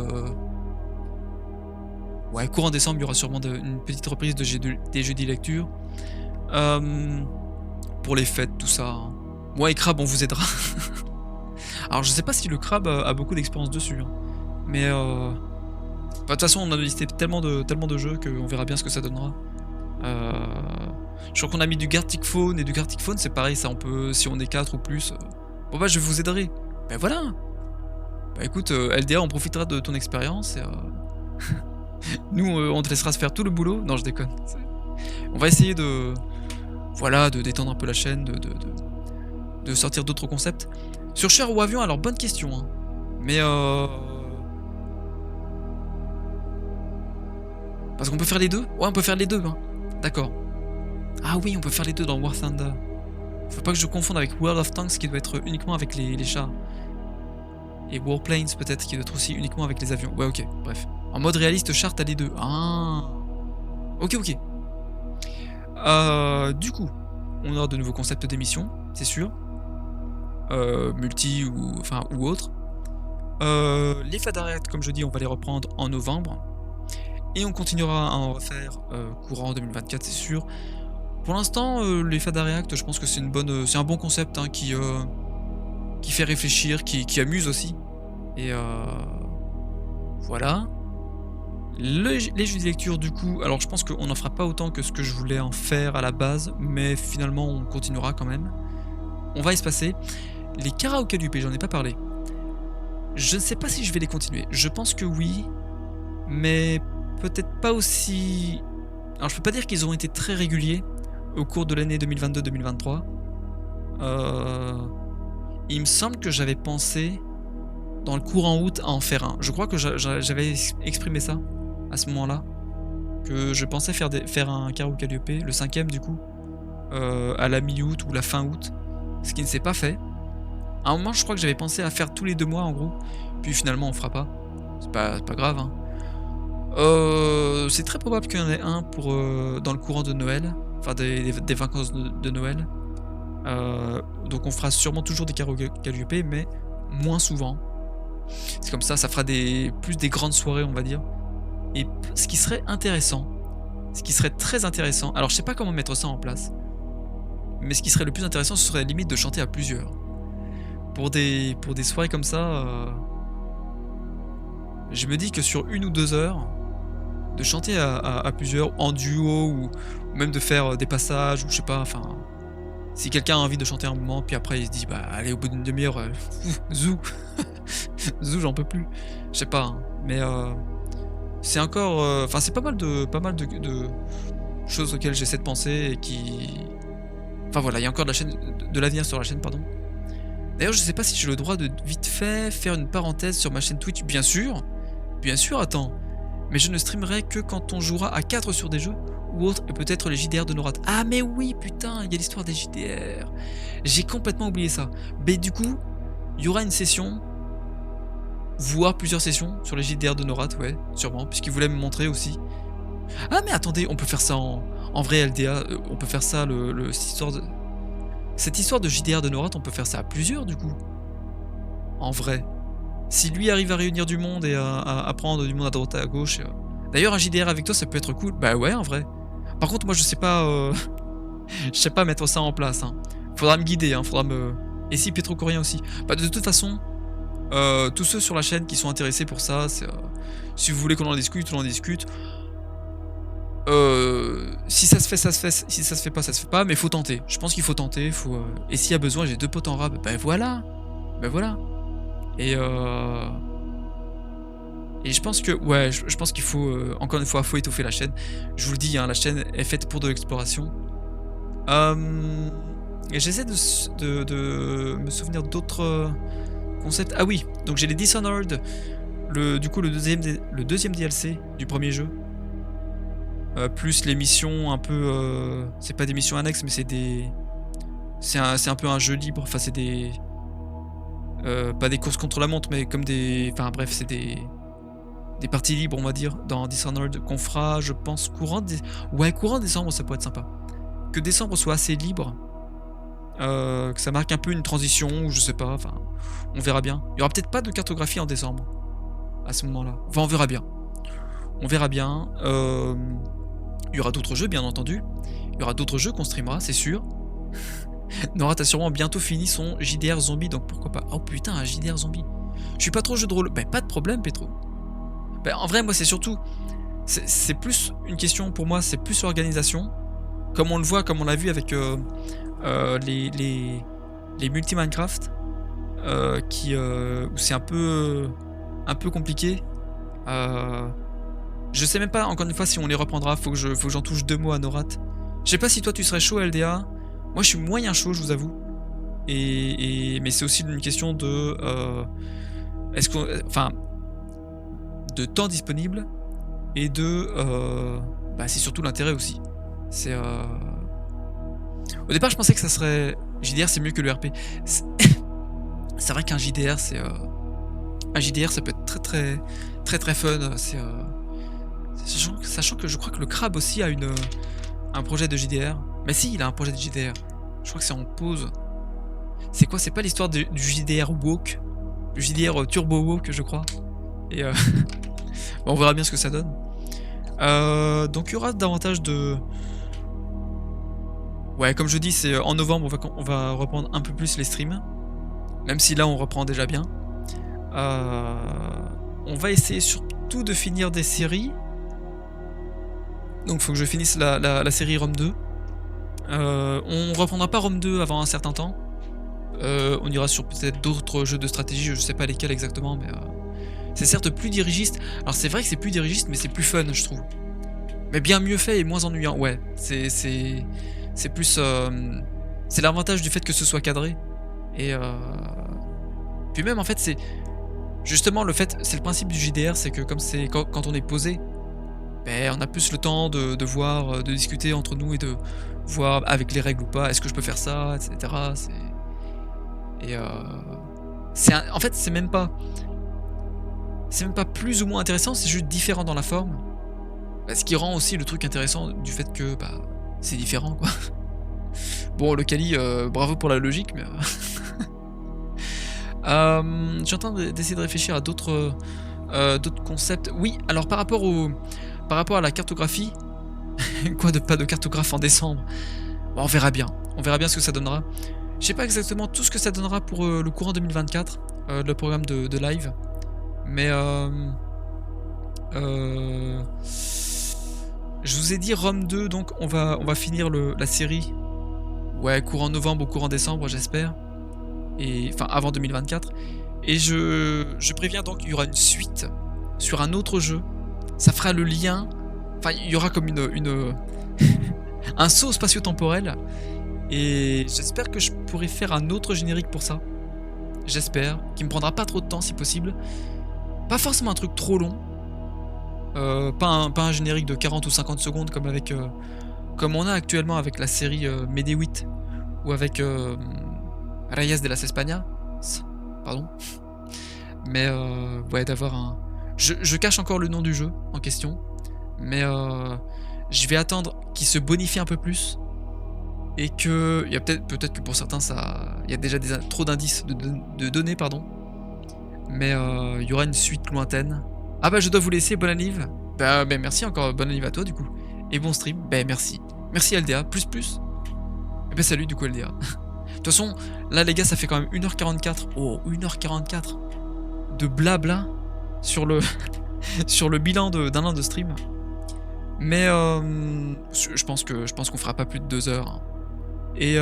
ouais, courant décembre, il y aura sûrement une petite reprise des jeux de lecture. Pour les fêtes, tout ça, hein. Moi et Crab, on vous aidera. Alors je sais pas si le Crab a beaucoup d'expérience dessus, hein, mais bah, de toute façon, on a listé tellement de jeux qu'on verra bien ce que ça donnera. Heu, je crois qu'on a mis du Gartic Phone et du Gartic Phone, c'est pareil, ça on peut, si on est 4 ou plus, bon bah, je vous aiderai. Ben voilà! Bah écoute, LDA, on profitera de ton expérience et nous, on te laissera se faire tout le boulot. Non, je déconne. On va essayer de, voilà, de détendre un peu la chaîne, de sortir d'autres concepts. Sur Char ou Avion, alors bonne question, hein, mais parce qu'on peut faire les 2? Ouais, on peut faire les 2, hein. D'accord. Ah oui, on peut faire les 2 dans War Thunder. Faut pas que je confonde avec World of Tanks qui doit être uniquement avec les chars. Et Warplanes peut-être qui doit être aussi uniquement avec les avions. Ouais, ok, bref. En mode réaliste, char, t'as les 2. Ah. Ok, ok. Du coup, on aura de nouveaux concepts d'émission, c'est sûr. Multi ou, enfin, ou autre. Les Fadariacs, comme je dis, on va les reprendre en novembre. Et on continuera à en refaire courant 2024, c'est sûr. Pour l'instant, les Fada React, je pense que c'est une bonne, c'est un bon concept, hein, qui fait réfléchir, qui amuse aussi. Et voilà. Les jeux de lecture, du coup, alors je pense qu'on n'en fera pas autant que ce que je voulais en faire à la base, mais finalement on continuera quand même. On va espacer. Les karaoké du pays, j'en ai pas parlé. Je ne sais pas si je vais les continuer. Je pense que oui, mais peut-être pas aussi... Alors je peux pas dire qu'ils ont été très réguliers au cours de l'année 2022-2023. Il me semble que j'avais pensé, dans le courant août, à en faire un. Je crois que j'avais exprimé ça, à ce moment-là, que je pensais faire un karaoké Calliope, le 5ème du coup, à la mi-août ou la fin août, ce qui ne s'est pas fait. À un moment, je crois que j'avais pensé à faire tous les 2 mois en gros, puis finalement on fera pas. C'est pas grave, hein. C'est très probable qu'il y en ait un pour, dans le courant de Noël, enfin des vacances de Noël. Donc on fera sûrement toujours des karaoké Calliope, mais moins souvent. C'est comme ça fera plus des grandes soirées, on va dire. Et ce qui serait intéressant, ce qui serait très intéressant, alors je sais pas comment mettre ça en place, mais ce qui serait le plus intéressant, ce serait limite de chanter à plusieurs. Pour des soirées comme ça, je me dis que sur 1 ou 2 heures, de chanter à plusieurs, en duo, ou même de faire des passages, ou je sais pas, enfin... Si quelqu'un a envie de chanter un moment, puis après il se dit, bah allez, au bout d'une demi-heure, zou, zou, j'en peux plus. Je sais pas, hein, mais c'est encore... Enfin, c'est pas mal de choses auxquelles j'essaie de penser et qui... Enfin voilà, il y a encore de l'avenir sur la chaîne, pardon. D'ailleurs, je sais pas si j'ai le droit de vite fait faire une parenthèse sur ma chaîne Twitch, bien sûr, attends. Mais je ne streamerai que quand on jouera à 4 sur des jeux, ou autres, et peut-être les JDR de Norat. Ah mais oui, putain, il y a l'histoire des JDR. J'ai complètement oublié ça. Mais du coup, il y aura une session, voire plusieurs sessions, sur les JDR de Norat, ouais, sûrement, puisqu'il voulait me montrer aussi. Ah mais attendez, on peut faire ça en vrai LDA, on peut faire ça, cette histoire de JDR de Norat, on peut faire ça à plusieurs du coup. En vrai. Si lui arrive à réunir du monde et à prendre du monde à droite et à gauche... D'ailleurs, un JDR avec toi, ça peut être cool. Bah ouais, en vrai. Par contre, moi, je sais pas... je sais pas mettre ça en place, hein. Faudra me guider, hein. Faudra me... Et si Pietro Corien aussi. Bah de toute façon, tous ceux sur la chaîne qui sont intéressés pour ça, c'est... si vous voulez qu'on en discute, on en discute. Si ça se fait, ça se fait. Si ça se fait pas, ça se fait pas. Mais faut tenter. Je pense qu'il faut tenter. Et s'il y a besoin, j'ai 2 potes en rab. Bah voilà. Bah voilà. Et je pense que, ouais, je pense qu'il faut, encore une fois, faut étoffer la chaîne. Je vous le dis, hein, la chaîne est faite pour de l'exploration. Et j'essaie de me souvenir d'autres concept. Ah oui, donc j'ai les Dishonored, du coup le deuxième DLC du premier jeu, plus les missions un peu, c'est pas des missions annexes, mais c'est un peu un jeu libre, enfin c'est des, pas des courses contre la montre, mais comme des, enfin bref, c'est des parties libres, on va dire, dans Dishonored, qu'on fera, je pense, courant décembre, ça pourrait être sympa. Que décembre soit assez libre, que ça marque un peu une transition, ou je sais pas, enfin, on verra bien. Il y aura peut-être pas de cartographie en décembre, à ce moment-là. Enfin, on verra bien. On verra bien. Il y aura d'autres jeux, bien entendu. Il y aura d'autres jeux qu'on streamera, c'est sûr. Nora, t'as sûrement bientôt fini son JDR zombie, donc pourquoi pas. Oh putain, un JDR zombie. Je suis pas trop jeu de rôle. Bah, pas de problème, Petro. Bah, en vrai, moi, c'est surtout. C'est plus une question pour moi, c'est plus l'organisation. Comme on le voit, comme on l'a vu avec les multi-Minecraft, où c'est un peu compliqué. Je sais même pas, encore une fois, si on les reprendra. Faut que j'en touche deux mots à Norat. Je sais pas si toi tu serais chaud, LDA. Moi, je suis moyen chaud, je vous avoue. Mais c'est aussi une question de. Est-ce qu'on. Enfin. De temps disponible. Et de. Bah, c'est surtout l'intérêt aussi. C'est. Au départ, je pensais que ça serait. JDR, c'est mieux que le RP. C'est vrai qu'un JDR, c'est. Un JDR, ça peut être très très très très fun. C'est. Sachant que je crois que le Crabe aussi a un projet de JDR. Mais si, il a un projet de JDR. Je crois que c'est en pause. C'est quoi? C'est pas l'histoire du JDR Woke? Du JDR Turbo Woke, je crois. Et bon, on verra bien ce que ça donne. Donc il y aura davantage de... Ouais, comme je dis, c'est en novembre, on va reprendre un peu plus les streams. Même si là, on reprend déjà bien. On va essayer surtout de finir des séries. Donc faut que je finisse la série Rome 2. On reprendra pas Rome 2 avant un certain temps. On ira sur peut-être d'autres jeux de stratégie, je sais pas lesquels exactement, mais c'est certes plus dirigiste. Alors c'est vrai que c'est plus dirigiste, mais c'est plus fun, je trouve. Mais bien mieux fait et moins ennuyant. Ouais, c'est plus... c'est l'avantage du fait que ce soit cadré. Et puis même en fait c'est... Justement le fait, c'est le principe du JDR, c'est que comme c'est quand on est posé, ben, on a plus le temps de voir, de discuter entre nous et de voir avec les règles ou pas, est-ce que je peux faire ça, etc. En fait c'est même pas plus ou moins intéressant, c'est juste différent dans la forme. Bah, ce qui rend aussi le truc intéressant du fait que bah, c'est différent quoi. Bon le Kali, bravo pour la logique, mais je suis en train d'essayer de réfléchir à d'autres concepts. Oui, alors par rapport à la cartographie, quoi de pas de cartographe en décembre? Bon, on verra bien ce que ça donnera. Je sais pas exactement tout ce que ça donnera pour le courant 2024, le programme de live, mais je vous ai dit Rome 2, donc on va finir la série, ouais, courant novembre ou courant décembre, j'espère, et enfin avant 2024. Et je préviens donc, il y aura une suite sur un autre jeu. Ça fera le lien. Enfin, il y aura comme un saut spatio-temporel. Et j'espère que je pourrai faire un autre générique pour ça. J'espère. Qui me prendra pas trop de temps si possible. Pas forcément un truc trop long. Pas un générique de 40 ou 50 secondes comme on a actuellement avec la série Medewit. Ou avec Reyes de las Españas. Pardon. Mais ouais, d'avoir un... Je cache encore le nom du jeu en question. Mais je vais attendre qu'il se bonifie un peu plus. Et que... Il y a peut-être que pour certains, il y a déjà trop d'indices de données, pardon. Mais il y aura une suite lointaine. Ah bah je dois vous laisser, bonne anniv. Bah merci encore, bonne anniv à toi du coup. Et bon stream, bah merci. Merci LDA, plus. Et bah salut du coup LDA. De toute façon, là les gars, ça fait quand même 1h44. Oh, 1h44 de blabla sur le sur le bilan d'un an de stream. Mais je pense qu'on fera pas plus de 2 heures. Hein. Et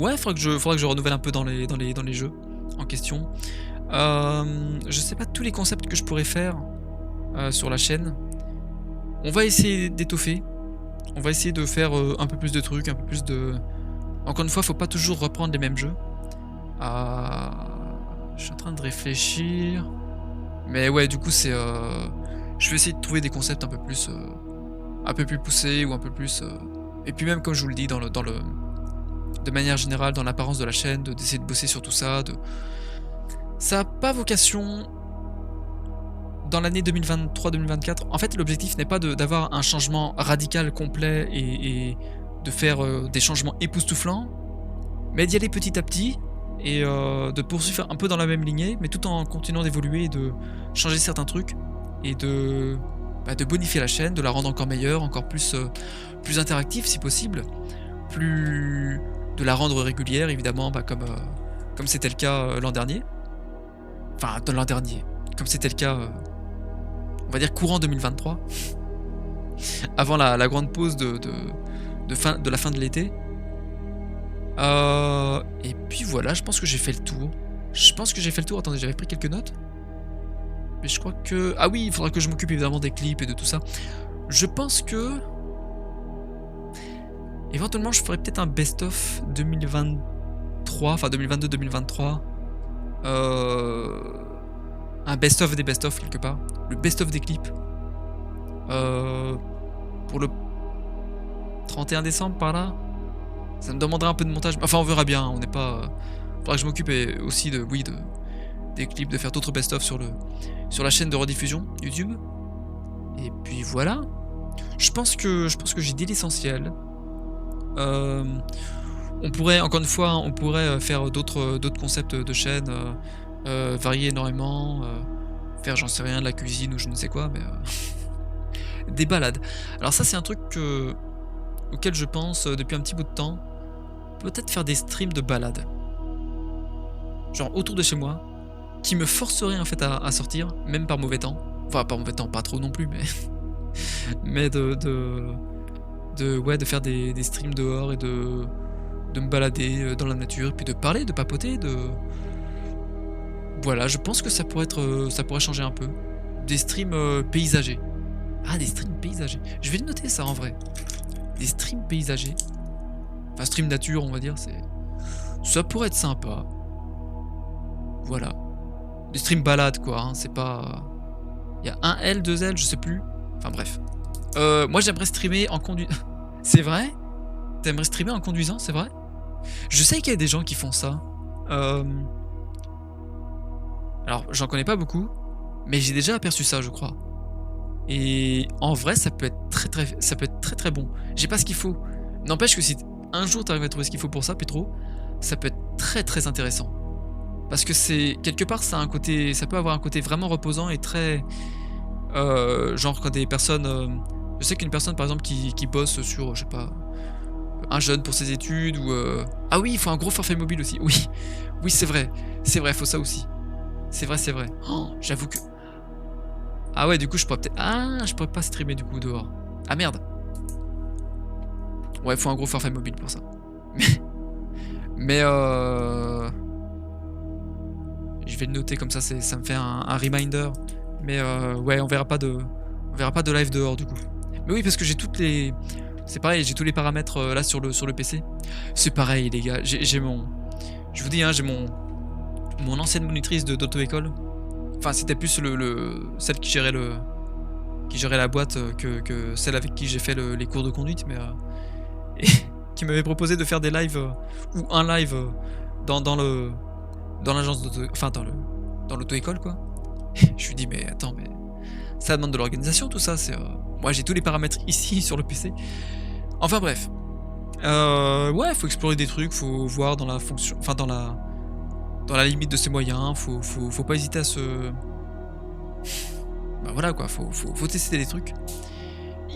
ouais, faudra que je renouvelle un peu dans les jeux en question. Je sais pas tous les concepts que je pourrais faire sur la chaîne. On va essayer d'étoffer. On va essayer de faire un peu plus de trucs, un peu plus de... Encore une fois, faut pas toujours reprendre les mêmes jeux. Je suis en train de réfléchir. Mais ouais, du coup, je vais essayer de trouver des concepts un peu plus poussés ou un peu plus, et puis même comme je vous le dis de manière générale, dans l'apparence de la chaîne, d'essayer de bosser sur tout ça, ça a pas vocation dans l'année 2023-2024. En fait, l'objectif n'est pas d'avoir un changement radical, complet et de faire, des changements époustouflants, mais d'y aller petit à petit et de poursuivre un peu dans la même lignée, mais tout en continuant d'évoluer et de changer certains trucs et de bonifier la chaîne, de la rendre encore meilleure, encore plus interactive si possible, plus de la rendre régulière évidemment, comme c'était le cas, l'an dernier. Enfin, de l'an dernier, comme c'était le cas, on va dire courant 2023, avant la grande pause de la fin de l'été. Et puis voilà, je pense que j'ai fait le tour. Je pense que j'ai fait le tour. Attendez, j'avais pris quelques notes. Mais je crois que... Ah oui, il faudra que je m'occupe évidemment des clips et de tout ça. Je pense que... Éventuellement, je ferais peut-être un best-of 2023, enfin 2022-2023. Un best-of des best-of quelque part. Le best-of des clips. Pour le 31 décembre par là. Ça me demandera un peu de montage. Enfin, on verra bien. On n'est pas... Faudra que je m'occupe aussi des clips, de faire d'autres best-of sur la chaîne de rediffusion YouTube. Et puis voilà. Je pense que j'ai dit l'essentiel. On pourrait, encore une fois, on pourrait faire d'autres concepts de chaîne, varier énormément, faire, j'en sais rien, de la cuisine ou je ne sais quoi, mais des balades. Alors ça, c'est un truc auquel je pense depuis un petit bout de temps. Peut-être faire des streams de balades. Genre autour de chez moi, qui me forcerait en fait à sortir, même par mauvais temps. Enfin, par mauvais temps, pas trop non plus, mais mais de faire des streams dehors et de me balader dans la nature, puis de parler, de papoter, voilà, je pense que ça pourrait changer un peu. Des streams paysagers. Ah, des streams paysagers. Je vais le noter ça en vrai. Des streams paysagers. Enfin, stream nature, on va dire, ça pourrait être sympa. Voilà. Des streams balades, quoi, hein, c'est pas... Il y a un L, 2 L, je sais plus. Enfin, bref. Moi, j'aimerais streamer en conduisant. C'est vrai? T'aimerais streamer en conduisant, c'est vrai? Je sais qu'il y a des gens qui font ça. Alors, j'en connais pas beaucoup, mais j'ai déjà aperçu ça, je crois. Et en vrai, ça peut être très bon. J'ai pas ce qu'il faut. N'empêche que si un jour t'arrives à trouver ce qu'il faut pour ça, Petro, ça peut être très intéressant. Parce que quelque part, ça peut avoir un côté vraiment reposant et très... genre quand des personnes... je sais qu'une personne, par exemple, qui bosse sur, je sais pas, un jeune pour ses études, ou... Ah oui, il faut un gros forfait mobile aussi, oui. Oui, c'est vrai, il faut ça aussi. C'est vrai. Oh, j'avoue que... Ah ouais, du coup, je pourrais peut-être... Ah, je pourrais pas streamer, du coup, dehors. Ah merde. Ouais, il faut un gros forfait mobile pour ça. Mais je vais le noter comme ça, ça me fait un reminder. Mais ouais, on verra pas de live dehors du coup. Mais oui, parce que j'ai c'est pareil, j'ai tous les paramètres là sur le PC. C'est pareil les gars, j'ai je vous dis, hein, j'ai mon ancienne monitrice d'auto-école. Enfin, c'était plus celle qui gérait la boîte que celle avec qui j'ai fait les cours de conduite, mais et qui m'avait proposé de faire des lives ou un live dans l'agence enfin dans l'auto-école quoi. Je lui dis mais attends, mais ça demande de l'organisation tout ça, moi j'ai tous les paramètres ici sur le PC. Enfin bref. Ouais, faut explorer des trucs, faut voir dans la fonction, enfin dans la limite de ses moyens, faut pas hésiter à se... Bah voilà quoi, faut tester des trucs.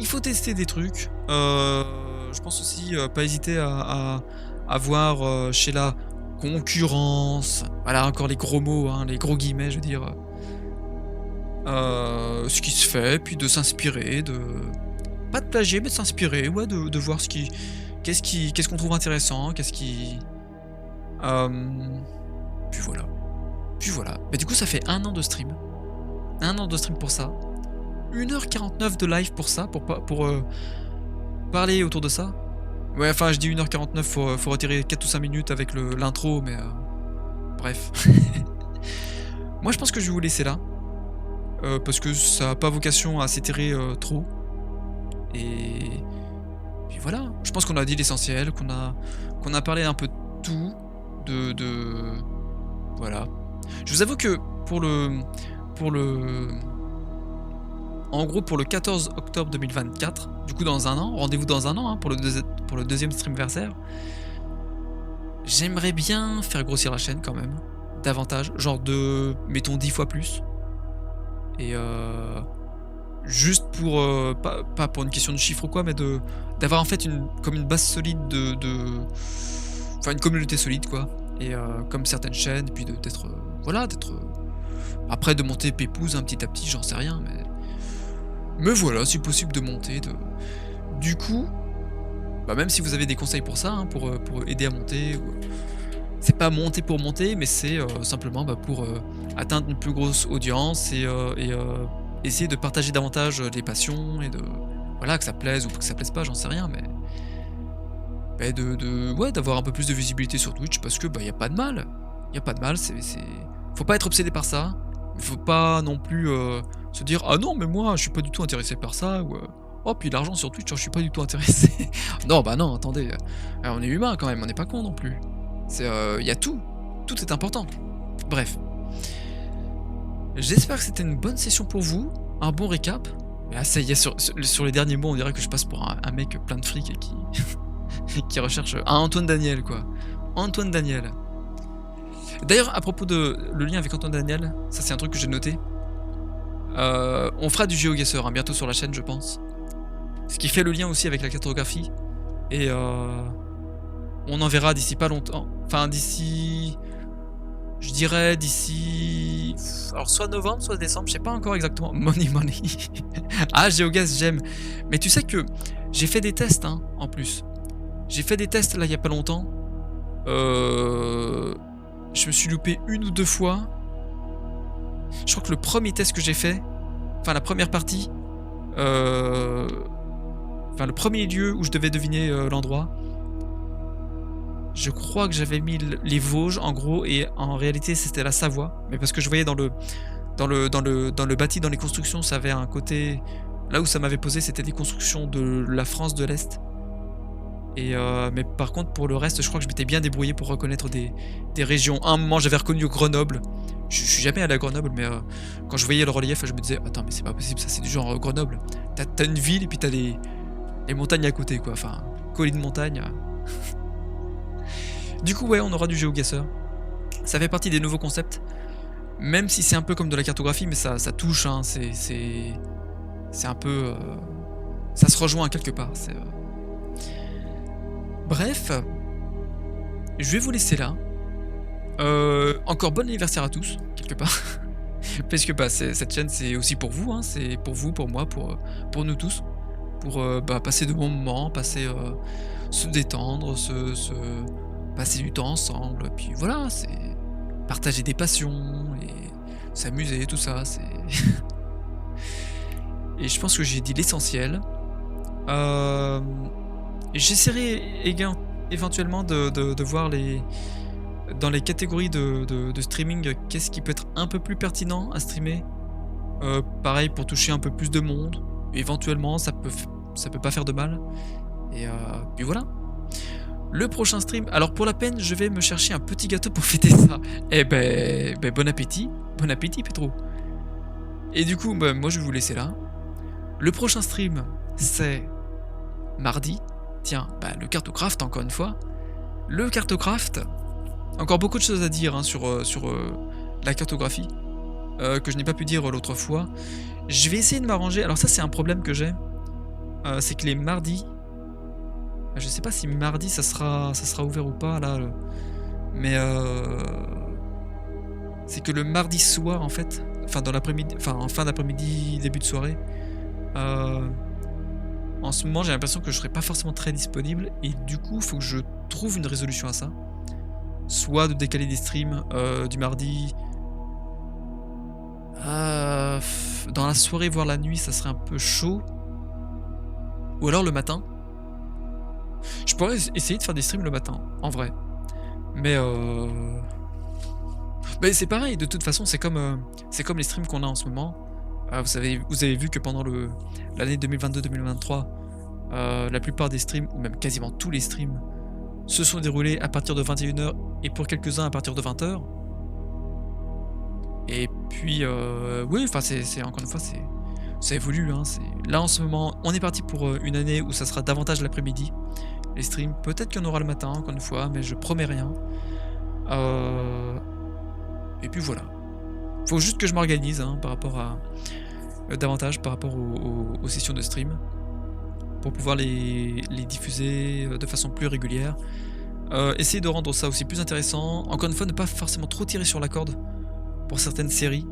Il faut tester des trucs. Je pense aussi pas hésiter à voir chez la concurrence, voilà encore les gros mots, hein, les gros guillemets, je veux dire, ce qui se fait, puis de s'inspirer, pas de plagier, mais de s'inspirer, ouais, de voir qu'est-ce qu'on trouve intéressant, puis voilà. Mais du coup, ça fait 1 an de stream. 1 an de stream pour ça. 1h49 de live pour ça, pour parler autour de ça. Ouais, enfin, je dis 1h49, faut retirer 4 ou 5 minutes avec l'intro, mais Bref. Moi, je pense que je vais vous laisser là, parce que ça a pas vocation à s'étirer, trop et puis voilà. Je pense qu'on a dit l'essentiel, qu'on a parlé un peu de tout, de voilà. Je vous avoue que pour le en gros, pour le 14 octobre 2024, du coup dans un an, rendez-vous dans un an, hein, pour le 2e streamversaire, j'aimerais bien faire grossir la chaîne quand même, davantage, genre de mettons 10 fois plus et juste pour, pas pour une question de chiffre ou quoi, mais d'avoir en fait une base solide enfin une communauté solide quoi et comme certaines chaînes et puis d'être, voilà, d'être, après de monter pépouze, hein, petit à petit, j'en sais rien, mais voilà, si possible de monter, du coup, bah, même si vous avez des conseils pour ça, hein, pour aider à monter ou c'est pas monter pour monter, mais c'est, simplement, bah, pour, atteindre une plus grosse audience et essayer de partager davantage, les passions et voilà, que ça plaise ou que ça plaise pas, j'en sais rien, mais bah, ouais, d'avoir un peu plus de visibilité sur Twitch parce que, bah, y a pas de mal. Y a pas de mal, c'est faut pas être obsédé par ça, il faut pas non plus, se dire: «Ah non, mais moi, je suis pas du tout intéressé par ça» ou «Oh, puis l'argent sur Twitch, hein, je suis pas du tout intéressé». Non, bah, non, attendez, on est humain quand même, on n'est pas con non plus. C'est, y a tout, tout est important. Bref. J'espère que c'était une bonne session pour vous, un bon récap. Ah ça y est, sur les derniers mots, on dirait que je passe pour un mec plein de fric et qui qui recherche un Antoine Daniel, quoi. Antoine Daniel. D'ailleurs, à propos de le lien avec Antoine Daniel, ça c'est un truc que j'ai noté. On fera du GeoGuessr, hein, bientôt sur la chaîne, je pense. Ce qui fait le lien aussi avec la cartographie et on en verra d'ici pas longtemps. Enfin, d'ici... Je dirais d'ici... Alors, soit novembre, soit décembre, je sais pas encore exactement. Money, money. Ah, GeoGuess, j'aime. Mais tu sais que j'ai fait des tests, hein, en plus. J'ai fait des tests, là, il y a pas longtemps. Je me suis loupé 1 ou 2 fois. Je crois que le premier test que j'ai fait, enfin, la première partie, enfin, le premier lieu où je devais deviner l'endroit, je crois que j'avais mis les Vosges en gros et en réalité c'était la Savoie, mais parce que je voyais dans le bâti, dans les constructions, ça avait un côté là où ça m'avait posé, c'était des constructions de la France de l'Est. Et mais par contre pour le reste, je crois que je m'étais bien débrouillé pour reconnaître des régions. À un moment, j'avais reconnu Grenoble. Je suis jamais allé à Grenoble, mais quand je voyais le relief, je me disais: «Attends, mais c'est pas possible, ça c'est du genre Grenoble». Tu as une ville et puis tu as les montagnes à côté quoi, enfin, collines de montagnes. Du coup, ouais, on aura du GeoGuessr. Ça fait partie des nouveaux concepts, même si c'est un peu comme de la cartographie, mais ça touche, hein, c'est un peu... ça se rejoint quelque part. Bref, je vais vous laisser là. Encore bon anniversaire à tous, quelque part. Parce que bah, cette chaîne, c'est aussi pour vous, hein, c'est pour vous, pour moi, pour nous tous. Pour bah, passer de bons moments, se détendre, passer du temps ensemble, puis voilà, c'est partager des passions et s'amuser, tout ça, c'est... Et je pense que j'ai dit l'essentiel. J'essaierai éventuellement de voir dans les catégories de streaming, qu'est-ce qui peut être un peu plus pertinent à streamer. Pareil, pour toucher un peu plus de monde. Éventuellement, ça peut pas faire de mal. Et puis voilà. Le prochain stream, alors pour la peine, je vais me chercher un petit gâteau pour fêter ça. Eh ben bon appétit Petro. Et du coup, bah, moi je vais vous laisser là. Le prochain stream, c'est mardi. Tiens, bah, le Cartocraft encore une fois. Le Cartocraft, encore beaucoup de choses à dire hein, sur la cartographie, que je n'ai pas pu dire l'autre fois. Je vais essayer de m'arranger, alors ça c'est un problème que j'ai, c'est que les mardis, je sais pas si mardi ça sera ouvert ou pas là, mais c'est que le mardi soir en fait, enfin dans l'après-midi, enfin en fin d'après-midi, début de soirée, en ce moment j'ai l'impression que je serai pas forcément très disponible et du coup il faut que je trouve une résolution à ça. Soit de décaler des streams du mardi dans la soirée voire la nuit, ça serait un peu chaud. Ou alors le matin. Je pourrais essayer de faire des streams le matin, en vrai. Mais Beh, c'est pareil, de toute façon, c'est comme les streams qu'on a en ce moment. Vous avez vu que pendant l'année 2022-2023, la plupart des streams, ou même quasiment tous les streams, se sont déroulés à partir de 21h et pour quelques-uns à partir de 20h. Et puis, oui, enfin, c'est encore une fois, ça évolue, hein, là, en ce moment, on est parti pour, une année où ça sera davantage l'après-midi, les streams. Peut-être qu'il y en aura le matin, encore une fois, mais je promets rien. Heu et puis voilà. Faut juste que je m'organise, hein, par rapport à davantage par rapport aux sessions de stream, pour pouvoir les diffuser, de façon plus régulière. Essayer de rendre ça aussi plus intéressant. Encore une fois, ne pas forcément trop tirer sur la corde pour certaines séries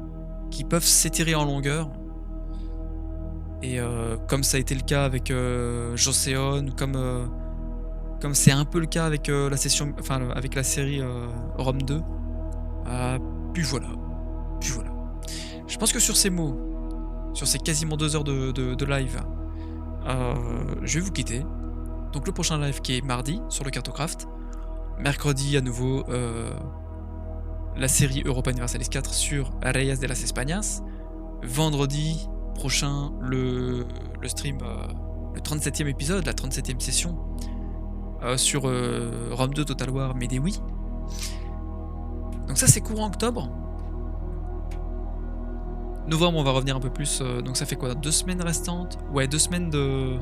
qui peuvent s'étirer en longueur et comme ça a été le cas avec, Joseon, comme c'est un peu le cas avec, la session enfin, avec la série, Rome 2. Heu, puis voilà, puis voilà. Je pense que sur ces mots, sur ces quasiment 2 heures de live, je vais vous quitter. Donc le prochain live qui est mardi sur le Cartocraft. Mercredi à nouveau, la série Europa Universalis 4 sur Reyes de las Españas. Vendredi prochain, le stream, le 37e épisode, la 37e session, sur, Rome 2 Total War Medewee. Donc ça c'est courant octobre. Novembre, on va revenir un peu plus, donc ça fait quoi? 2 semaines restantes? Ouais, 2 semaines de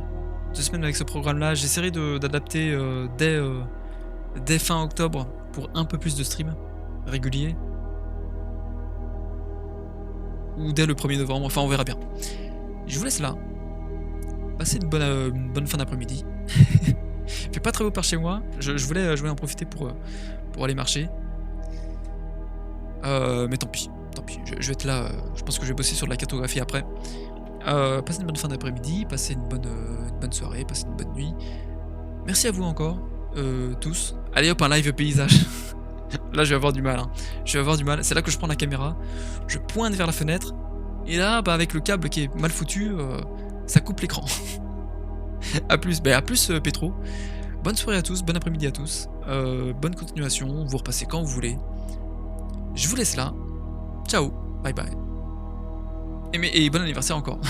2 semaines avec ce programme-là. J'essaierai d'adapter, dès fin octobre pour un peu plus de streams réguliers. Ou dès le 1er novembre, enfin on verra bien. Je vous laisse là. Passez une bonne fin d'après-midi. Il fait pas très beau par chez moi. Je voulais en profiter pour aller marcher. Mais tant pis, tant pis. Je vais être là, je pense que je vais bosser sur de la cartographie après. Passez une bonne fin d'après-midi, passez une bonne soirée, passez une bonne nuit. Merci à vous encore, tous. Allez hop, un live paysage. Là, je vais avoir du mal, hein. Je vais avoir du mal. C'est là que je prends la caméra, je pointe vers la fenêtre, et là, bah, avec le câble qui est mal foutu, ça coupe l'écran. A plus, bah, à plus, Pétro. Bonne soirée à tous, bon après-midi à tous. Bonne continuation, vous repassez quand vous voulez. Je vous laisse là. Ciao, bye bye. Et bon anniversaire encore.